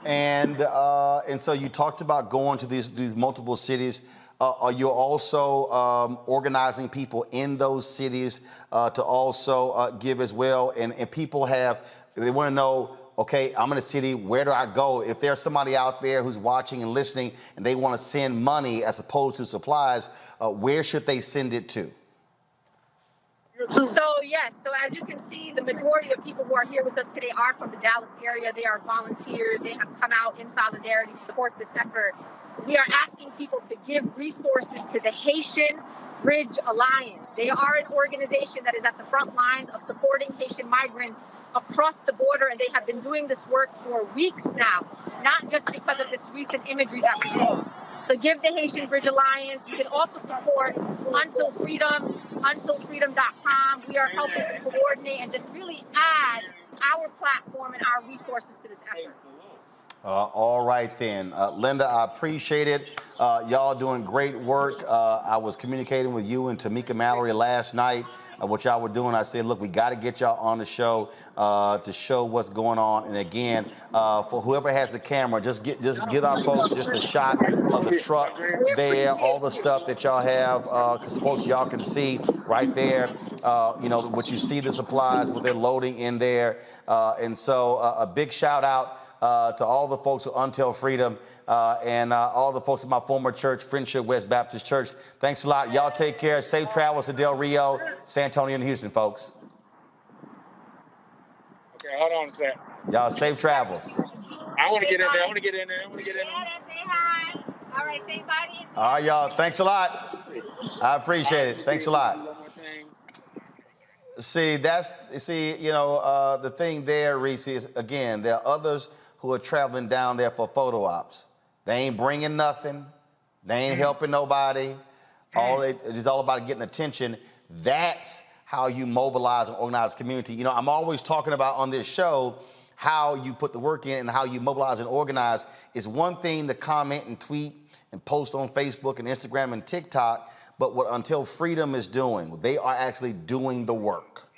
And so you talked about going to these multiple cities. Are you also organizing people in those cities to also give as well? And people they want to know, okay, I'm in a city, where do I go? If there's somebody out there who's watching and listening and they want to send money as opposed to supplies, where should they send it to? So yes, so as you can see, the majority of people who are here with us today are from the Dallas area. They are volunteers. They have come out in solidarity to support this effort. We are asking people to give resources to the Haitian Bridge Alliance. They are an organization that is at the front lines of supporting Haitian migrants across the border, and they have been doing this work for weeks now, not just because of this recent imagery that we saw. So give the Haitian Bridge Alliance. You can also support Until Freedom, untilfreedom.com. We are helping to coordinate and just really add our platform and our resources to this effort. All right then. Linda, I appreciate it. Y'all doing great work. I was communicating with you and Tamika Mallory last night, what y'all were doing. I said, look, we got to get y'all on the show to show what's going on. And again, for whoever has the camera, just give our folks just a shot of the truck there, all the stuff that y'all have, because folks, y'all can see right there, what you see, the supplies, what they're loading in there. And so a big shout out to all the folks at Until Freedom and all the folks at my former church, Friendship West Baptist Church. Thanks a lot. Y'all take care. Safe travels to Del Rio, San Antonio, and Houston, folks. Okay, hold on a sec. Y'all safe travels. I want to get in there. I want to get in there. Say hi. All right, say bye. All right, y'all. Thanks a lot. I appreciate it. Thanks a lot. See, the thing there, Reese, is, again, there are others who are traveling down there for photo ops. They ain't bringing nothing. They ain't helping nobody. It's all about getting attention. That's how you mobilize and organize community. I'm always talking about on this show how you put the work in and how you mobilize and organize. It's one thing to comment and tweet and post on Facebook and Instagram and TikTok, but what Until Freedom is doing, they are actually doing the work.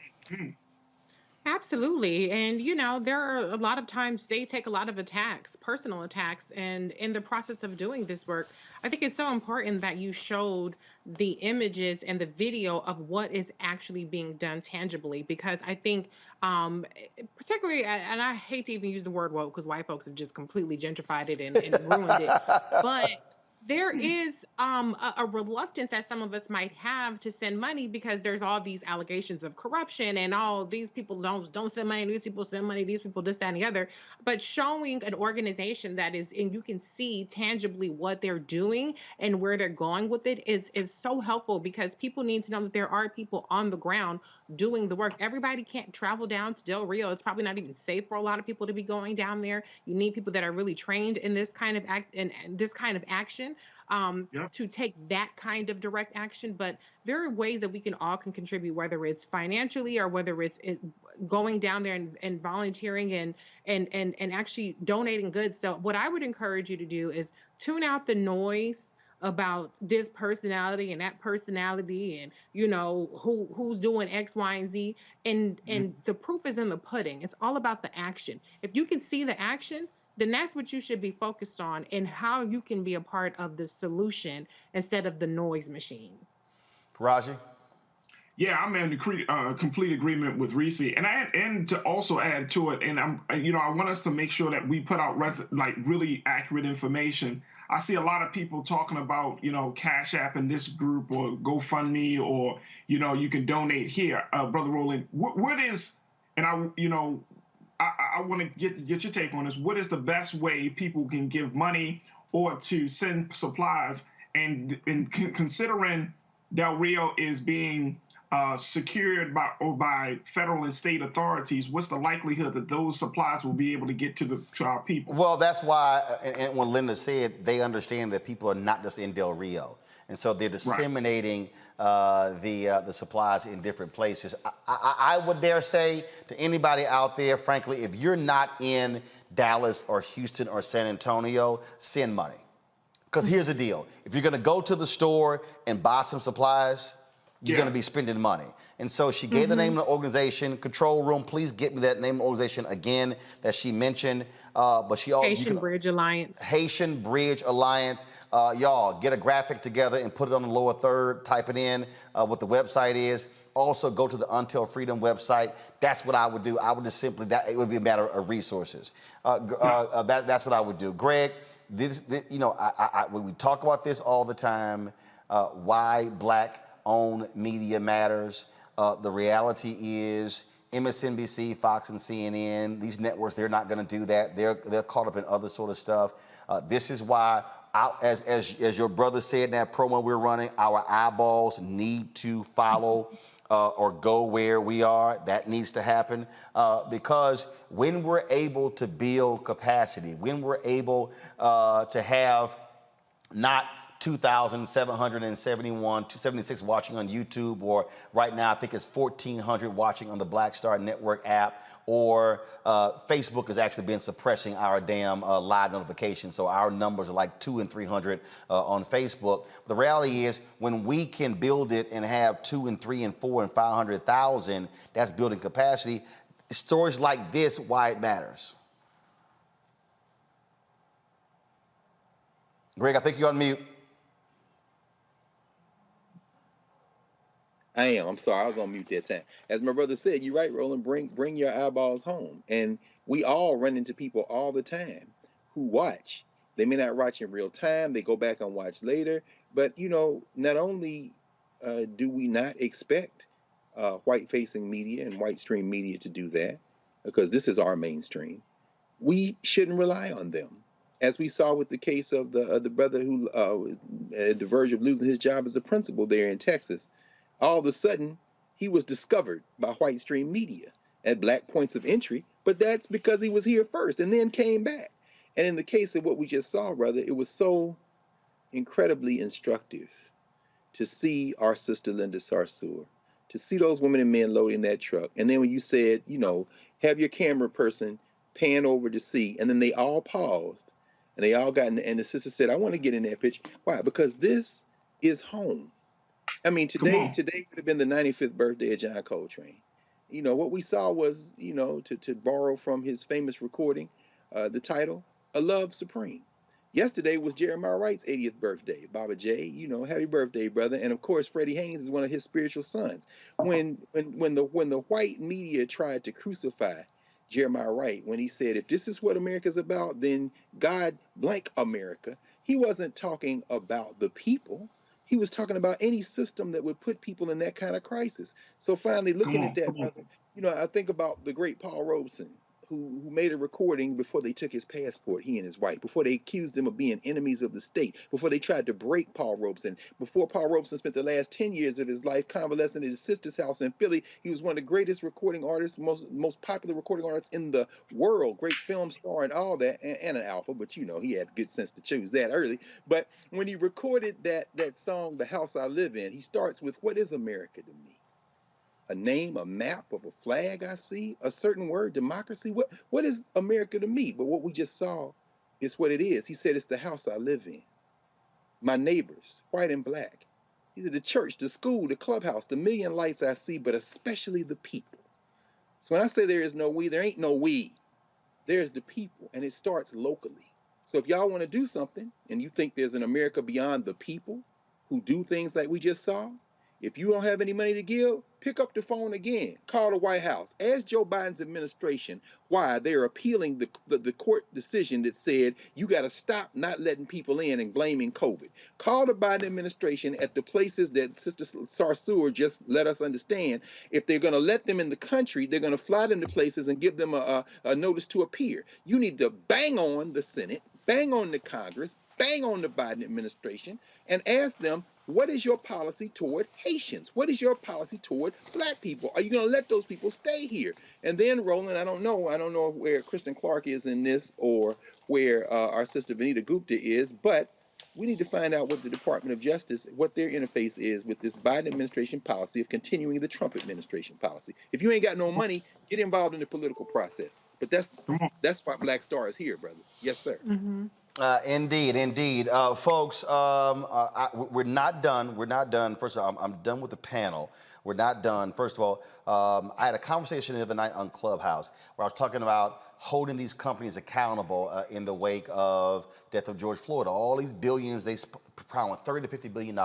Absolutely. And, there are a lot of times they take a lot of attacks, personal attacks. And in the process of doing this work, I think it's so important that you showed the images and the video of what is actually being done tangibly, because I think particularly, and I hate to even use the word woke because white folks have just completely gentrified it and ruined it. But there is a reluctance that some of us might have to send money because there's all these allegations of corruption and all these people don't send money, these people send money, these people this, that, and the other. But showing an organization that is, and you can see tangibly what they're doing and where they're going with it is so helpful, because people need to know that there are people on the ground doing the work. Everybody can't travel down to Del Rio. It's probably not even safe for a lot of people to be going down there. You need people that are really trained in this kind of action. To take that kind of direct action. But there are ways that we all can contribute, whether it's financially or whether it's going down there and volunteering and actually donating goods. So what I would encourage you to do is tune out the noise about this personality and that personality and who's doing X, Y, and Z. And the proof is in the pudding. It's all about the action. If you can see the action, then that's what you should be focused on, and how you can be a part of the solution instead of the noise machine. Raji? Yeah, I'm in complete agreement with Reese, and to also add to it, and I want us to make sure that we put out really accurate information. I see a lot of people talking about Cash App in this group or GoFundMe or you can donate here, Brother Roland. What is, and I want to get your take on this. What is the best way people can give money or to send supplies? And considering Del Rio is being secured by federal and state authorities, what's the likelihood that those supplies will be able to get to our people? Well, that's why, and when Linda said, they understand that people are not just in Del Rio. And so they're disseminating the supplies in different places. I would dare say to anybody out there, frankly, if you're not in Dallas or Houston or San Antonio, send money. Because here's the deal. If you're going to go to the store and buy some supplies, you're going to be spending money. And so she gave the name of the organization, Control Room. Please get me that name of the organization again that she mentioned. But she also Haitian Bridge Alliance. Haitian Bridge Alliance. Y'all, get a graphic together and put it on the lower third. Type it in, what the website is. Also, go to the Until Freedom website. That's what I would do. I would just simply, it would be a matter of resources. That's what I would do. Greg, you know, we talk about this all the time, why Black-owned media matters. The reality is MSNBC, Fox, and CNN, these networks, they're not going to do that. They're caught up in other sort of stuff. This is why, as your brother said in that promo we're running, our eyeballs need to follow or go where we are. That needs to happen because when we're able to build capacity, when we're able to have not 2,776 watching on YouTube, or right now I think it's 1,400 watching on the Black Star Network app, or Facebook has actually been suppressing our damn live notifications, so our numbers are like 200 and 300 on Facebook. The reality is, when we can build it and have 2 and 3 and 4 and 500,000, that's building capacity. Stories like this, why it matters. Greg, I think you're on mute. I am. I'm sorry. I was on mute that time. As my brother said, you're right, Roland. Bring your eyeballs home. And we all run into people all the time who watch. They may not watch in real time. They go back and watch later. But, you know, not only do we not expect white-facing media and white-stream media to do that, because this is our mainstream, we shouldn't rely on them. As we saw with the case of the brother who was at the verge of losing his job as the principal there in Texas. All of a sudden, he was discovered by white stream media at Black points of entry, but that's because he was here first and then came back. And in the case of what we just saw, brother, it was so incredibly instructive to see our sister Linda Sarsour, to see those women and men loading that truck. And then when you said, you know, have your camera person pan over to see, and then they all paused and they all got in, and the sister said, I want to get in that picture. Why? Because this is home. I mean, today would have been the 95th birthday of John Coltrane. You know, what we saw was, you know, to borrow from his famous recording, the title, A Love Supreme. Yesterday was Jeremiah Wright's 80th birthday. Baba J, you know, happy birthday, brother. And of course, Freddie Haynes is one of his spiritual sons. When the white media tried to crucify Jeremiah Wright, when he said, if this is what America's about, then God blank America, he wasn't talking about the people. He was talking about any system that would put people in that kind of crisis. So finally, looking at that, brother, you know, I think about the great Paul Robeson, who made a recording before they took his passport, he and his wife, before they accused him of being enemies of the state, before they tried to break Paul Robeson, before Paul Robeson spent the last 10 years of his life convalescing at his sister's house in Philly. He was one of the greatest recording artists, most popular recording artists in the world, great film star and all that, and an alpha, but you know, he had good sense to choose that early. But when he recorded that song, The House I Live In, he starts with, what is America to me? A name, a map of a flag I see, a certain word, democracy. What is America to me? But what we just saw is what it is. He said, it's the house I live in. My neighbors, white and black. He said, the church, the school, the clubhouse, the million lights I see, but especially the people. So when I say there is no we, there ain't no we. There's the people, and it starts locally. So if y'all want to do something, and you think there's an America beyond the people who do things like we just saw, if you don't have any money to give, pick up the phone again. Call the White House. Ask Joe Biden's administration why they're appealing the court decision that said you got to stop not letting people in and blaming COVID. Call the Biden administration at the places that Sister Sarsour just let us understand. If they're going to let them in the country, they're going to fly them to places and give them a notice to appear. You need to bang on the Senate, bang on the Congress, bang on the Biden administration, and ask them, what is your policy toward Haitians? What is your policy toward black people? Are you going to let those people stay here? And then, Roland, I don't know where Kristen Clark is in this, or where our sister Vanita Gupta is, but we need to find out what the Department of Justice, what their interface is with this Biden administration policy of continuing the Trump administration policy. If you ain't got no money, get involved in the political process. But that's why Black Star is here, brother. Yes, sir. Mm-hmm. Indeed. Folks, we're not done. We're not done. First of all, I'm done with the panel. We're not done. First of all, I had a conversation the other night on Clubhouse where I was talking about holding these companies accountable in the wake of death of George Floyd. All these billions, they probably $30 to $50 billion.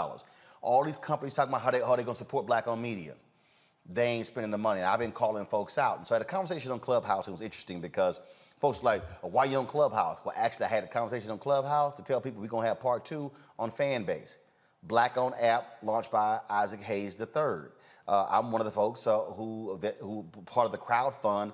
All these companies talking about how they going to support black-owned media. They ain't spending the money. I've been calling folks out. And so I had a conversation on Clubhouse. It was interesting because folks were like, why you on Clubhouse? Well, actually, I had a conversation on Clubhouse to tell people we're going to have part 2 on Fanbase. Black-owned app launched by Isaac Hayes III. I'm one of the folks who part of the crowd fund,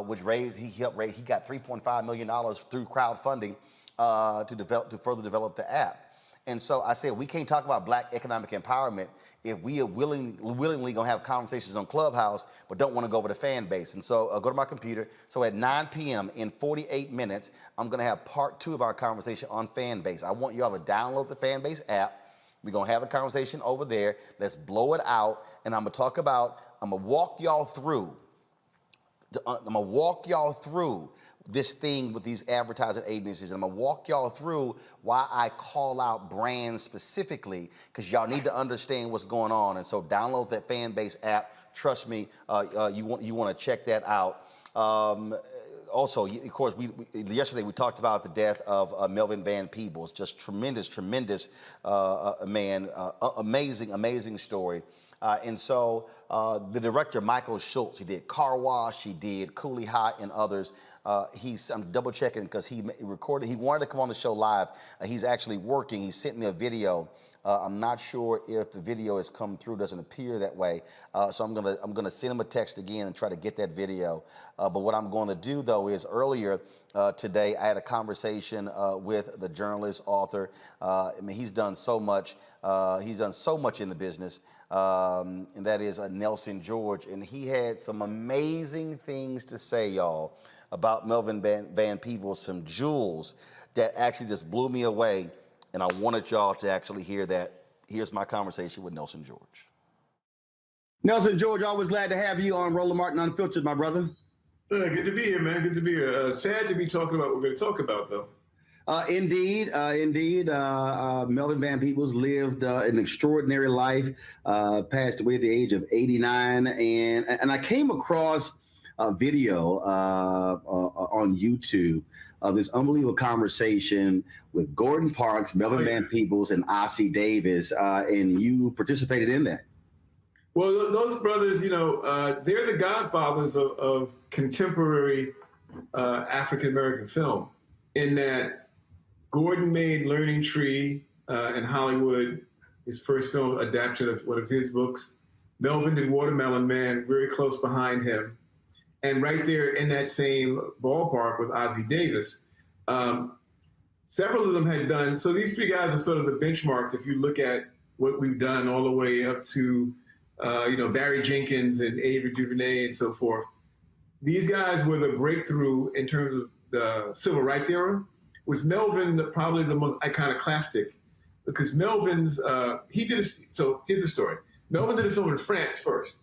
which he got $3.5 million through crowdfunding to further develop the app. And so I said, we can't talk about black economic empowerment if we are willingly gonna have conversations on Clubhouse, but don't wanna go over to Fanbase. And so go to my computer. So at 9 p.m. in 48 minutes, I'm gonna have part 2 of our conversation on Fanbase. I want y'all to download the Fanbase app. We're gonna have a conversation over there. Let's blow it out. And I'm gonna walk y'all through this thing with these advertising agencies. I'm gonna walk y'all through why I call out brands specifically, because y'all need to understand what's going on. And so download that Fanbase app. Trust me, you want to check that out. Also, of course, yesterday we talked about the death of Melvin Van Peebles. Just tremendous man, amazing story. And so the director, Michael Schultz, he did Car Wash, he did Cooley High and others. I'm double checking because he recorded, he wanted to come on the show live. He's actually working, he sent me a video. I'm not sure if the video has come through, doesn't appear that way. So I'm gonna send him a text again and try to get that video. But what I'm going to do though is earlier today, I had a conversation with the journalist, author. I mean, he's done so much. He's done so much in the business, and that is Nelson George. And he had some amazing things to say, y'all, about Melvin Van Peebles, some jewels that actually just blew me away. And I wanted y'all to actually hear that. Here's my conversation with Nelson George. Nelson George, always glad to have you on Roland Martin Unfiltered, my brother. Good to be here, man. Good to be here. Sad to be talking about what we're going to talk about, though. Indeed. Melvin Van Peebles lived an extraordinary life, passed away at the age of 89. And I came across a video on YouTube of this unbelievable conversation with Gordon Parks, Melvin Van Peebles, and Ossie Davis, and you participated in that. Well, those brothers, they're the godfathers of contemporary African-American film, in that Gordon made Learning Tree in Hollywood, his first film adaptation of one of his books. Melvin did Watermelon Man, very close behind him. And right there in that same ballpark with Ossie Davis, several of them had done, so these three guys are sort of the benchmarks if you look at what we've done all the way up to Barry Jenkins and Ava DuVernay and so forth. These guys were the breakthrough in terms of the civil rights era. Was Melvin probably the most iconoclastic? Because Melvin's, so here's the story. Melvin did a film in France first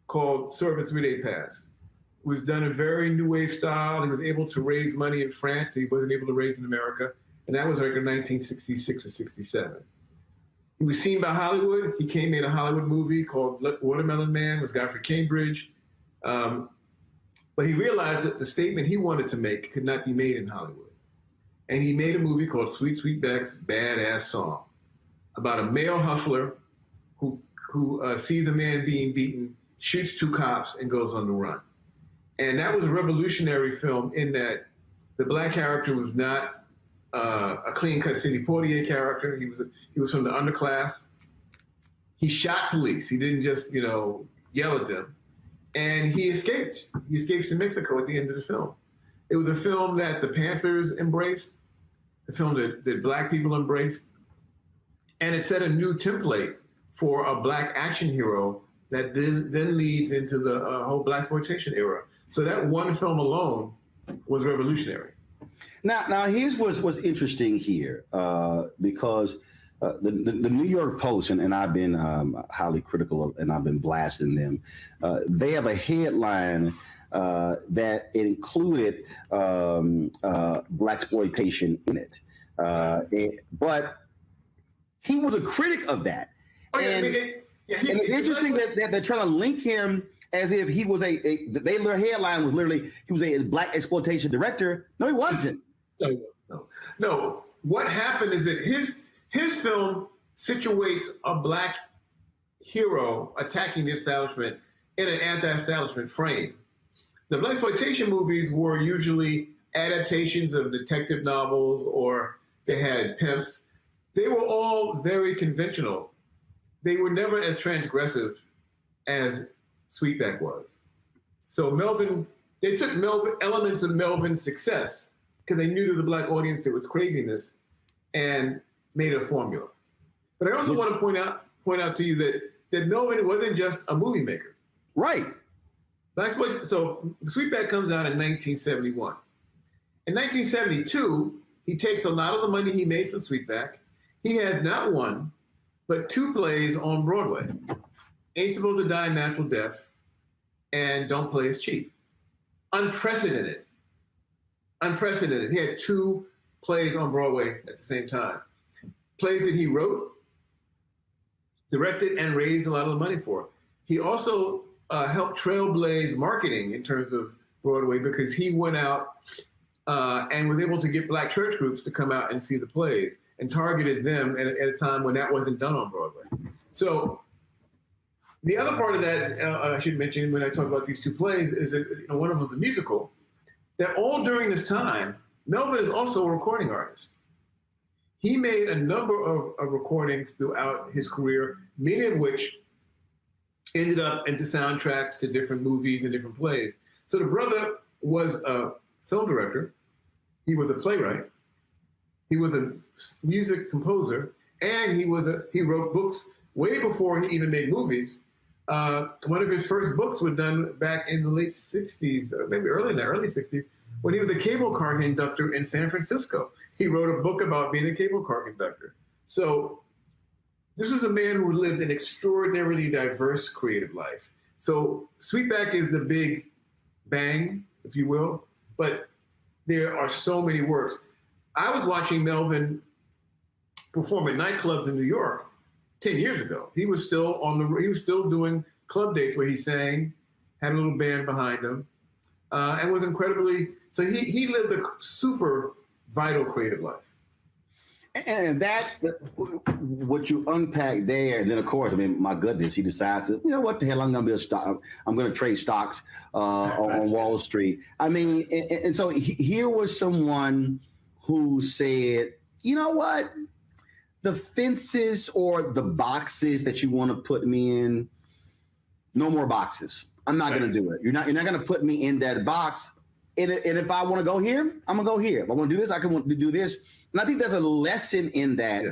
called Serve a 3-Day Pass. It was done in very new wave style. He was able to raise money in France that he wasn't able to raise in America. And that was like in 1966 or 67. He was seen by Hollywood. He made a Hollywood movie called Watermelon Man with Godfrey Cambridge. But he realized that the statement he wanted to make could not be made in Hollywood. And he made a movie called Sweet Sweetback's Badass Song about a male hustler who sees a man being beaten, shoots 2 cops, and goes on the run. And that was a revolutionary film in that the black character was not a clean-cut Sidney Poitier character. He was from the underclass. He shot police. He didn't just, yell at them. And he escaped. He escapes to Mexico at the end of the film. It was a film that the Panthers embraced, the film that black people embraced. And it set a new template for a black action hero that then leads into the whole blaxploitation era. So that one film alone was revolutionary. Now here's what's interesting here, because the New York Post, and I've been highly critical of, and I've been blasting them. They have a headline that included blaxploitation in it. But he was a critic of that. And it's interesting that they're trying to link him as if he was their headline was literally he was a black exploitation director. No, he wasn't. No. What happened is that his film situates a black hero attacking the establishment in an anti-establishment frame. The blaxploitation movies were usually adaptations of detective novels, or they had pimps. They were all very conventional. They were never as transgressive as Sweetback was. So they took elements of Melvin's success, because they knew there was a black audience that was craving this, and made a formula. But I also want to point out to you that Melvin wasn't just a movie maker. Right. So Sweetback comes out in 1971. In 1972, he takes a lot of the money he made from Sweetback. He has not one, but 2 plays on Broadway. Ain't Supposed to Die a Natural Death and Don't Play Is Cheap. Unprecedented. He had 2 plays on Broadway at the same time. Plays that he wrote, directed, and raised a lot of the money for. He also helped trailblaze marketing in terms of Broadway, because he went out and was able to get black church groups to come out and see the plays, and targeted them at a time when that wasn't done on Broadway. So the other part of that I should mention when I talk about these 2 plays is that one of them was a musical. That all during this time, Melvin is also a recording artist. He made a number of recordings throughout his career, many of which ended up into soundtracks to different movies and different plays. So the brother was a film director. He was a playwright. He was a music composer, and he wrote books way before he even made movies. One of his first books was done back in the late 60s, or maybe early 60s, when he was a cable car conductor in San Francisco. He wrote a book about being a cable car conductor. So this was a man who lived an extraordinarily diverse creative life. So Sweetback is the big bang, if you will, but there are so many works. I was watching Melvin perform at nightclubs in New York 10 years ago. He was still doing club dates where he sang, had a little band behind him, and was incredibly, so he lived a super vital creative life. And what you unpack there, and then of course, I mean, my goodness, he decides to, what the hell, I'm going to trade stocks on Wall Street. I mean, and so here was someone who said, you know what, the fences or the boxes that you want to put me in, no more boxes. I'm not going to do it. You're not going to put me in that box. And if I want to go here, I'm going to go here. If I want to do this, I can do this. And I think there's a lesson in that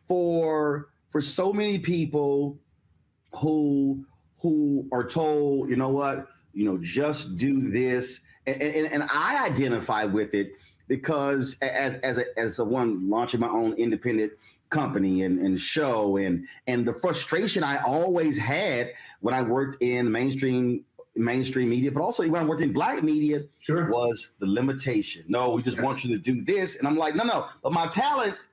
for so many people who are told, just do this. And I identify with it because as a one launching my own independent company and show and the frustration I always had when I worked in mainstream media, but also when I worked in black media, was the limitation. No, we just want you to do this. And I'm like, no, but my talents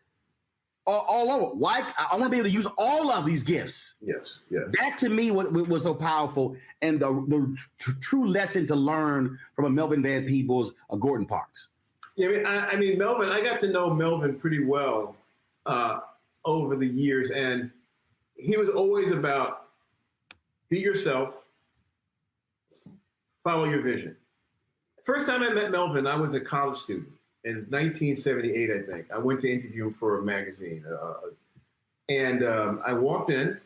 are all over. Why? I want to be able to use all of these gifts. Yes. That to me was so powerful, and the true lesson to learn from a Melvin Van Peebles, a Gordon Parks. Yeah, I mean, Melvin, I got to know Melvin pretty well over the years, and he was always about be yourself, follow your vision. First time I met Melvin, I was a college student in 1978, I think. I went to interview him for a magazine. I walked in,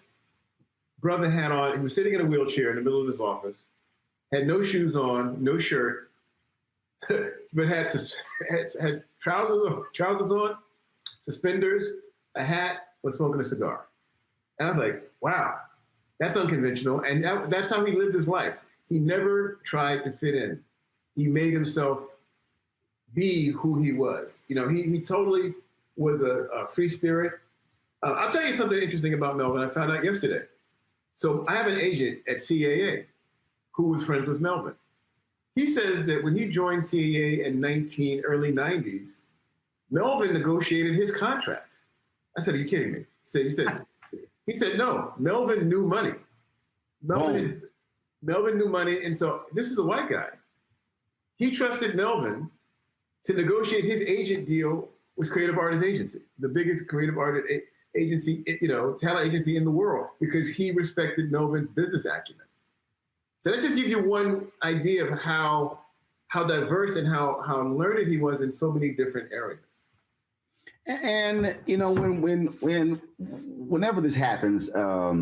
brother had on, he was sitting in a wheelchair in the middle of his office, had no shoes on, no shirt, but had trousers on, suspenders, a hat, was smoking a cigar. And I was like, wow, that's unconventional. And that's how he lived his life. He never tried to fit in. He made himself be who he was. He totally was a free spirit. I'll tell you something interesting about Melvin. I found out yesterday. So I have an agent at CAA who was friends with Melvin. He says that when he joined CAA in early 90s, Melvin negotiated his contract. I said, are you kidding me? He said, no, Melvin knew money. Melvin knew money. And so this is a white guy. He trusted Melvin to negotiate his agent deal with Creative Artists Agency, the biggest creative artist agency, talent agency in the world, because he respected Melvin's business acumen. So that just gives you one idea of how diverse and how learned he was in so many different areas. And whenever this happens, a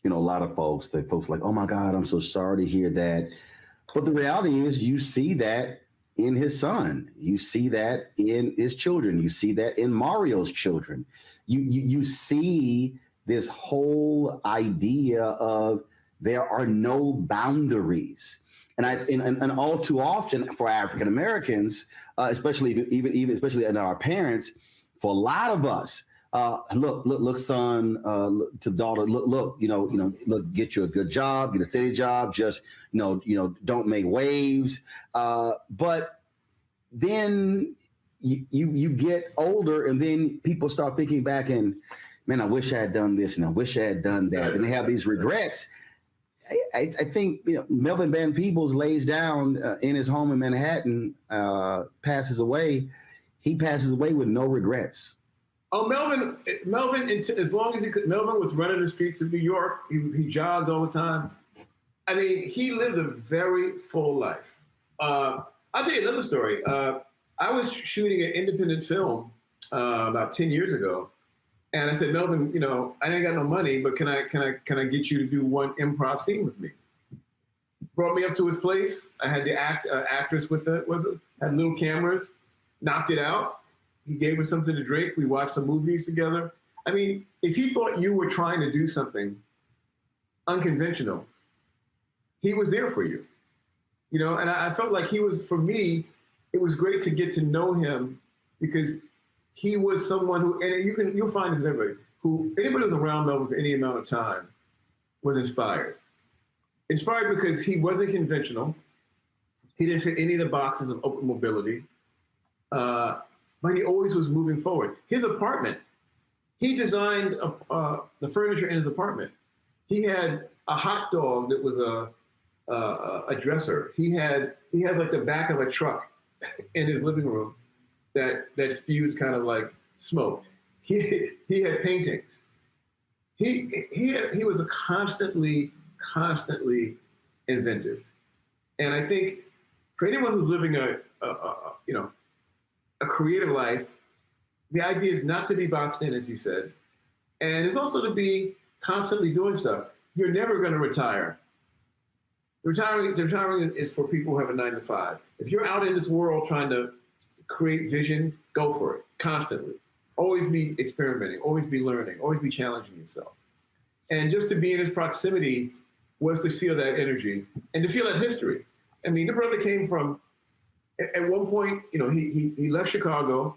lot of folks like, oh my God, I'm so sorry to hear that. But the reality is, you see that in his son, you see that in his children, you see that in Mario's children. You see this whole idea of there are no boundaries. And all too often for African Americans, especially in our parents, for a lot of us, look, son, to daughter, look, get you a good job, get a steady job, just, don't make waves. But then you get older, and then people start thinking back and, man, I wish I had done this and I wish I had done that. And they have these regrets. I think Melvin Van Peebles lays down in his home in Manhattan, passes away. He passes away with no regrets. Oh, Melvin, as long as Melvin was running the streets of New York, he jogged all the time. I mean, he lived a very full life. I'll tell you another story. I was shooting an independent film about 10 years ago. And I said, Melvin, I ain't got no money, but can I get you to do one improv scene with me? Brought me up to his place. I had the actress with us, had little cameras, knocked it out. He gave her something to drink. We watched some movies together. I mean, if he thought you were trying to do something unconventional, he was there for you. And I felt like he was, for me, it was great to get to know him, because he was someone who, and you'll find this in everybody, anybody who's around Melvin for any amount of time was inspired. Inspired because he wasn't conventional. He didn't fit any of the boxes of open mobility, but he always was moving forward. His apartment, he designed the furniture in his apartment. He had a hot dog that was a dresser. He had like the back of a truck in his living room that spewed kind of like smoke. He had paintings. He was a constantly inventive. And I think for anyone who's living a creative life, the idea is not to be boxed in, as you said, and it's also to be constantly doing stuff. You're never going to retire. Retiring is for people who have a 9-to-5. If you're out in this world trying to create visions, go for it constantly. Always be experimenting, always be learning, always be challenging yourself. And just to be in his proximity was to feel that energy and to feel that history. I mean, the brother came from, at one point, he left Chicago.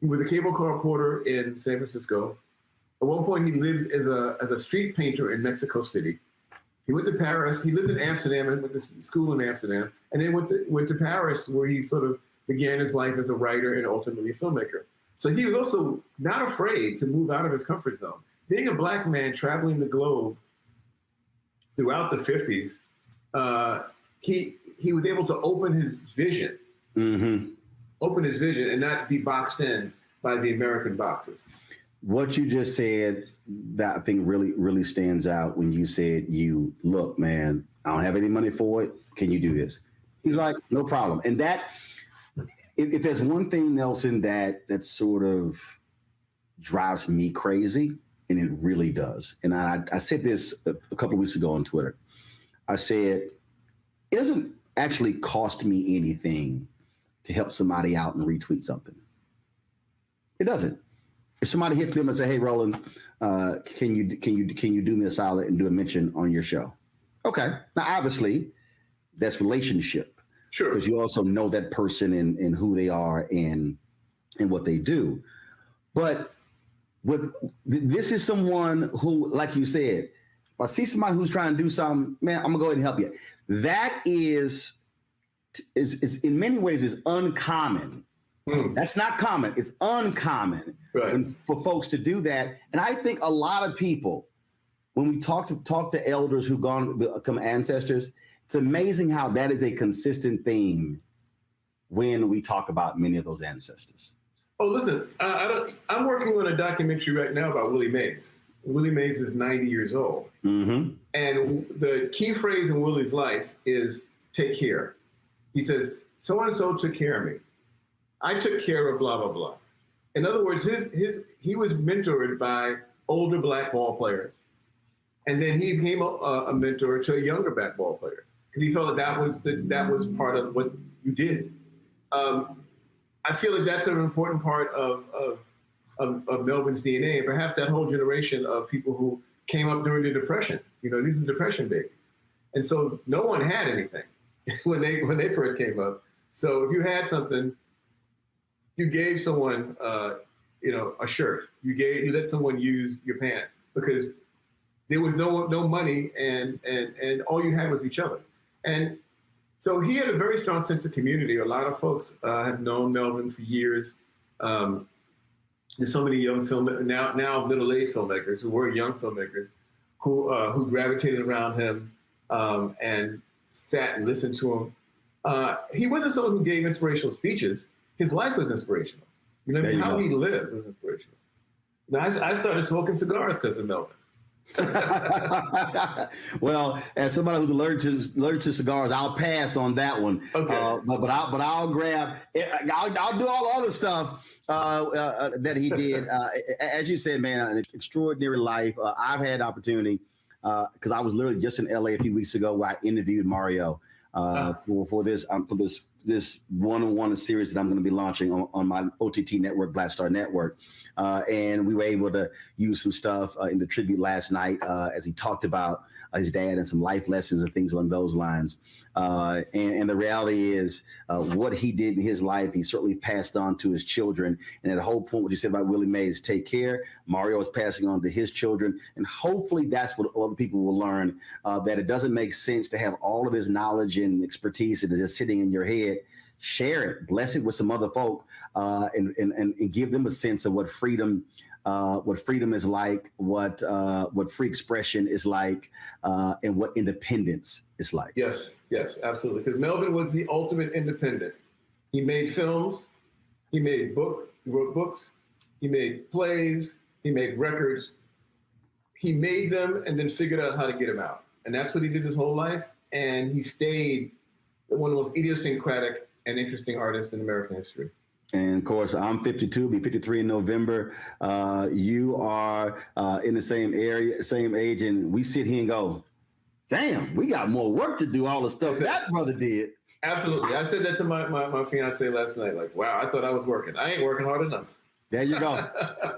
He was a cable car reporter in San Francisco. At one point, he lived as a street painter in Mexico City. He went to Paris. He lived in Amsterdam and went to school in Amsterdam, and then went to Paris, where he sort of began his life as a writer and ultimately a filmmaker. So he was also not afraid to move out of his comfort zone. Being a Black man traveling the globe throughout the 50s, he was able to open his vision, and not be boxed in by the American boxes. What you just said, that I think really stands out when you said, look, man, I don't have any money for it. Can you do this? He's like, no problem. And that, if there's one thing, Nelson, that sort of drives me crazy, and it really does. And I said this a couple of weeks ago on Twitter. I said, it doesn't actually cost me anything to help somebody out and retweet something. It doesn't. If somebody hits me up and say, hey, Roland, can you do me a solid and do a mention on your show? Okay. Now, obviously, that's relationship. Sure. Because you also know that person and who they are and what they do. But this is someone who, like you said, if I see somebody who's trying to do something, man, I'm gonna go ahead and help you. That is in many ways is uncommon That's not common. It's uncommon for folks to do that. And I think a lot of people, when we talk to elders who've gone to become ancestors, it's amazing how that is a consistent theme when we talk about many of those ancestors. Oh, listen, I'm working on a documentary right now about Willie Mays. Willie Mays is 90 years old. Mm-hmm. And the key phrase in Willie's life is take care. He says, so-and-so took care of me. I took care of blah, blah, blah. In other words, he was mentored by older black ball players. And then he became a mentor to a younger black ball player. Because he felt that was part of what you did. I feel like that's an important part of Melvin's DNA, and perhaps that whole generation of people who came up during the Depression. These are Depression babies. And so no one had anything when they first came up. So if you had something, you gave someone a shirt. You let someone use your pants because there was no money and all you had was each other. And so he had a very strong sense of community. A lot of folks have known Melvin for years. There's so many young now middle-aged filmmakers who were young filmmakers who gravitated around him and sat and listened to him. He wasn't someone who gave inspirational speeches. His life was inspirational. How he lived was inspirational. Now, I started smoking cigars because of Melvin. Well, as somebody who's allergic to cigars, I'll pass on that one. Okay. But I'll grab. I'll do all the other stuff that he did. As you said, man, an extraordinary life. I've had opportunity because I was literally just in LA a few weeks ago where I interviewed Mario for this one-on-one series that I'm going to be launching on my OTT network, Black Star Network. And we were able to use some stuff in the tribute last night as he talked about his dad and some life lessons and things along those lines. And the reality is what he did in his life, he certainly passed on to his children. And at the whole point, what you said about Willie Mays, take care. Mario is passing on to his children. And hopefully that's what other people will learn, that it doesn't make sense to have all of this knowledge and expertise that is just sitting in your head. Share it, bless it with some other folk, and give them a sense of what freedom is like, what free expression is like, and what independence is like. Yes, absolutely. Because Melvin was the ultimate independent. He made films, he wrote books, he made plays, he made records. He made them and then figured out how to get them out. And that's what he did his whole life. And he stayed one of the most idiosyncratic and interesting artists in American history. And of course, I'm 52, be 53 in November. You are in the same area, same age, and we sit here and go, damn, we got more work to do, all the stuff that brother did. Absolutely. I said that to my fiance last night, like, wow, I thought I was working. I ain't working hard enough. There you go.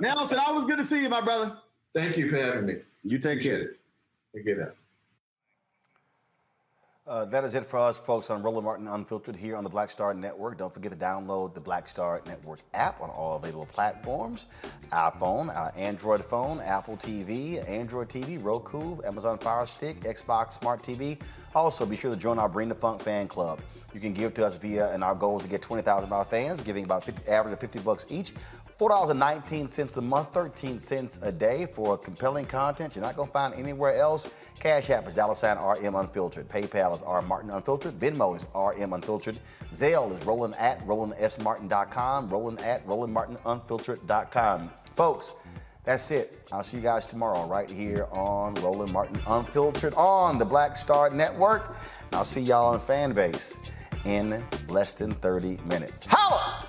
Nelson, always good to see you, my brother. Thank you for having me. You take care. Take care. That is it for us, folks, on Roland Martin Unfiltered here on the Black Star Network. Don't forget to download the Black Star Network app on all available platforms. iPhone, Android phone, Apple TV, Android TV, Roku, Amazon Fire Stick, Xbox Smart TV. Also, be sure to join our Bring the Funk fan club. You can give to us and our goal is to get 20,000 of our fans, giving about average of $50 each. $4.19 a month, 13 cents a day for compelling content you're not going to find anywhere else. Cash App is $RM Unfiltered. PayPal is R Martin Unfiltered. Venmo is RM Unfiltered. Zelle is Roland at RolandSMartin.com. Roland at RolandMartinUnfiltered.com. Folks, that's it. I'll see you guys tomorrow right here on Roland Martin Unfiltered on the Black Star Network. And I'll see y'all on Fanbase in less than 30 minutes. Holla!